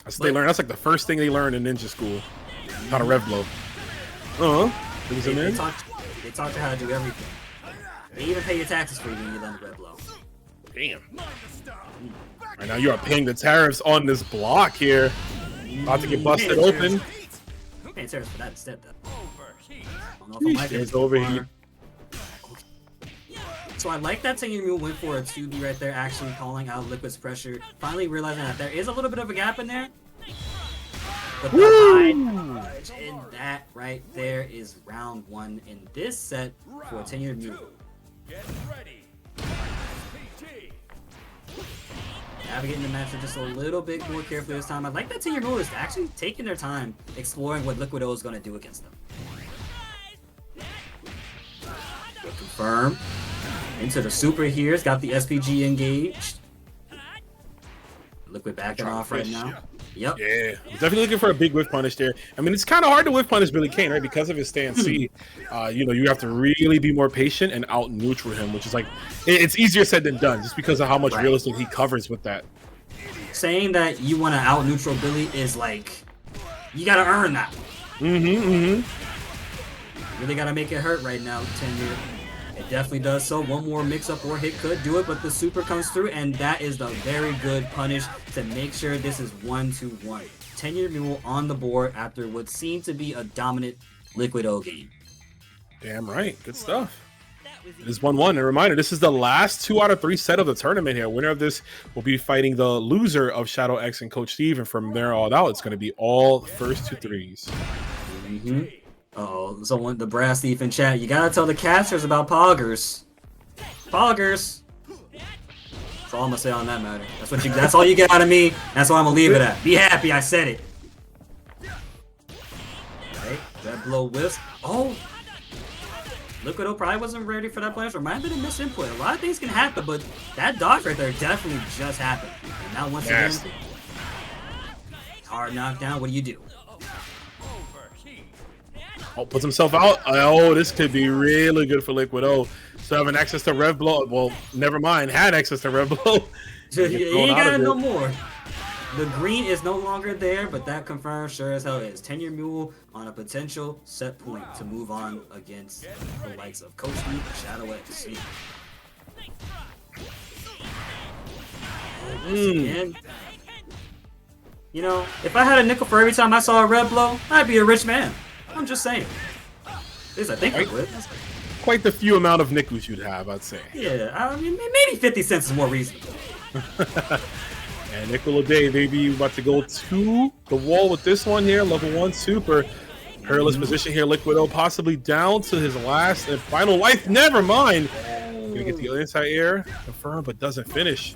That's what they learn. That's like the first thing they learn in ninja school. How to Rev Blow. They taught you how to do everything. They even pay your taxes for you when you learn the Red Blow. Damn. Right now you are paying the tariffs on this block here. About to get busted open. Paying tariffs for that instead, though. There's overheat. So I like that Tourney Mule went for a 2B right there, actually calling out Liquid's pressure. Finally realizing that there is a little bit of a gap in there. But the high dodge, and that right there is round 1 in this set for Tourney Mule. Get ready. Navigating the match just a little bit more carefully this time. I like that Tourney Mule is actually taking their time exploring what Liquid O is going to do against them. Confirm. Into the super here. It's got the SPG engaged. Liquid backing off right now. Yep. Yeah, he's definitely looking for a big whiff punish there. I mean, it's kind of hard to whiff punish Billy Kain, right? Because of his stance C. You know, you have to really be more patient and out neutral him, which is like, it's easier said than done just because of how much real estate he covers with that. Saying that you want to out neutral Billy is like, you got to earn that. Really got to make it hurt right now, Tender. It definitely does so. One more mix-up or hit could do it, but the super comes through, and that is the very good punish to make sure this is 1-1. Tourney Mule on the board after what seemed to be a dominant Liquid O game. Damn right. Good stuff. It is 1-1. And a reminder, this is the last 2 out of 3 set of the tournament here. Winner of this will be fighting the loser of Shadow X and Coach Steve, and from there on out, it's going to be all the first 2 threes. Uh-oh, someone, the brass thief in chat, you gotta tell the casters about Poggers. Poggers! That's all I'm gonna say on that matter. That's all you get out of me. That's all I'm gonna leave it at. Be happy I said it. Right, that blow whisk. Oh! Liquid O probably wasn't ready for that punish. Might have been a misinput. A lot of things can happen, but that dodge right there definitely just happened. And now once again, hard knockdown, what do you do? Oh, puts himself out. Oh, this could be really good for Liquid O. So having access to Rev Blow. Well, never mind. Had access to Rev Blow. You ain't got no more. The green is no longer there, but that confirms sure as hell is. Tourney Mule on a potential set point to move on against the likes of Coach Steve and Shadow X. Again, you know, if I had a nickel for every time I saw a Red Blow, I'd be a rich man. I'm just saying. This I think I would. Quite the few amount of nickels you'd have, I'd say. Yeah, I mean, maybe 50 cents is more reasonable. And nickel a day, baby. About to go to the wall with this one here. Level 1 super. Perilous position here. Liquid O possibly down to his last and final life. Never mind. Gonna get the anti-air confirmed, but doesn't finish.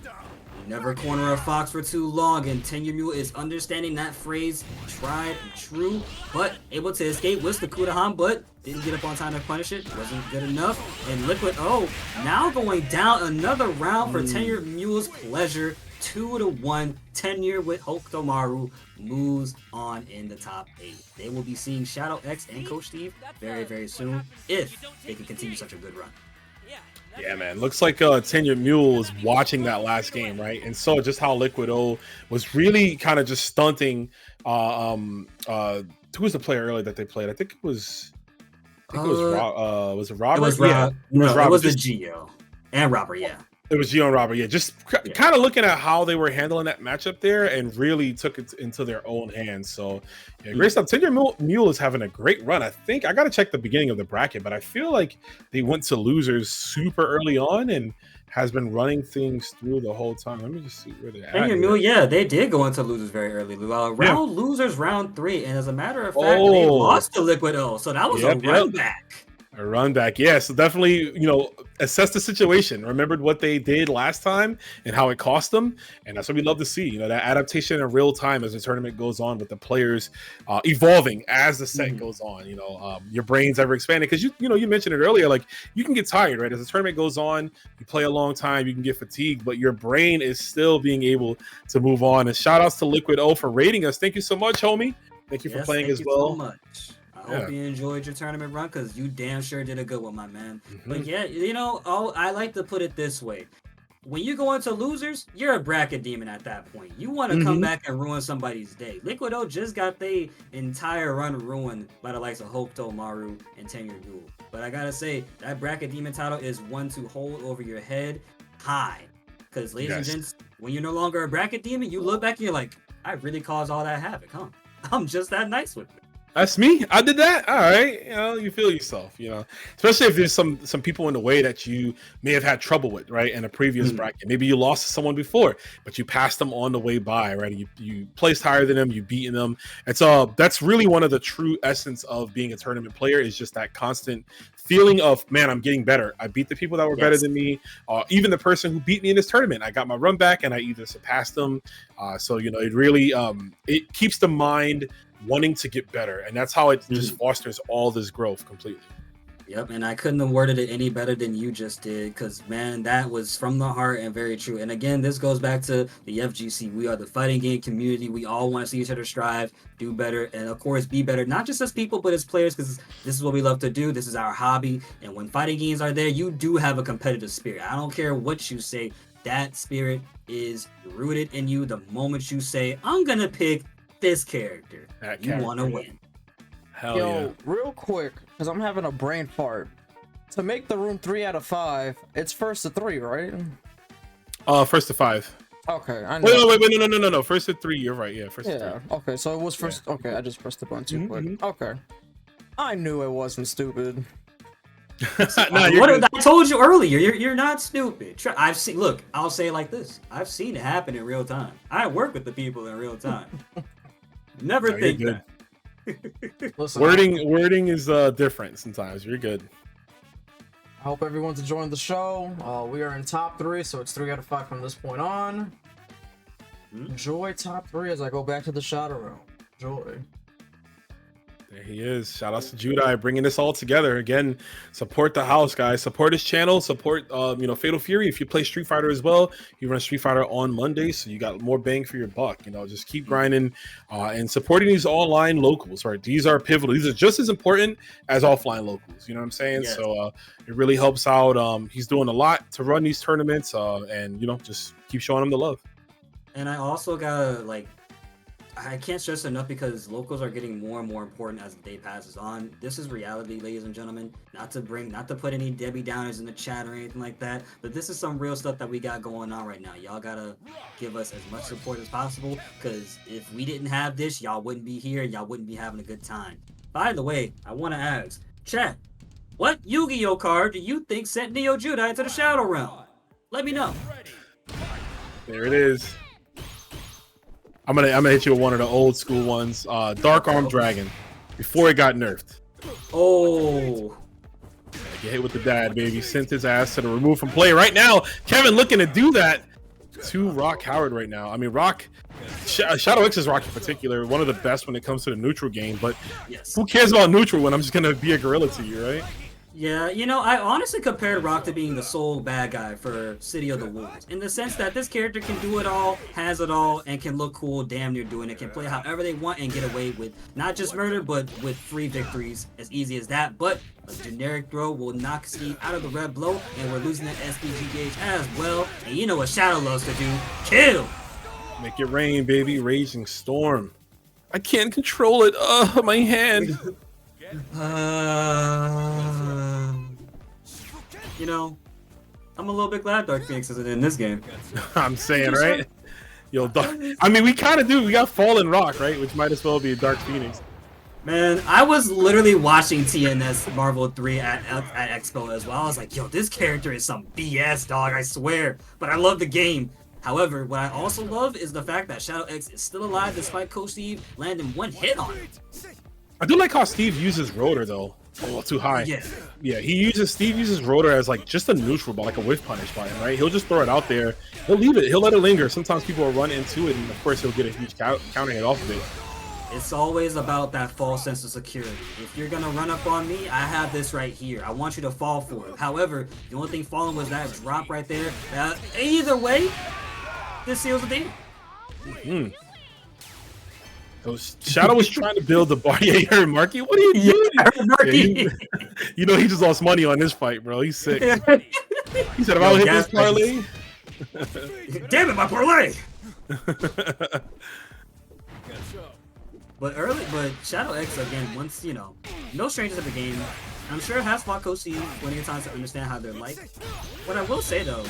Never corner a fox for too long, and Tenure Mule is understanding that phrase, tried and true, but able to escape with the Kudahan, but didn't get up on time to punish it. Wasn't good enough. And Liquid O now going down another round for Tenure Mule's pleasure. 2-1. Tenure with Hokutomaru moves on in the top 8. They will be seeing Shadow X and Coach Steve very, very soon if they can continue such a good run. Yeah, man. Looks like Tenure Mule was watching that last game, right? And so just how Liquid O was really kind of just stunting. Who was the player earlier that they played? I think it was Robert? It was the Geo and Robert, yeah. It was Gio and Robert, yeah. Just kind of looking at how they were handling that matchup there and really took it into their own hands. So, yeah, great stuff. Tenure Mule is having a great run. I think I got to check the beginning of the bracket, but I feel like they went to losers super early on and has been running things through the whole time. Let me just see where they're at. Tenure Mule, yeah, they did go into losers very early. Losers round 3, and as a matter of fact, they lost to Liquid O, so that was a run back. A run back, yeah. So definitely, assess the situation. Remembered what they did last time and how it cost them, and that's what we love to see. That adaptation in real time as the tournament goes on, with the players evolving as the set goes on. Your brain's ever expanding because you mentioned it earlier. Like, you can get tired, right? As the tournament goes on, you play a long time, you can get fatigued, but your brain is still being able to move on. And shout outs to Liquid O for rating us. Thank you so much, homie. Thank you for playing as well. So much. I hope you enjoyed your tournament run, because you damn sure did a good one, my man. But yeah, I like to put it this way. When you go into losers, you're a bracket demon at that point. You want to come back and ruin somebody's day. Liquid O just got their entire run ruined by the likes of Hokutomaru and Tenure Mule. But I gotta say, that bracket demon title is one to hold over your head high. Because, ladies and gents, when you're no longer a bracket demon, you look back and you're like, I really caused all that havoc, huh? I'm just that nice with it. That's me. I did that. All right. You feel yourself, especially if there's some people in the way that you may have had trouble with, right? In a previous bracket. Maybe you lost to someone before, but you passed them on the way by, right? You placed higher than them, you beaten them. And so that's really one of the true essence of being a tournament player, is just that constant feeling of, man, I'm getting better. I beat the people that were better than me. Even the person who beat me in this tournament, I got my run back and I either surpassed them. So, it really, it keeps the mind wanting to get better, and that's how it just fosters all this growth completely. Yep, and I couldn't have worded it any better than you just did, because, man, that was from the heart and very true. And again, this goes back to the FGC. We are the fighting game community. We all want to see each other strive, do better, and of course be better, not just as people but as players, because this is what we love to do. This is our hobby, and when fighting games are there, you do have a competitive spirit. I don't care what you say, that spirit is rooted in you. The moment you say, I'm gonna pick this character, you want to win. Hell yeah. Real quick, because I'm having a brain fart. To make the room 3 out of 5, it's first to 3, right? First to 5. Okay, I know. Wait, no. First to 3, you're right. Yeah, first to 3. Okay, so it was first. Yeah. Okay, I just pressed the button too quick. Okay. I knew it wasn't stupid. I told you earlier, you're not stupid. I've seen. Look, I'll say it like this: I've seen it happen in real time. I work with the people in real time. Never think that. Listen, wording is different sometimes. You're good. I hope everyone's enjoying the show. We are in top 3, so it's 3 out of 5 from this point on. Enjoy top 3 as I go back to the shadow room. Enjoy. There he is. Shout outs to Judai bringing this all together. Again, support the house, guys. Support his channel. Support, Fatal Fury. If you play Street Fighter as well, you run Street Fighter on Mondays, so you got more bang for your buck. Just keep grinding and supporting these online locals, right? These are pivotal. These are just as important as offline locals. You know what I'm saying? Yes. So it really helps out. He's doing a lot to run these tournaments, and just keep showing him the love. And I also gotta I can't stress enough, because locals are getting more and more important as the day passes on. This is reality, ladies and gentlemen. Not to put any Debbie Downers in the chat or anything like that, but this is some real stuff that we got going on right now. Y'all gotta give us as much support as possible, because if we didn't have this, y'all wouldn't be here. Y'all wouldn't be having a good time. By the way, I want to ask, Chat, what Yu-Gi-Oh card do you think sent Neo Judai to the Shadow Realm? Let me know. There it is. I'm gonna hit you with one of the old school ones. Dark Arm Dragon, before it got nerfed. Oh. Get hit with the dad, baby. Sent his ass to the remove from play. Right now, Kevin looking to do that to Rock Howard right now. I mean, Shadow X's Rock in particular, one of the best when it comes to the neutral game. But Yes. who cares about neutral when I'm just gonna be a gorilla to you, right? Yeah, you know, I honestly compared Rock to being the sole bad guy for City of the Wolves, in the sense that this character can do it all, has it all, and can look cool damn near doing it, can play however they want and get away with not just murder, but with free victories, as easy as that. But a generic throw will knock Steve out of the red blow, and we're losing that SPG gauge as well. And you know what Shadow loves to do, kill! Make it rain, baby. Raging Storm. I can't control it. My hand. You know, I'm a little bit glad Dark Phoenix isn't in this game. I'm saying, right? Yo, I mean, we kind of do. We got Fallen Rock, right? Which might as well be a Dark Phoenix. Man, I was literally watching TNS Marvel 3 at Expo as well. I was like, yo, this character is some BS, dog, I swear. But I love the game. However, what I also love is the fact that Shadow X is still alive despite Coach Steve landing one hit on it. I do like how Steve uses Rotor, though. Oh, too high. Yeah, Steve uses Rotor as like just a neutral ball, like a whiff punish by him, right? He'll just throw it out there. He'll leave it. He'll let it linger. Sometimes people will run into it, and of course he'll get a huge counter hit off of it. It's always about that false sense of security. If you're gonna run up on me, I have this right here. I want you to fall for it. However, the only thing falling was that drop right there. Either way, this seals the deal. So Shadow was trying to build the bar. Yeah, you heard Marky. What are you doing? Marky. You know he just lost money on this fight, bro. He's sick. He said, "If I would hit this parlay." Damn it, my parlay! But Shadow X again. Once you know, no strangers at the game. I'm sure has fought Coach Steve plenty of times to understand how they're like. What I will say though,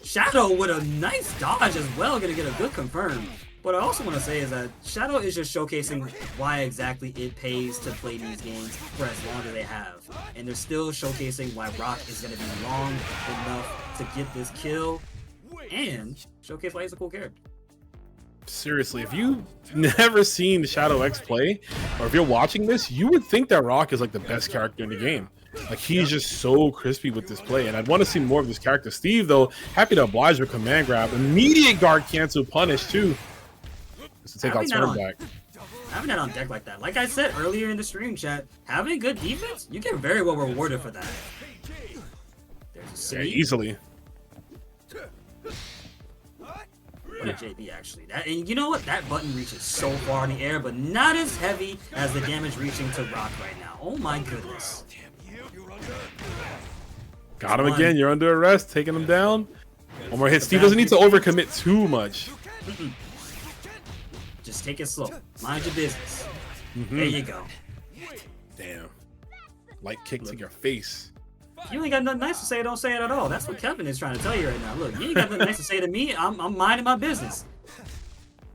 Shadow with a nice dodge as well, gonna get a good confirm. What I also want to say is that Shadow is just showcasing why exactly it pays to play these games for as long as they have. And they're still showcasing why Rock is going to be long enough to get this kill and showcase why he's a cool character. Seriously, if you've never seen Shadow X play, or if you're watching this, you would think that Rock is like the best character in the game. Like, he's just so crispy with this play, and I'd want to see more of this character. Steve, though, happy to oblige with command grab. Immediate guard cancel punish, too. To take out turn back. Having that on deck like that, like I said earlier in the stream chat, having good defense, you get very well rewarded for that. There's a easily. What a JB actually. And you know what? That button reaches so far in the air, but not as heavy as the damage reaching to Rock right now. Oh my goodness. Got him again. You're under arrest. Taking him down. One more hit. Steve doesn't need to overcommit too much. Just take it slow. Mind your business. There you go. Damn. Light kick to your face. You ain't got nothing nice to say, don't say it at all. That's what Kevin is trying to tell you right now. Look, you ain't got nothing nice to say to me. I'm minding my business.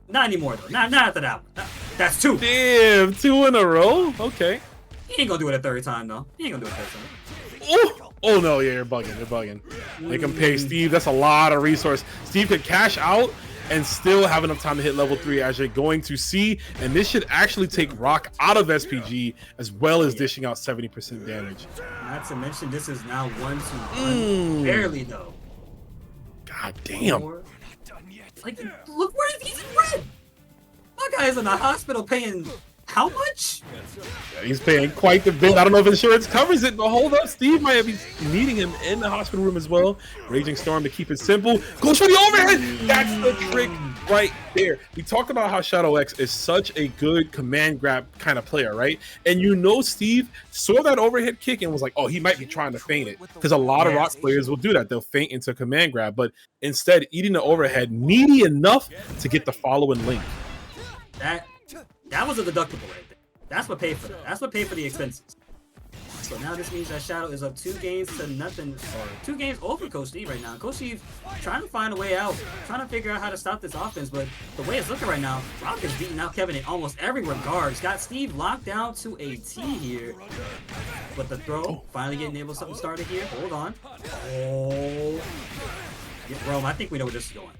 Not anymore, though. Not after that one. That's two. Damn, 2 in a row? Okay. He ain't gonna do it a third time, though. He ain't gonna do it a third time. Oh no, yeah, you're bugging. You're bugging. Make him pay, Steve. That's a lot of resource. Steve could cash out and still have enough time to hit level 3, as you're going to see. And this should actually take Rock out of SPG, as well as dishing out 70% damage. Not to mention, this is now 1-2-1. Barely, though. God damn. Like, look where he's in red. My guy's in the hospital paying how much? Yeah, he's paying quite the bit. I don't know if insurance covers it, but hold up. Steve might be needing him in the hospital room as well. Raging Storm to keep it simple. Goes for the overhead. That's the trick right there. We talked about how Shadow X is such a good command grab kind of player, right? And you know Steve saw that overhead kick and was like, oh, he might be trying to feint it. Because a lot of Rock players will do that. They'll feint into command grab. But instead, eating the overhead, meaty enough to get the following link. That was a deductible right there. That's what paid for that. That's what paid for the expenses. So now this means that Shadow is up 2 games to nothing, or 2 games over Coach Steve right now. Coach Steve trying to find a way out, trying to figure out how to stop this offense, but the way it's looking right now, Rock is beating out Kevin in almost every regard. He's got Steve locked down to a T here. but the throw, finally getting able to something started here. Hold on. Oh. Yeah, Rome, I think we know where this is going.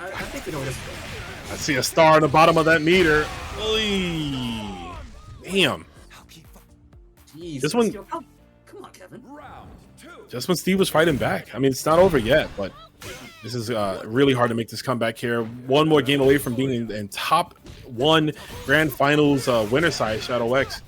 I think we know where this is going. I see a star on the bottom of that meter. Oy. Damn. Jeez. This one. Come on, Kevin. Just when Steve was fighting back. I mean, it's not over yet, but this is really hard to make this comeback here. One more game away from being in top 1 grand finals winner side, Shadow X.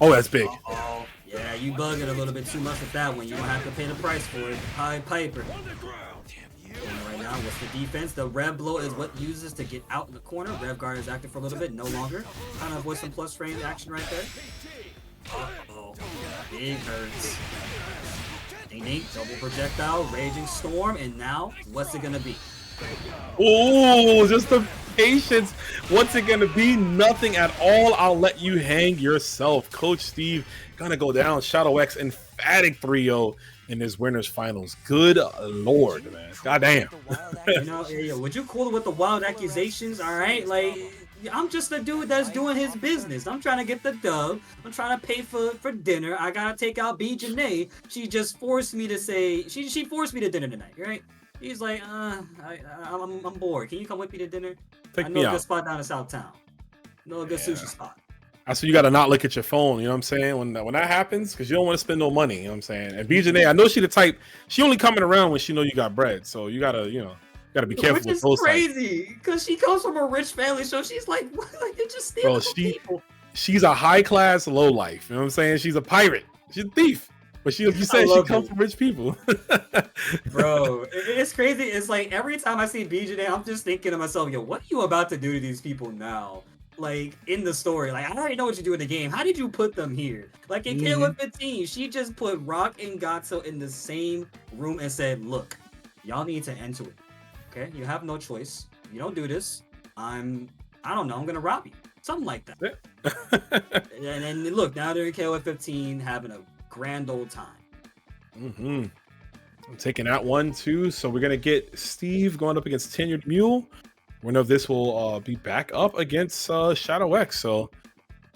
Oh, that's big. Uh-oh. Yeah, you bugging a little bit too much with that one. You don't have to pay the price for it. Pied Piper. And right now, what's the defense? The Rev Blow is what uses to get out in the corner. Rev Guard is active for a little bit, no longer. Kind of avoid some plus frame action right there. Uh-oh. Big hurts. Ding ding, double projectile, raging storm, and now, what's it gonna be? Oh, just the patience. What's it gonna be? Nothing at all. I'll let you hang yourself. Coach Steve gonna go down. Shadow X emphatic 3-0 in his winners finals. Good Lord, man. Goddamn. You know, yeah, would you call it with the wild accusations? All right, like I'm just a dude that's doing his business. I'm trying to get the dub. I'm trying to pay for dinner. I gotta take out B. Janae. She just forced me to say she forced me to dinner tonight, right? He's like, I'm bored. Can you come with me to dinner? I know a good spot down in South Town. Know a good sushi spot. That's when you gotta not look at your phone. You know what I'm saying? When that happens, because you don't want to spend no money. You know what I'm saying? And B. Janae, I know she the type. She only coming around when she know you got bread. So you gotta, be careful Which with is those crazy, because she comes from a rich family, so she's like, what? Like they're just stealing from people. She's a high class low life. You know what I'm saying? She's a pirate. She's a thief. But you said she comes from rich people. Bro, it's crazy. It's like every time I see BJ, I'm just thinking to myself, yo, what are you about to do to these people now? Like in the story, like I already know what you do in the game. How did you put them here? Like in KOF 15, she just put Rock and Gatso in the same room and said, look, y'all need to enter it. Okay, you have no choice. If you don't do this, I don't know, I'm gonna rob you. Something like that. And then look, now they're in KOF 15 having a grand old time. I'm taking that one too. So we're gonna get Steve going up against Tenured Mule. Winner of this will be back up against Shadow X. So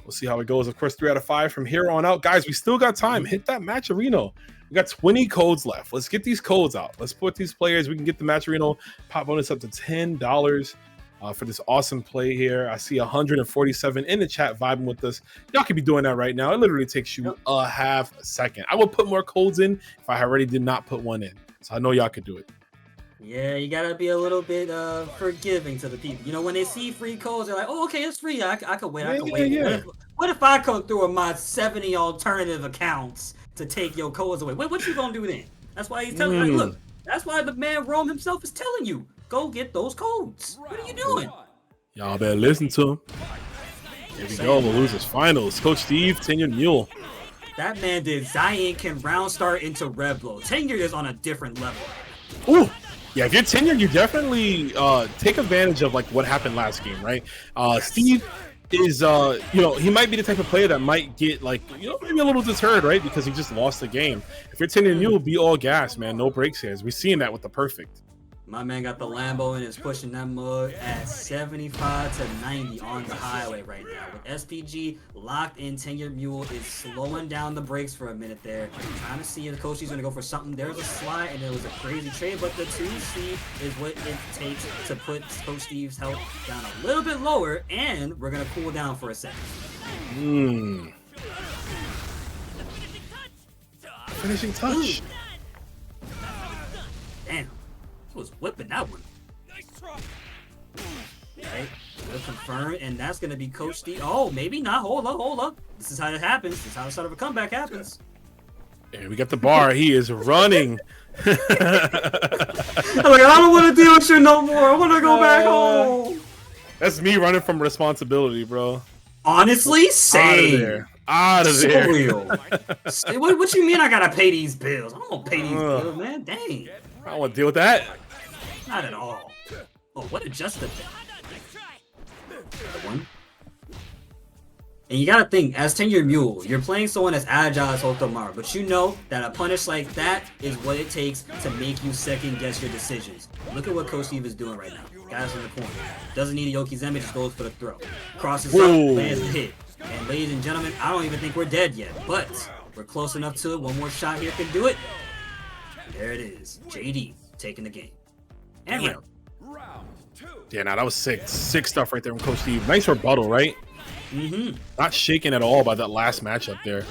we'll see how it goes. Of course, 3 out of 5 from here on out. Guys, we still got time. Hit that match arena. We got 20 codes left. Let's get these codes out. Let's put these players. We can get the match arena pop bonus up to $10 for this awesome play here. I see 147 in the chat vibing with us. Y'all could be doing that right now. It literally takes you a half a second. I would put more codes in if I already did not put one in. So I know y'all could do it. Yeah, you gotta be a little bit forgiving to the people. You know, when they see free codes, they're like, "Oh, okay, it's free. I could wait. I could wait." Yeah. What if I come through with my 70 alternative accounts to take your codes away? What you gonna do then? That's why he's telling you. Like, look, that's why the man Rome himself is telling you, go get those codes. What are you doing? Y'all better listen to him. Here we go. The losers finals. Coach Steve, Tenured Mule. That man did Zion can round start into Rev Blow. Tenured is on a different level. Ooh. Yeah, if you're tenured, you definitely take advantage of like what happened last game, right? Steve is, he might be the type of player that might get like, maybe a little deterred, right? Because he just lost the game. If you're tenured, you'll be all gas, man. No breaks here. We're seeing that with the perfect. My man got the Lambo and is pushing that mug at 75 to 90 on the highway right now. With SPG locked in, Tenured Mule is slowing down the brakes for a minute there. Trying to see if Coach Steve's going to go for something. There's a slide and there was a crazy trade, but the 2C is what it takes to put Coach Steve's health down a little bit lower, and we're going to cool down for a second. Finishing touch. Damn. Was whipping that one. Okay, we'll confirm, and that's gonna be Coach Steve. Oh, maybe not. Hold up. This is how it happens. This is how the start of a comeback happens. And we got the bar. He is running. I'm like, I don't want to deal with you no more. I want to go back home. That's me running from responsibility, bro. Honestly, same. Out of there. So real. What you mean I gotta pay these bills? I don't want to pay these bills, man. Dang. I don't want to deal with that. Not at all. Oh, what a just a one. And you gotta think, as Tenured Mule, you're playing someone as agile as Hotomaro, but you know that a punish like that is what it takes to make you second guess your decisions. Look at what Coach Steve is doing right now. Guys in the corner. Doesn't need a Yoki Zemi, just goes for the throw. Crosses up, lands the hit. And ladies and gentlemen, I don't even think we're dead yet, but we're close enough to it. One more shot here can do it. There it is. JD taking the game. And Damn. Yeah, now that was sick. Sick stuff right there from Coach Steve. Nice rebuttal, right? Mm-hmm. Not shaken at all by that last matchup there.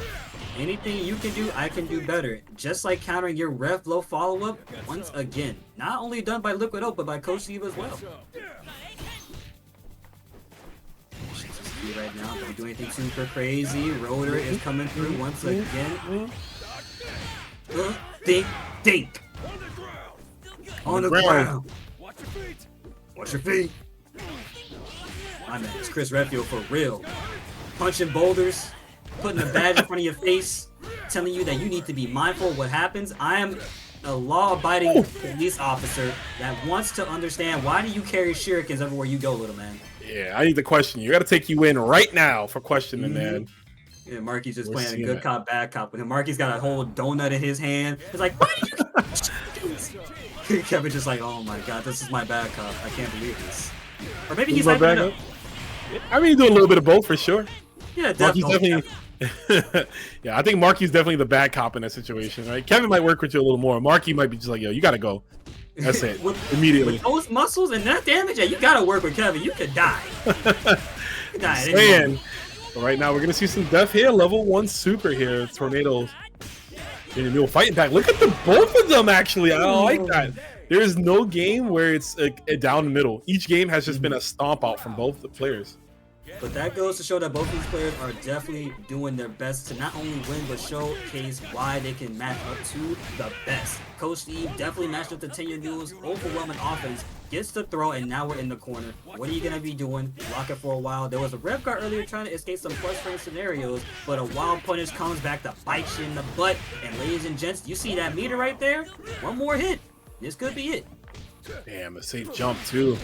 Anything you can do, I can do better. Just like countering your Rev Low follow-up, once again. Not only done by Liquid Oak, but by Coach Steve as well. Right now, don't do anything super crazy. Rotor is coming through once again. Think. On the ground. Watch your feet. My man, it's Chris Redfield for real. Punching boulders, putting a badge in front of your face, telling you that you need to be mindful of what happens. I am a law-abiding police officer that wants to understand, why do you carry shurikens everywhere you go, little man? Yeah, I need to question you. I got to take you in right now for questioning, man. Yeah, Marky's just We're playing a seeing good that. cop, bad cop with him. Marky's got a whole donut in his hand. It's like, why did you... Kevin's just like, oh my god, this is my bad cop. I can't believe this. Or maybe he's my hyping it bad up. I mean, do a little bit of both for sure. Yeah, Marky's definitely. definitely. Yeah, I think Marky's definitely the bad cop in that situation, right? Kevin might work with you a little more. Marky might be just like, yo, you got to go. That's it. Immediately. With those muscles and that damage, yeah, you gotta work with Kevin. You could die. You could die at any Man, moment. right now we're gonna see some death here. Level 1 super here. Tornadoes. And Mule fighting back. Look at the both of them. Actually, I don't like that. There is no game where it's a down the middle. Each game has just been a stomp out from both the players. But that goes to show that both these players are definitely doing their best to not only win, but showcase why they can match up to the best. Coach Steve definitely matched up the 10-year Mules, overwhelming offense, gets the throw, and now we're in the corner. What are you going to be doing? Lock it for a while. There was a rev guard earlier trying to escape some frustrating scenarios, but a wild punish comes back to bite you in the butt. And ladies and gents, you see that meter right there? One more hit. This could be it. Damn, a safe jump too.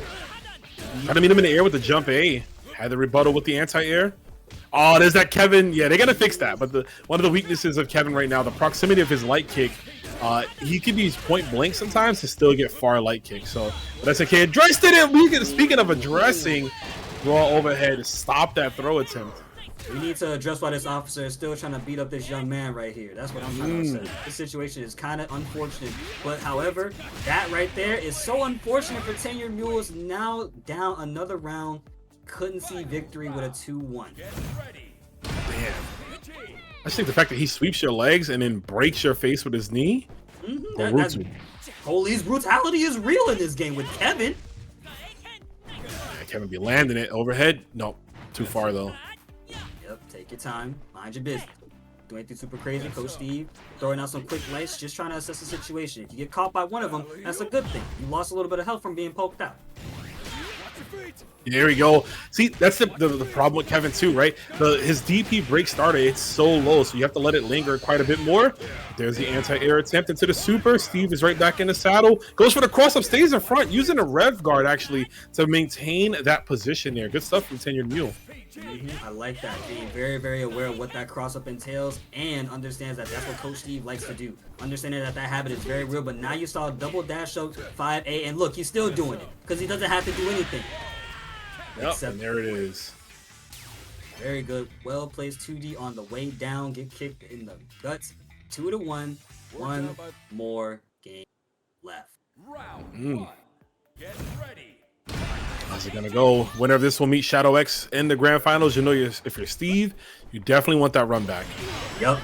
Trying to meet him in the air with the jump A. Had the rebuttal with the anti-air. Oh, there's that Kevin. Yeah, they gotta fix that. But one of the weaknesses of Kevin right now, the proximity of his light kick. He can use point blank sometimes to still get far light kick. So that's okay. Addressed it. Speaking of addressing, raw overhead. Stop that throw attempt. We need to address why this officer is still trying to beat up this young man right here. That's what I'm trying to say. This situation is kind of unfortunate. But however, that right there is so unfortunate for 10-year Mules. Now down another round. Couldn't see victory with a 2-1. Damn. I just think the fact that he sweeps your legs and then breaks your face with his knee. Police brutality is real in this game with Kevin. Yeah, Kevin be landing it overhead. Nope, too far though. Yep, take your time, mind your business. Do anything super crazy. Coach Steve throwing out some quick lights, just trying to assess the situation. If you get caught by one of them, that's a good thing. You lost a little bit of health from being poked out. There we go. See, that's the problem with Kevin too, right? His DP break starter, it's so low, so you have to let it linger quite a bit more. There's the anti-air attempt into the super. Steve is right back in the saddle. Goes for the cross-up, stays in front, using a rev guard actually to maintain that position there. Good stuff from 10-year Mule. I like that. Being very, very aware of what that cross-up entails and understands that that's what Coach Steve likes to do. Understanding that that habit is very real, but now you saw a double dash up 5A, and look, he's still doing it because he doesn't have to do anything. Yep, and there it is. Very good. Well-placed 2D on the way down. Get kicked in the guts. 2-1. One more game left. Round 1. Get ready. How's it gonna go? Winner of this will meet Shadow X in the grand finals. You know, if you're Steve, you definitely want that run back. Yep.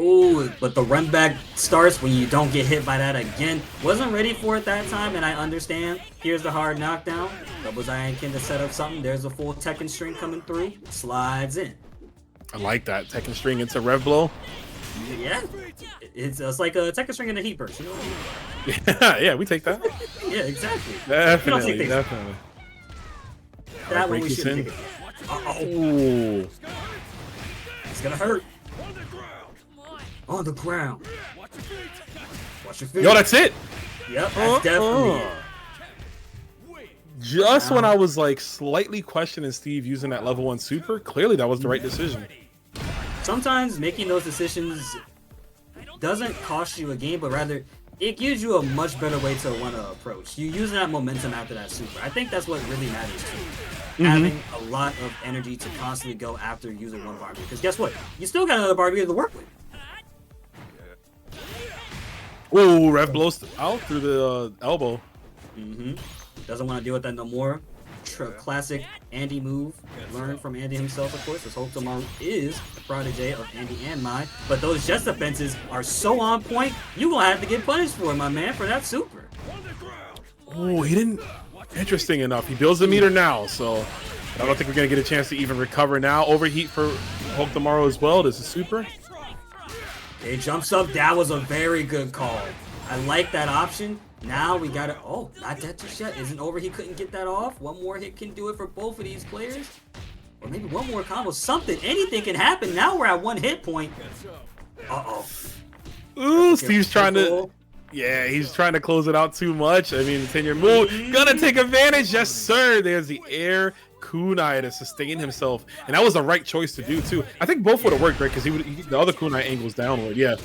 Oh, but the run back starts when you don't get hit by that again. Wasn't ready for it that time, and I understand. Here's the hard knockdown. Double Zayankin to set up something. There's a full Tekken string coming through. Slides in. I like that. Tekken string into rev blow. Yeah. It's like a Tekken string and a heat burst. You know what I mean? Yeah, we take that. Yeah, exactly. Definitely, definitely. That one we should take it. Ooh. It's gonna hurt. On the ground. Watch your feet. Yo, that's it. Yep, that's definitely it. Just when I was like slightly questioning Steve using that level 1 super, clearly that was the right decision. Sometimes making those decisions doesn't cost you a game, but rather it gives you a much better way to want to approach. You use that momentum after that super. I think that's what really matters too. having a lot of energy to constantly go after using one Barbie. Because guess what? You still got another Barbie to work with. Ooh, ref blows out through the elbow. Doesn't want to deal with that no more. Classic Andy move. Learned from Andy himself, of course. As Hope Tomorrow is the protege of Andy and mine. But those just defenses are so on point, you're going to have to get punished for it, my man, for that super. Oh, he didn't. Interesting enough. He builds the meter now, so I don't think we're going to get a chance to even recover now. Overheat for Hope Tomorrow as well. This is super. He jumps up. That was a very good call. I like that option. Now we got to... Oh, not that just yet. Isn't over. He couldn't get that off. One more hit can do it for both of these players. Or maybe one more combo. Something. Anything can happen. Now we're at 1 hit point. Uh-oh. Ooh, Steve's trying to... Yeah, he's trying to close it out too much. I mean, 10-year move. Gonna take advantage. Yes, sir. There's the air kunai to sustain himself. And that was the right choice to do, too. I think both would have worked, right? Because the other kunai angles downward. Yeah.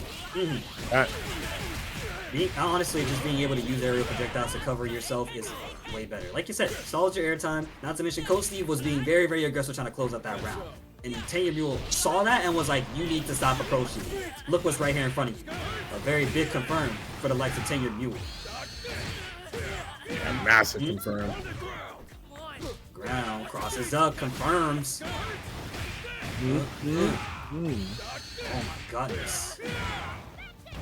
Honestly, just being able to use aerial projectiles to cover yourself is way better. Like you said, stalls your airtime. Not to mention, Coach Steve was being very, very aggressive trying to close out that round. And 10-year mule saw that and was like, you need to stop approaching. Look what's right here in front of you. A very big confirm for the likes of 10-year mule. Yeah, massive confirm. Ground crosses up, confirms. Oh my goodness.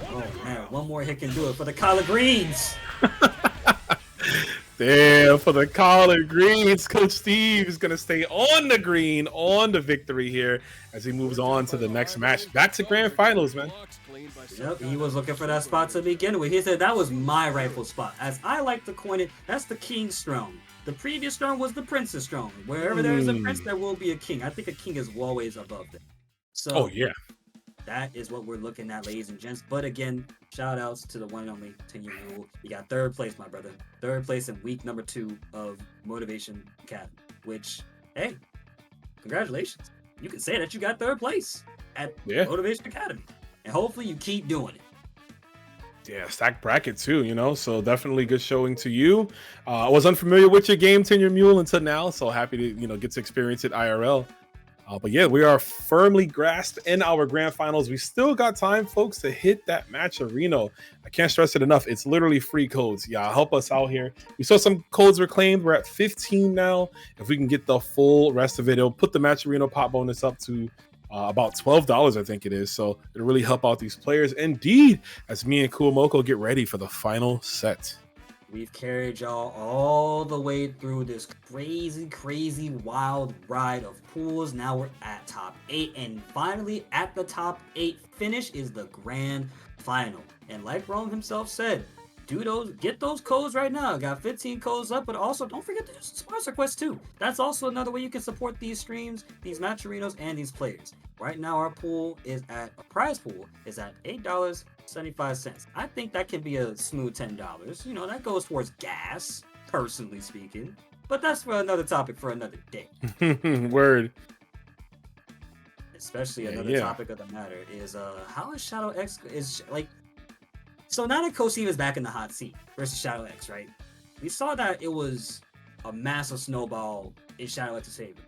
Oh man, one more hit can do it for the collard greens. Damn, for the collard greens, Coach Steve is going to stay on the green, on the victory here as he moves on to the next match. Back to grand finals, man. Yep, he was looking for that spot to begin with. He said that was my rightful spot. As I like to coin it, that's the king's throne. The previous throne was the prince's throne. Wherever there is a prince, there will be a king. I think a king is always above them. So, oh, yeah. That is what we're looking at, ladies and gents. But again, shout outs to the one and only 10-year rule. You got 3rd place, my brother. 3rd place in week number 2 of Motivation Academy. Which, hey, congratulations. You can say that you got 3rd place at Motivation Academy. And hopefully you keep doing it. Yeah, stacked bracket too, you know, so definitely good showing to you. I was unfamiliar with your game, 10-year mule, until now, so happy to, you know, get to experience it IRL. But yeah, we are firmly grasped in our grand finals. We still got time, folks, to hit that match arena. I can't stress it enough. It's literally free codes. Yeah, help us out here. We saw some codes were claimed. We're at 15 now. If we can get the full rest of it, it'll put the match arena pop bonus up to about $12, I think it is. So it'll really help out these players. Indeed, as me and Kuomoko get ready for the final set. We've carried y'all all the way through this crazy, crazy, wild ride of pools. Now we're at top 8. And finally, at the top 8 finish is the grand final. And like Rome himself said, get those codes right now. Got 15 codes up, but also don't forget to use sponsor quest too. That's also another way you can support these streams, these match arenas, and these players. Right now, our pool is at a prize pool is at $8.75. I think that can be a smooth $10. You know, that goes towards gas, personally speaking. But that's for another topic for another day. Word. Especially another topic of the matter is how is Shadow X is like. So now that Coach Steve is back in the hot seat versus Shadow X, right? We saw that it was a massive snowball in Shadow X's favor.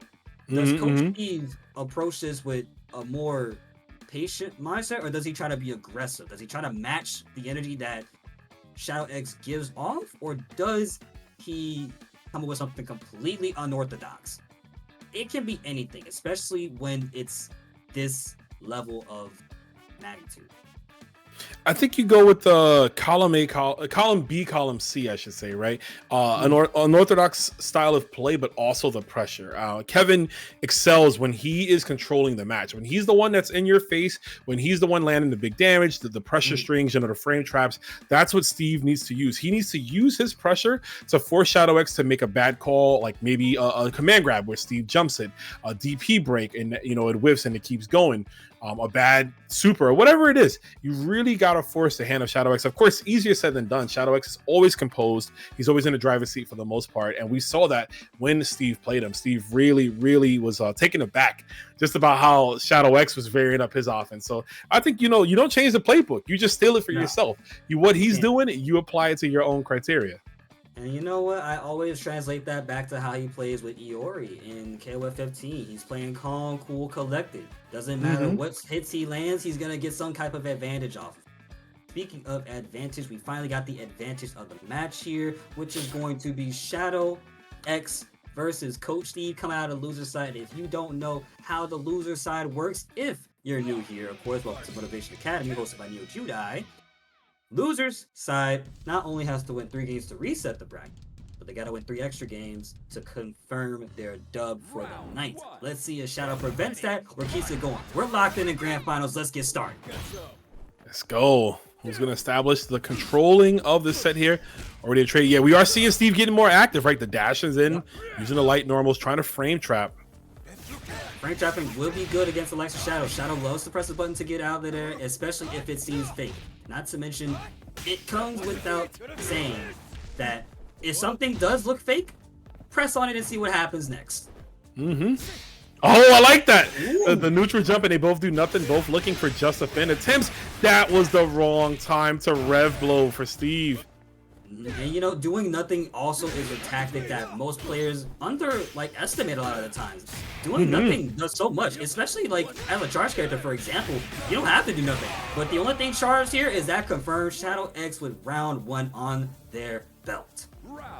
Does Coach Steve approach this with a more patient mindset, or does he try to be aggressive? Does he try to match the energy that Shadow X gives off, or does he come up with something completely unorthodox? It can be anything, especially when it's this level of magnitude. I think you go with the column A, column B, column C, I should say, right? An unorthodox style of play, but also the pressure. Kevin excels when he is controlling the match. When he's the one that's in your face, when he's the one landing the big damage, the pressure strings, you know, the frame traps, that's what Steve needs to use. He needs to use his pressure to force Shadow X to make a bad call, like maybe a command grab where Steve jumps it, a DP break, and, you know, it whiffs and it keeps going. A bad super or whatever it is, you really got to force the hand of Shadow X. Of course, easier said than done. Shadow X is always composed. He's always in the driver's seat for the most part. And we saw that when Steve played him. Steve really, really was taken aback just about how Shadow X was varying up his offense. So I think, you know, you don't change the playbook. You just steal it for yourself. What he's doing, you apply it to your own criteria. And you know what? I always translate that back to how he plays with Iori in KOF 15. He's playing calm, cool, collected. Doesn't matter what hits he lands, he's gonna get some type of advantage off. Speaking of advantage, we finally got the advantage of the match here, which is going to be Shadow X versus Coach Steve coming out of the loser side. If you don't know how the loser side works, if you're new here, of course, welcome to Motivation Academy, hosted by Neo Judai. Losers side not only has to win 3 games to reset the bracket, but they gotta win 3 extra games to confirm their dub for the night. Let's see if Shadow prevents that or keeps it going. We're locked in grand finals. Let's get started. Let's go. Who's going to establish the controlling of this set here? Already a trade. Yeah, we are seeing Steve getting more active, right? The dash is in, using the light normals, trying to frame trap. Frame trapping will be good against Alexa Shadow. Shadow loves to press the button to get out of there, especially if it seems fake. Not to mention, it comes without saying that if something does look fake, press on it and see what happens next. Oh, I like that. The neutral jump, and they both do nothing, both looking for just a fin attempts. That was the wrong time to rev blow for Steve. And you know, doing nothing also is a tactic that most players estimate a lot of the times. Doing nothing does so much, especially like as a charge character, for example. You don't have to do nothing. But the only thing charged here is that confirmed Shadow X with round 1 on their belt.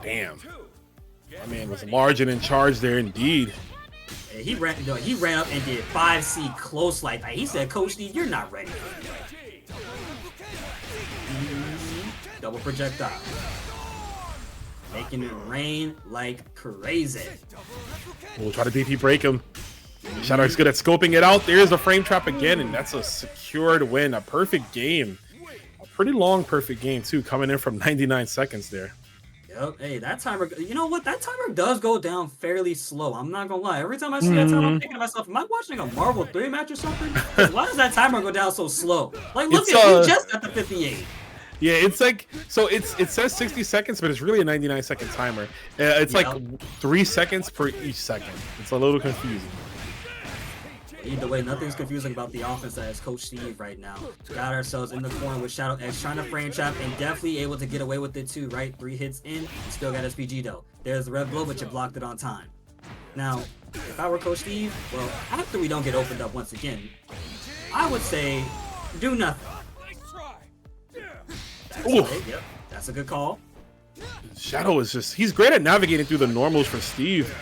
Damn. I mean, was a margin in charge there indeed. He ran up and did 5C close like that. He said, Coach Steve, you're not ready. Double projectile. Making it rain like crazy. We'll try to DP break him. Shadow X good at scoping it out. There's the frame trap again, and that's a secured win. A perfect game. A pretty long perfect game, too, coming in from 99 seconds there. Yep. Hey, that timer, you know what? That timer does go down fairly slow. I'm not gonna lie. Every time I see that timer, I'm thinking to myself, am I watching a Marvel 3 match or something? Why does that timer go down so slow? Like, look at we just got the 58. Yeah, it's like, so it says 60 seconds, but it's really a 99-second timer. It's like 3 seconds per each second. It's a little confusing. Either way, nothing's confusing about the offense that is Coach Steve right now. Got ourselves in the corner with Shadow X trying to frame trap and definitely able to get away with it too, right? 3 hits in, still got SPG though. There's the red blow, but you blocked it on time. Now, if I were Coach Steve, well, after we don't get opened up once again, I would say do nothing. Yep, that's a good call. Shadow is just, he's great at navigating through the normals for Steve.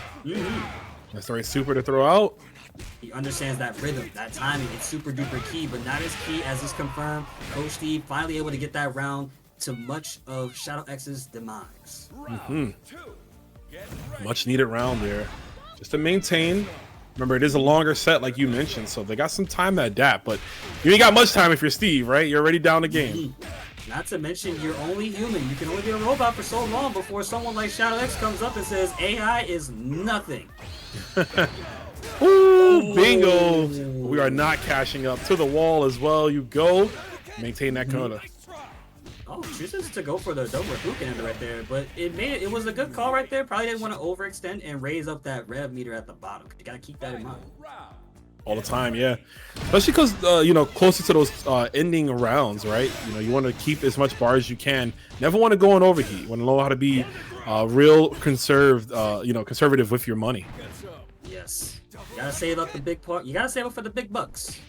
That's the right super to throw out. He understands that rhythm, that timing. It's super duper key, but not as key as is confirmed. Coach Steve finally able to get that round to much of Shadow X's demise. Much needed round there. Just to maintain. Remember, it is a longer set, like you mentioned, so they got some time to adapt, but you ain't got much time if you're Steve, right? You're already down the game. Not to mention, you're only human. You can only be a robot for so long before someone like Shadow X comes up and says, AI is nothing. Ooh, bingo. We are not cashing up. To the wall as well. You go. Maintain that corner. Oh, chooses to go for the double Hadouken right there, but it was a good call right there. Probably didn't want to overextend and raise up that rev meter at the bottom. You gotta keep that in mind. All the time, yeah. Especially because, you know, closer to those ending rounds, right? You know, you want to keep as much bar as you can. Never want to go on overheat. You want to know how to be real conserved, you know, conservative with your money. Yes. You gotta save up the big part. You gotta save up for the big bucks.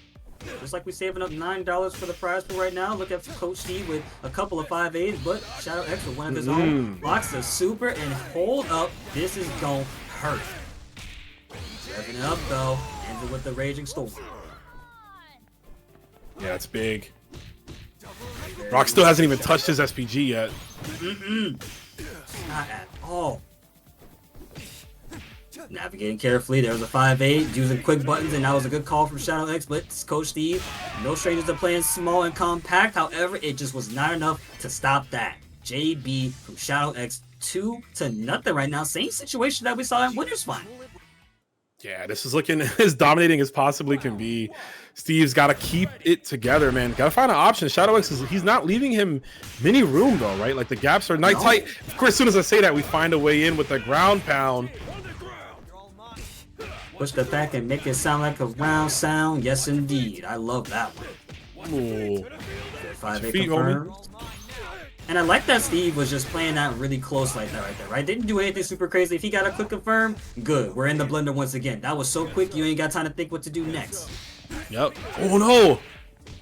Just like we're saving up $9 for the prize pool right now. Look at Coach Steve with a couple of 5As, but Shadow X with one of his own. Blocks the super and hold up. This is gonna hurt. Revving it up though. Ends it with the Raging Storm. Yeah, it's big. Rock still hasn't even touched his SPG yet. Not at all. Navigating carefully. There was a 5-8, using quick buttons, and that was a good call from Shadow X, but Coach Steve, no strangers to playing small and compact. However, it just was not enough to stop that. JB from Shadow X, 2-0 right now. Same situation that we saw in Winter's Final. Yeah, this is looking as dominating as possibly can be. Steve's got to keep it together, man. Got to find an option. Shadow X he's not leaving him many room though, right? Like the gaps are nice tight. Of course, as soon as I say that, we find a way in with the ground pound. Push the back and make it sound like a round sound. Yes, indeed. I love that one. Ooh. 5-8 confirmed. And I like that Steve was just playing that really close like that right there, right? Didn't do anything super crazy. If he got a quick confirm, good. We're in the blender once again. That was so quick, you ain't got time to think what to do next. Yep. Oh no!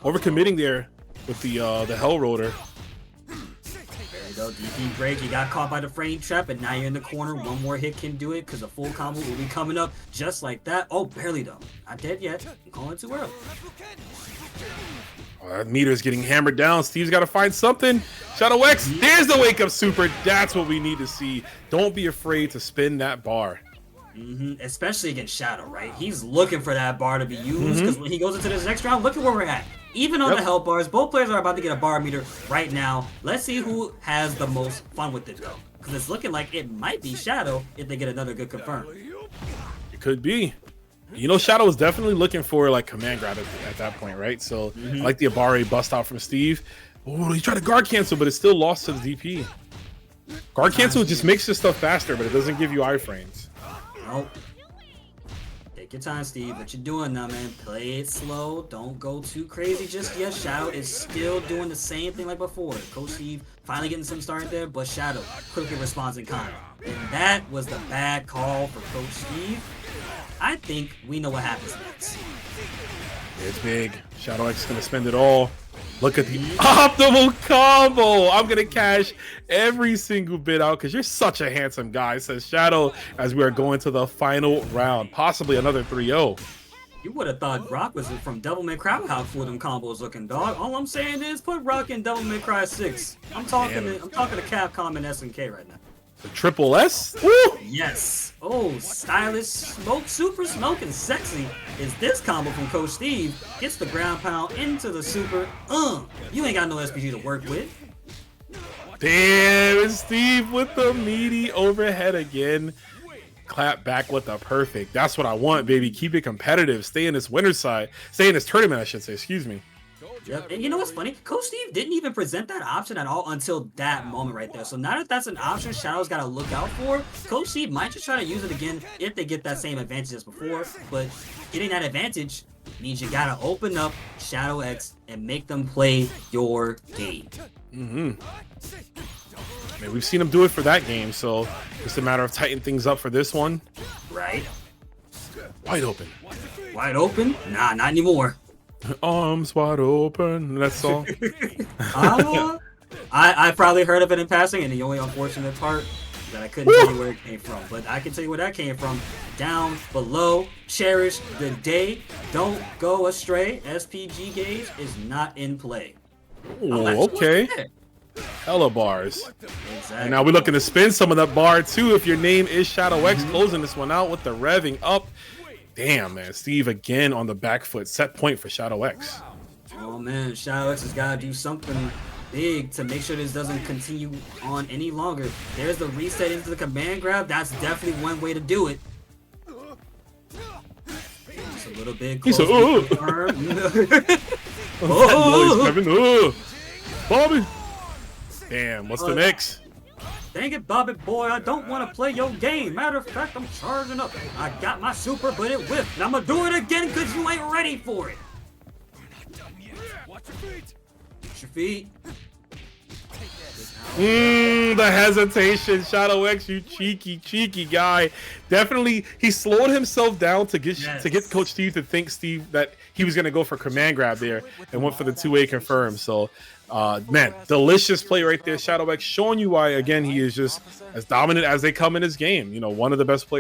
Overcommitting there with the Hell Rotor. There you go, DP break. You got caught by the frame trap, and now you're in the corner. One more hit can do it, because a full combo will be coming up just like that. Oh, barely though. Not dead yet. I'm calling too early. Oh, that meter's getting hammered down. Steve's got to find something. Shadow X, there's the wake up super. That's what we need to see. Don't be afraid to spin that bar. Especially against Shadow, right? He's looking for that bar to be used, because when he goes into this next round, look at where we're at. Even on the health bars, both players are about to get a bar meter right now. Let's see who has the most fun with it, though. Because it's looking like it might be Shadow if they get another good confirm. It could be. You know, Shadow is definitely looking for like command grab at that point, right? So I like the Abare bust out from Steve. Oh, he tried to guard cancel, but it still lost to the DP. Guard cancel just makes this stuff faster, but it doesn't give you iframes. Nope. Take your time, Steve. What you doing now, man? Play it slow. Don't go too crazy just yet. Shadow is still doing the same thing like before. Coach Steve finally getting some start there, but Shadow quickly responds in kind. And that was the bad call for Coach Steve. I think we know what happens next. It's big. Shadow X is going to spend it all. Look at the optimal combo. I'm going to cash every single bit out because you're such a handsome guy, says Shadow, as we are going to the final round. Possibly another 3-0. You would have thought Rock was from Devil May Cry how cool them combos looking, dog. All I'm saying is put Rock in Devil May Cry 6. I'm talking to Capcom and SNK right now. The triple S? Woo! Yes. Oh, stylish, super smoke, and sexy is this combo from Coach Steve. Gets the ground pound into the super. You ain't got no SPG to work with. Damn, Steve with the meaty overhead again. Clap back with the perfect. That's what I want, baby. Keep it competitive. Stay in this winter side. Stay in this tournament, I should say. Excuse me. Yep. And you know what's funny? Coach Steve didn't even present that option at all until that moment right there. So now that that's an option Shadow's got to look out for, Coach Steve might just try to use it again if they get that same advantage as before. But getting that advantage means you got to open up Shadow X and make them play your game. Man, we've seen him do it for that game, so it's a matter of tightening things up for this one. Right? Wide open. Wide open? Nah, not anymore. Arms wide open. That song. I probably heard of it in passing, and the only unfortunate part is that I couldn't tell you where it came from. But I can tell you where that came from. Down below, cherish the day. Don't go astray. SPG gauge is not in play. Oh, okay. Hella bars. Exactly. And now we're looking to spin some of that bar too. If your name is Shadow X, closing this one out with the revving up. Damn, man. Steve again on the back foot. Set point for Shadow X. Oh, man. Shadow X has got to do something big to make sure this doesn't continue on any longer. There's the reset into the command grab. That's definitely one way to do it. It's a little bit close. Bobby. Damn, what's the next? Dang it, Bobby boy, I don't want to play your game. Matter of fact, I'm charging up. I got my super, but it whipped. And I'm going to do it again because you ain't ready for it. Watch your feet. The hesitation. Shadow X, you cheeky guy. Definitely, he slowed himself down to get Coach Steve to think that he was going to go for command grab there and went for the two-way confirm. So, man, delicious play right there. Shadow X showing you why, again, he is just as dominant as they come in his game. You know, one of the best players.